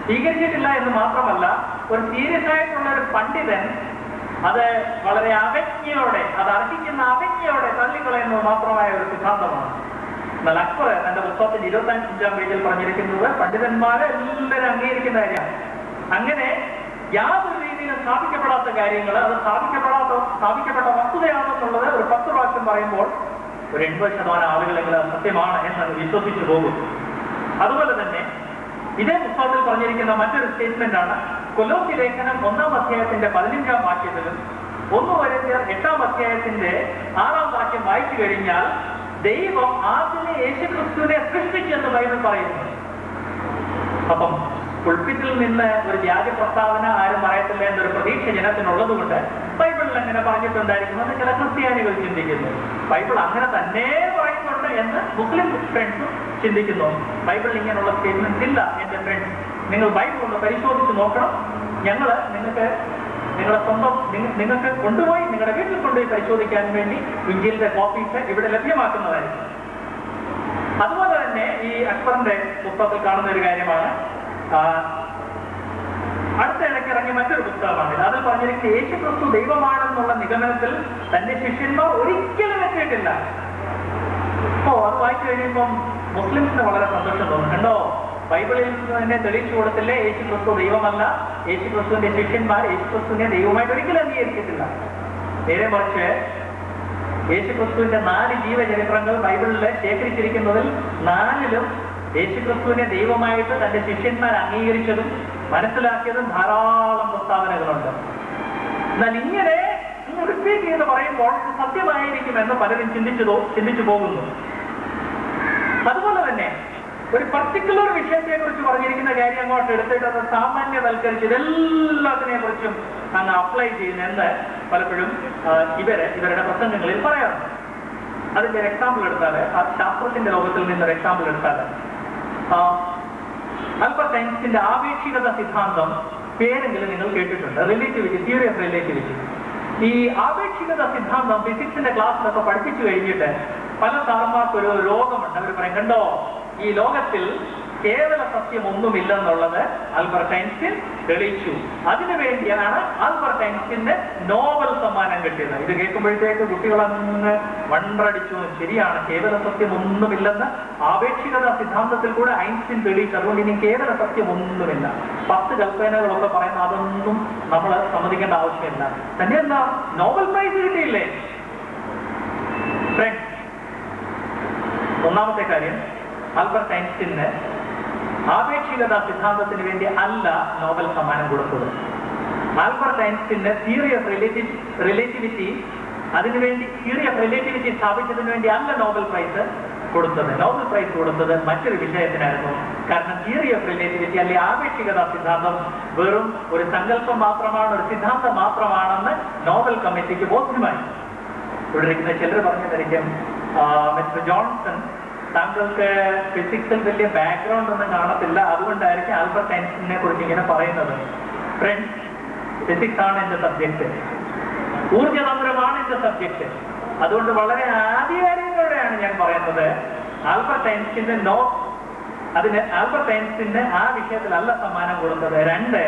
സ്വീകരിച്ചിട്ടില്ല എന്ന് മാത്രമല്ല, ഒരു സീരിയസ് ആയിട്ടുള്ള ഒരു പണ്ഡിതൻ അത് വളരെ അവജ്ഞയോടെ, അത് അർഹിക്കുന്ന അവജ്ഞയോടെ തള്ളിക്കളയുന്നത് മാത്രമായ ഒരു സിദ്ധാന്തമാണ്. എന്നാൽ അക്ബർ തന്റെ പുസ്തകത്തിന്റെ 25-ാം പേജിൽ പറഞ്ഞിരിക്കുന്നത് പണ്ഡിതന്മാരെ എല്ലാവരും അംഗീകരിക്കുന്ന കാര്യമാണ്. അങ്ങനെ യാതൊരു രീതിയിലും സ്ഥാപിക്കപ്പെടാത്ത കാര്യങ്ങൾ അത് സ്ഥാപിക്കപ്പെട്ട വസ്തുതയാണെന്നുള്ളത് ഒരു 10 പ്രാവശ്യം പറയുമ്പോൾ ഒരു 80% ആളുകളെങ്കിലും സത്യമാണ് എന്ന് വിശ്വസിച്ചു പോകും. അതുപോലെ തന്നെ ഇതേ പുസ്തകത്തിൽ പറഞ്ഞിരിക്കുന്ന മറ്റൊരു സ്റ്റേറ്റ്മെന്റ് ആണ്, കൊലോസ്യ ലേഖനം 1-ാം അധ്യായത്തിന്റെ 15-ാം വാക്യത്തിലും 1 കൊരിന്ത്യർ 8-ാം അധ്യായത്തിന്റെ 6-ാം വാക്യം വായിച്ചു കഴിഞ്ഞാൽ ദൈവം ആദ്യമേ യേശുക്രിസ്തുവിനെ സൃഷ്ടിച്ചെന്ന് ബൈബിൾ പറയുന്നു. അപ്പം പുൾപിറ്റിൽ നിന്ന് ഒരു വ്യാജ പ്രസ്താവന ആരും പറയത്തില്ല എന്നൊരു പ്രതീക്ഷ ജനത്തിനുള്ളത് കൊണ്ട് ബൈബിളിൽ അങ്ങനെ പറഞ്ഞിട്ടുണ്ടായിരിക്കുമെന്ന് ചില ക്രിസ്ത്യാനികൾ ചിന്തിക്കുന്നു. ബൈബിൾ അങ്ങനെ തന്നെ പറയുന്നുണ്ട് എന്ന് മുസ്ലിം ഫ്രണ്ട്സും ചിന്തിക്കുന്നു. ബൈബിളിൽ ഇങ്ങനെയുള്ള സ്റ്റേറ്റ്മെന്റ്സ് ഇല്ല. എന്റെ ഫ്രണ്ട്സ്, നിങ്ങൾ ബൈബിൾ ഒന്ന് പരിശോധിച്ച് നോക്കണം. ഞങ്ങൾ നിങ്ങൾക്ക് കൊണ്ടുപോയി നിങ്ങളുടെ വീട്ടിൽ കൊണ്ടുപോയി പരിശോധിക്കാൻ വേണ്ടി ഇഞ്ചിലിന്റെ കോപ്പീസ് ഇവിടെ ലഭ്യമാക്കുന്നതായിരിക്കും. അതുപോലെ തന്നെ ഈ അക്ബറിന്റെ പുസ്തകത്തിൽ കാണുന്ന ഒരു കാര്യമാണ്, അടുത്ത ഇടയ്ക്ക് അടങ്ങിയ മറ്റൊരു പുസ്തകമാണ്. അതിൽ പറഞ്ഞിരിക്കുന്നത് യേശു ക്രിസ്തു ദൈവമാണെന്നുള്ള നിഗമനത്തിൽ തന്റെ ശിഷ്യന്മാർ ഒരിക്കലും എത്തിയിട്ടില്ല. അപ്പോ അത് വായിച്ചു കഴിയുമ്പം മുസ്ലിംസിന് വളരെ സന്തോഷം തോന്നും. കണ്ടോ, ബൈബിളിൽ നിന്ന് തന്നെ തെളിയിച്ചു കൊടുത്തില്ലേ യേശു ക്രിസ്തു ദൈവമല്ല, യേശു ക്രിസ്തുവിന്റെ ശിഷ്യന്മാർ യേശു ക്രിസ്തുവിനെ ദൈവമായിട്ട് ഒരിക്കലും അംഗീകരിച്ചിട്ടില്ല. നേരെ മറിച്ച് യേശു ക്രിസ്തുവിന്റെ 4 ജീവചരിത്രങ്ങൾ ബൈബിളിൽ ശേഖരിച്ചിരിക്കുന്നതിൽ 4ലും യേശു ക്രിസ്തുവിനെ ദൈവമായിട്ട് തന്റെ ശിഷ്യന്മാർ അംഗീകരിച്ചതും മനസ്സിലാക്കിയതും ധാരാളം പ്രസ്താവനകളുണ്ട്. എന്നാൽ ഇങ്ങനെ റിപ്പീറ്റ് ചെയ്ത് പറയുമ്പോൾ സത്യമായിരിക്കുമെന്ന് പലരും ചിന്തിച്ചു പോകുന്നു. അതുപോലെ തന്നെ ഒരു പർട്ടിക്കുലർ വിഷയത്തെ കുറിച്ച് പറഞ്ഞിരിക്കുന്ന കാര്യം അങ്ങോട്ട് എടുത്തിട്ട് അത് സാമാന്യവൽക്കരിച്ച് ഇതെല്ലാത്തിനെ കുറിച്ചും അങ്ങ് അപ്ലൈ ചെയ്യുന്നെന്ന് പലപ്പോഴും ഇവരുടെ പ്രസംഗങ്ങളിൽ പറയാറുണ്ട്. അതിന്റെ ഒരു എക്സാമ്പിൾ എടുത്താൽ, ആ ശാസ്ത്രത്തിന്റെ ലോകത്തിൽ നിന്നൊരു എക്സാമ്പിൾ എടുത്താൽ, ആൽബർട്ട് ഐൻസ്റ്റീന്റെ ആപേക്ഷികത സിദ്ധാന്തം പേരെങ്കിലും നിങ്ങൾ കേട്ടിട്ടുണ്ട്. Relativity, theory of relativity. ഈ ആപേക്ഷികത സിദ്ധാന്തം ഫിസിക്സിന്റെ ക്ലാസ്സിലൊക്കെ പഠിപ്പിച്ചു കഴിഞ്ഞിട്ട് പല സാറന്മാർക്ക് ഒരു രോഗമുണ്ട്. അവർ പറയും, കണ്ടോ, ഈ ലോകത്തിൽ കേവല സത്യം ഒന്നുമില്ലെന്നുള്ളത് ആൽബർട്ട് ഐൻസ്റ്റീൻ തെളിയിച്ചു. അതിനുവേണ്ടിയാണ് ആൽബർട്ട് ഐൻസ്റ്റീന്റെ നോബൽ സമ്മാനം കിട്ടിയത്. ഇത് കേൾക്കുമ്പോഴത്തേക്ക് കുട്ടികളങ്ങ് വണ്ടടിച്ചു. ശരിയാണ്, കേവല സത്യം ഒന്നുമില്ലെന്ന് ആപേക്ഷികത സിദ്ധാന്തത്തിൽ കൂടെ ഐൻസ്റ്റീൻ തെളിയിച്ചു. അതുകൊണ്ട് ഇനി കേവല സത്യം ഒന്നുമില്ല. 10 കൽപ്പനകളൊക്കെ പറയുന്ന അതൊന്നും നമ്മൾ സമ്മതിക്കേണ്ട ആവശ്യമില്ല. തന്നെ എന്താ, നോബൽ പ്രൈസ് കിട്ടിയില്ലേ? ഫ്രണ്ട്സ്, ഒന്നാമത്തെ കാര്യം, ആൽബർട്ട് ഐൻസ്റ്റീന് ആപേക്ഷികത സിദ്ധാന്തത്തിന് വേണ്ടി അല്ല നോബൽ സമ്മാനം കൊടുത്തത്. ആൽബർട്ട് ഐൻസ്റ്റീന് തിയറി ഓഫ് റിലേറ്റിവിറ്റി, അതിനുവേണ്ടി തിയറി ഓഫ് റിലേറ്റിവിറ്റി സ്ഥാപിച്ചതിന് വേണ്ടി അല്ല നോബൽ പ്രൈസ് കൊടുത്തത്. നോബൽ പ്രൈസ് കൊടുത്തത് മറ്റൊരു വിഷയത്തിനായിരുന്നു. കാരണം തിയറി ഓഫ് റിലേറ്റിവിറ്റി അല്ലെ ആപേക്ഷികത സിദ്ധാന്തം വെറും ഒരു സങ്കല്പം മാത്രമാണ്, ഒരു സിദ്ധാന്തം മാത്രമാണെന്ന് നോബൽ കമ്മിറ്റിക്ക് ബോധ്യമായി. ഇവിടെ ഇരിക്കുന്ന ചിലർ പറഞ്ഞതായിരിക്കും, മിസ്റ്റർ ജോൺസൺ, താങ്കൾക്ക് ഫിസിക്സിൽ വലിയ ബാക്ക്ഗ്രൗണ്ട് ഒന്നും കാണത്തില്ല, അതുകൊണ്ടായിരിക്കും ആൽബർട്ട് ഐൻസ്റ്റീനെ കുറിച്ച് ഇങ്ങനെ പറയുന്നത്. ഫ്രണ്ട്സ്, ഫിസിക്സ് ആണ് എന്റെ സബ്ജക്ട്, ഊർജ്ജതന്ത്രമാണ് എന്റെ സബ്ജക്ട്. അതുകൊണ്ട് വളരെ ആധികാരികതയോടെയാണ് ഞാൻ പറയുന്നത്, ആൽബർട്ട് ഐൻസ്റ്റീന്റെ ആൽബർട്ട് ഐൻസ്റ്റീന് ആ വിഷയത്തിലല്ല സമ്മാനം കൊടുത്തത്. 2,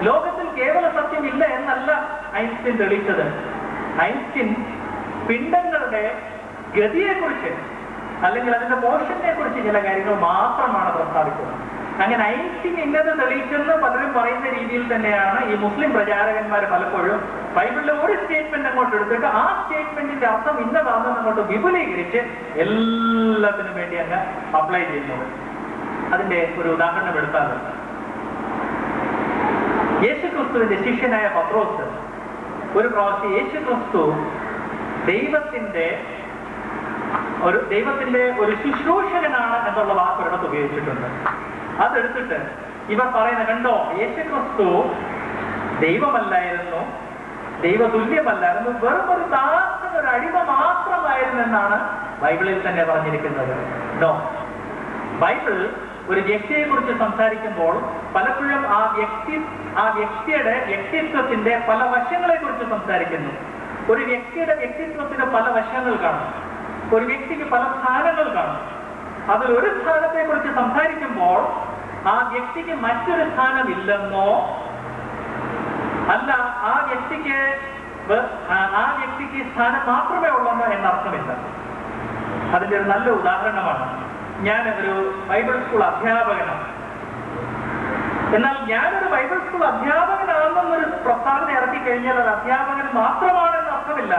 ലോകത്തിൽ കേവല സത്യം ഇല്ല എന്നല്ല ഐൻസ്റ്റീൻ തെളിയിച്ചത്. ഐൻസ്റ്റീൻ പിണ്ഡങ്ങളുടെ ഗതിയെക്കുറിച്ച് അല്ലെങ്കിൽ അതിന്റെ മോഷനെ കുറിച്ച് ചില കാര്യങ്ങൾ മാത്രമാണ് പ്രസ്താവിച്ചത്. അങ്ങനെ ഐൻസ്റ്റീൻ ഇന്നത് തെളിയിച്ചെന്ന് പലരും പറയുന്ന രീതിയിൽ തന്നെയാണ് ഈ മുസ്ലിം പ്രചാരകന്മാർ പലപ്പോഴും ബൈബിളിലെ ഒരു സ്റ്റേറ്റ്മെന്റ് അങ്ങോട്ട് എടുത്തിട്ട് ആ സ്റ്റേറ്റ്മെന്റിന്റെ അർത്ഥം ഇന്നതാണെന്ന് അങ്ങോട്ട് വിപുലീകരിച്ച് എല്ലാത്തിനും വേണ്ടി അങ്ങ് അപ്ലൈ ചെയ്യുന്നത്. അതിന്റെ ഒരു ഉദാഹരണം എടുത്താൽ, യേശുക്രിസ്തുവിന്റെ ശിഷ്യനായ പത്രോസ് ഒരു പ്രാവശ്യം യേശുക്രിസ്തു ദൈവത്തിന്റെ ഒരു ശുശ്രൂഷകനാണ് എന്നുള്ള വാക്ക് ഒരിടത്ത് ഉപയോഗിച്ചിട്ടുണ്ട്. അതെടുത്തിട്ട് ഇവർ പറയുന്ന, കണ്ടോ, യേശുക്രിസ്തു ദൈവമല്ലായിരുന്നു, ദൈവതുല്യമല്ലായിരുന്നു, വെറും ഒരു ദാസൻ, ഒരു അടിമ മാത്രമായിരുന്നു എന്നാണ് ബൈബിളിൽ തന്നെ പറഞ്ഞിരിക്കുന്നത്. നോ, ബൈബിൾ ഒരു വ്യക്തിയെ കുറിച്ച് സംസാരിക്കുമ്പോൾ പലപ്പോഴും ആ വ്യക്തിയുടെ വ്യക്തിത്വത്തിന്റെ പല വശങ്ങളെ കുറിച്ച് സംസാരിക്കുന്നു. ഒരു വ്യക്തിയുടെ വ്യക്തിത്വത്തിന് പല വശങ്ങൾ കാണും, ഒരു വ്യക്തിക്ക് പല സ്ഥാനങ്ങൾ കാണും. അതിൽ ഒരു സ്ഥാനത്തെ കുറിച്ച് സംസാരിക്കുമ്പോൾ ആ വ്യക്തിക്ക് മറ്റൊരു സ്ഥാനമില്ലെന്നോ അല്ല ആ വ്യക്തിക്ക് സ്ഥാനം മാത്രമേ ഉള്ളെന്നോ എന്നർത്ഥമില്ല. അതിന്റെ ഒരു നല്ല ഉദാഹരണമാണ്, ഞാൻ ഒരു ബൈബിൾ സ്കൂൾ അധ്യാപകനാണ്. എന്നാൽ ഞാനൊരു ബൈബിൾ സ്കൂൾ അധ്യാപകനാണെന്നൊരു പ്രസ്താവന ഇറക്കി കഴിഞ്ഞാൽ അത് അധ്യാപകൻ മാത്രമാണെന്ന് അർത്ഥമില്ല.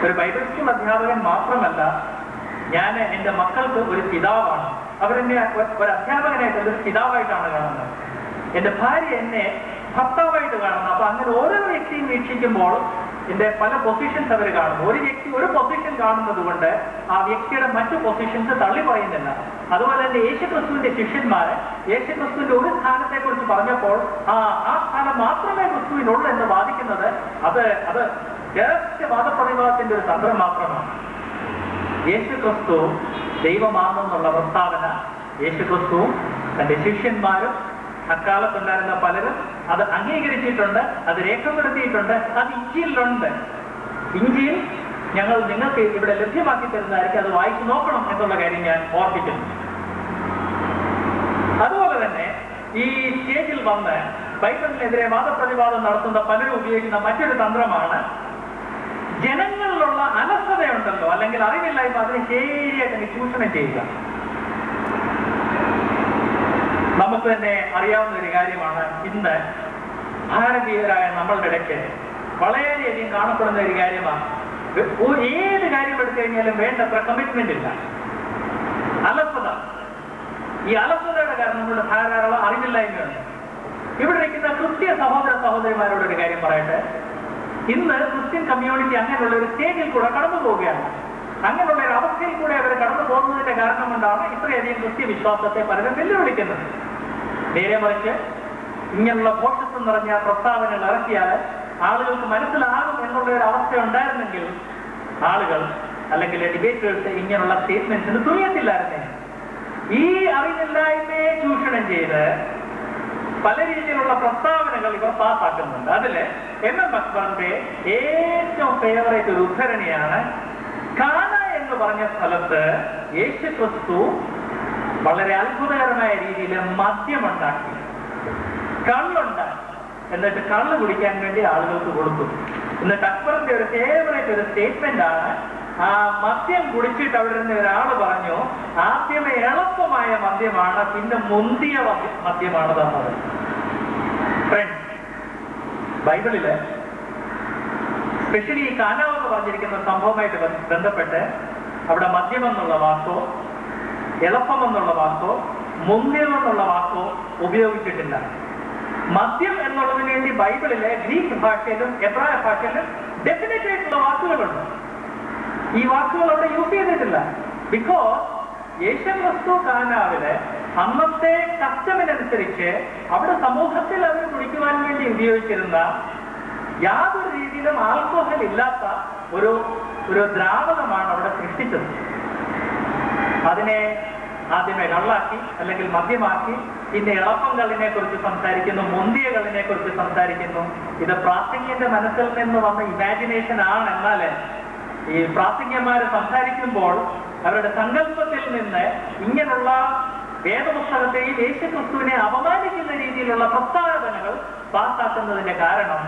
ഒരു ബൈബിൾ സ്കൂൾ അധ്യാപകൻ മാത്രമല്ല, ഞാൻ എൻ്റെ മക്കൾക്ക് ഒരു പിതാവാണ്. അവരെന്നെ ഒരു അധ്യാപകനായിട്ട് ഒരു പിതാവായിട്ടാണ് കാണുന്നത്. എൻ്റെ ഭാര്യ എന്നെ ഭർത്താവായിട്ട് കാണുന്നത്. അപ്പൊ അങ്ങനെ ഓരോ വ്യക്തിയും വീക്ഷിക്കുമ്പോൾ ഇതിന്റെ പല പൊസിഷൻസ് അവർ കാണുന്നു. ഒരു വ്യക്തി ഒരു പൊസിഷൻ കാണുന്നത് കൊണ്ട് ആ വ്യക്തിയുടെ മറ്റു പൊസിഷൻസ് തള്ളി പറയുന്നില്ല. അതുപോലെ തന്നെ യേശുക്രിസ്തുവിന്റെ ശിഷ്യന്മാര് യേശുക്രിസ്തുവിന്റെ ഒരു സ്ഥാനത്തെ കുറിച്ച് പറഞ്ഞപ്പോൾ ആ സ്ഥാനം മാത്രമേ ക്രിസ്തുവിനുള്ളൂ എന്ന് വാദിക്കുന്നത് അത് വാദപ്രതിവാദത്തിന്റെ ഒരു തന്ത്രം മാത്രമാണ്. യേശുക്രിസ്തു ദൈവമാണെന്നുള്ള പ്രസ്താവന യേശുക്രിസ്തുവും തന്റെ ശിഷ്യന്മാരും അക്കാലത്തുണ്ടായിരുന്ന പലരും അത് അംഗീകരിച്ചിട്ടുണ്ട്, അത് രേഖപ്പെടുത്തിയിട്ടുണ്ട്, അത് ഇഞ്ചിയിലുണ്ട്. ഇഞ്ചിയിൽ ഞങ്ങൾ നിങ്ങൾക്ക് ഇവിടെ ലഭ്യമാക്കി തരുന്നതായിരിക്കും, അത് വായിച്ചു നോക്കണം എന്നുള്ള കാര്യം ഞാൻ ഓർപ്പിക്കുന്നു. അതുപോലെ തന്നെ ഈ സ്റ്റേജിൽ വന്ന് ബൈബിളിനെതിരെ വാദപ്രതിവാദം നടത്തുന്ന പലരും ഉപയോഗിക്കുന്ന മറ്റൊരു തന്ത്രമാണ് ജനങ്ങളിലുള്ള അലസതയുണ്ടല്ലോ, അല്ലെങ്കിൽ അറിവില്ലായ്മ, അതിനെ ശരിയായിട്ട് ചൂഷണം ചെയ്യുക. നമുക്ക് തന്നെ അറിയാവുന്ന ഒരു കാര്യമാണ്, ഇന്ന് ഭാരതീയരായ നമ്മളുടെ ഇടയ്ക്ക് വളരെയധികം കാണപ്പെടുന്ന ഒരു കാര്യമാണ്, ഏത് കാര്യം എടുത്തു കഴിഞ്ഞാലും വേണ്ടത്ര കമ്മിറ്റ്മെന്റ് ഇല്ല, അലസത. ഈ അലസതയുടെ കാരണം നമ്മുടെ ധാരാളം അറിവില്ലായ്മയുണ്ട്. ഇവിടെ ഇരിക്കുന്ന ക്രിസ്ത്യ സഹോദര സഹോദരിമാരോട് ഒരു കാര്യം പറയട്ടെ. ഇന്ന് ക്രിസ്ത്യൻ കമ്മ്യൂണിറ്റി അങ്ങനെയുള്ള ഒരു സ്റ്റേജിൽ കൂടെ കടന്നു പോവുകയാണ്. അങ്ങനെയുള്ള ഒരു അവസ്ഥയിൽ കൂടെ അവർ കടന്നു പോകുന്നതിന്റെ കാരണം കൊണ്ടാണ് ഇത്രയധികം ക്രിസ്ത്യ വിശ്വാസത്തെ പലരും വെല്ലുവിളിക്കുന്നത്. നേരെ മറിച്ച് ഇങ്ങനെയുള്ള ഭോഷത്വം നിറഞ്ഞ പ്രസ്താവനകൾ ഇറക്കിയാൽ ആളുകൾക്ക് മനസ്സിലാകും എന്നുള്ള ഒരു അവസ്ഥ ഉണ്ടായിരുന്നെങ്കിൽ ആളുകൾ അല്ലെങ്കിൽ ഡിബേറ്റേഴ്സ് ഇങ്ങനെയുള്ള സ്റ്റേറ്റ്മെന്റ്സിന് തുനിയത്തില്ലായിരുന്നേ. ഈ അറിവില്ലായ്മയെ ചൂഷണം ചെയ്ത് പല രീതിയിലുള്ള പ്രസ്താവനകൾ ഇവർ പാസ്സാക്കുന്നുണ്ട്. അതില് എം.എം. അക്ബറിന്റെ ഏറ്റവും ഫേവറേറ്റ് ഒരു ഉദ്ധരണിയാണ്, കാന എന്ന് പറഞ്ഞ സ്ഥലത്ത് യേശു ക്രിസ്തു വളരെ അത്ഭുതകരമായ രീതിയിൽ മദ്യമുണ്ടാക്കി, കള്ളുണ്ടാക്കി, എന്നിട്ട് കള്ള് കുടിക്കാൻ വേണ്ടി ആളുകൾക്ക് കൊടുത്തു. എന്നിട്ട് അക്ബറിന്റെ ഒരു ഫേവറേറ്റ് ഒരു സ്റ്റേറ്റ്മെന്റ് ആണ്, ആ മദ്യം കുടിച്ചിട്ട് അവിടെ നിന്ന് ഒരാള് പറഞ്ഞു, ആദ്യമേ എളുപ്പമായ മദ്യമാണ്, പിന്നെ മുന്തിയ മദ്യമാണ് തന്നത്. ഫ്രണ്ട്സ്, ബൈബിളില് സ്പെഷ്യലി ഈ കാനാവെന്ന് പറഞ്ഞിരിക്കുന്ന സംഭവമായിട്ട് ബന്ധപ്പെട്ട് അവിടെ മദ്യമെന്നുള്ള വാക്കോ എളുപ്പമെന്നുള്ള വാക്കോ മുന്തിയമെന്നുള്ള വാക്കോ ഉപയോഗിച്ചിട്ടില്ല. മദ്യം എന്നുള്ളതിന് വേണ്ടി ബൈബിളിലെ ഗ്രീക്ക് ഭാഷയിലും എബ്രായ ഭാഷയിലും ഡെഫിനറ്റ് ആയിട്ടുള്ള വാക്കുകളുണ്ട്. ഈ വാക്കുകൾ അവിടെ യൂസ് ചെയ്തിട്ടില്ല. ബിക്കോസ് യേശുക്രിസ്തു കാനാവില് അന്നത്തെ കസ്റ്റമിനനുസരിച്ച് അവിടെ സമൂഹത്തിൽ അവർ കുടിക്കുവാൻ വേണ്ടി ഉപയോഗിച്ചിരുന്ന യാതൊരു രീതിയിലും ആൽക്കോഹൽ ഇല്ലാത്ത ഒരു ദ്രാവകമാണ് അവിടെ സൃഷ്ടിച്ചത്. അതിനെ ആദ്യമേ കള്ളാക്കി അല്ലെങ്കിൽ മദ്യമാക്കി, പിന്നെ ഇളപ്പം കള്ളിനെ കുറിച്ച് സംസാരിക്കുന്നു, മുന്തിയ കള്ളിനെ കുറിച്ച് സംസാരിക്കുന്നു. ഇത് പ്രാസംഗികന്റെ മനസ്സിൽ നിന്ന് വന്ന ഇമാജിനേഷൻ ആണ്. എന്നാൽ ഈ പ്രാസംഗികന്മാര് സംസാരിക്കുമ്പോൾ അവരുടെ സങ്കല്പത്തിൽ നിന്ന് ഇങ്ങനെയുള്ള വേദപുസ്തകത്തെയും യേശുക്രിസ്തുവിനെ അപമാനിക്കുന്ന രീതിയിലുള്ള പ്രസ്താവനകൾ പാസ്സാക്കുന്നതിന്റെ കാരണം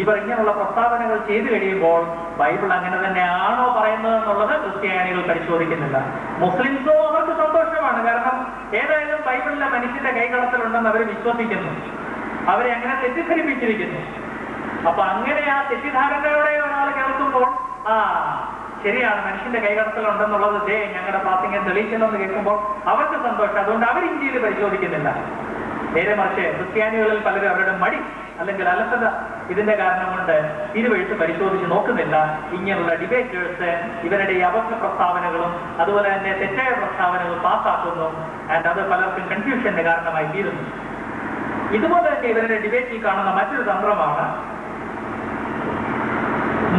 ഇവർ ഇങ്ങനെയുള്ള പ്രസ്താവനകൾ ചെയ്തു കഴിയുമ്പോൾ ബൈബിൾ അങ്ങനെ തന്നെയാണോ പറയുന്നത് എന്നുള്ളത് ക്രിസ്ത്യാനികൾ പരിശോധിക്കുന്നില്ല. മുസ്ലിംസോ അവർക്ക് സന്തോഷമാണ്, കാരണം ഏതായാലും ബൈബിളിലെ മനുഷ്യന്റെ കൈകടത്തലുണ്ടെന്ന് അവർ വിശ്വസിക്കുന്നു, അവരെ അങ്ങനെ തെറ്റിദ്ധരിപ്പിച്ചിരിക്കുന്നു. അപ്പൊ അങ്ങനെ ആ തെറ്റിദ്ധാരണയോടെ ഒരാൾ കേൾക്കുമ്പോൾ ശരിയാണ്, മനുഷ്യന്റെ കൈകടത്തലുണ്ടെന്നുള്ളത് ഞങ്ങളുടെ പ്രാസംഗികൻ തെളിയിക്കണമെന്ന് കേൾക്കുമ്പോൾ അവർക്ക് സന്തോഷം. അതുകൊണ്ട് അവർ ഇന്ത്യയിൽ പരിശോധിക്കുന്നില്ല. നേരെ മറിച്ച് ക്രിസ്ത്യാനികളിൽ പലരും അവരുടെ മടി അല്ലെങ്കിൽ അലസത ഇതിന്റെ കാരണം കൊണ്ട് ഇരുവഴുത്ത് പരിശോധിച്ച് നോക്കുന്നില്ല. ഇങ്ങനെയുള്ള ഡിബേറ്റേഴ്സ് ഇവരുടെ ഈ അബദ്ധ പ്രസ്താവനകളും അതുപോലെ തന്നെ തെറ്റായ പ്രസ്താവനകളും പാസ്സാക്കുന്നു. ആൻഡ് അത് പലർക്കും കൺഫ്യൂഷന്റെ കാരണമായി തീരുന്നു. ഇതുപോലെ തന്നെ ഇവരുടെ ഡിബേറ്റിൽ കാണുന്ന മറ്റൊരു തന്ത്രമാണ്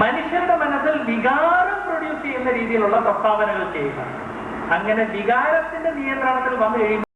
മനുഷ്യരുടെ മനസ്സിൽ വികാരം പ്രൊഡ്യൂസ് ചെയ്യുന്ന രീതിയിലുള്ള പ്രസ്താവനകൾ ചെയ്യുക. അങ്ങനെ വികാരത്തിന്റെ നിയന്ത്രണത്തിൽ വന്നു കഴിയുമ്പോൾ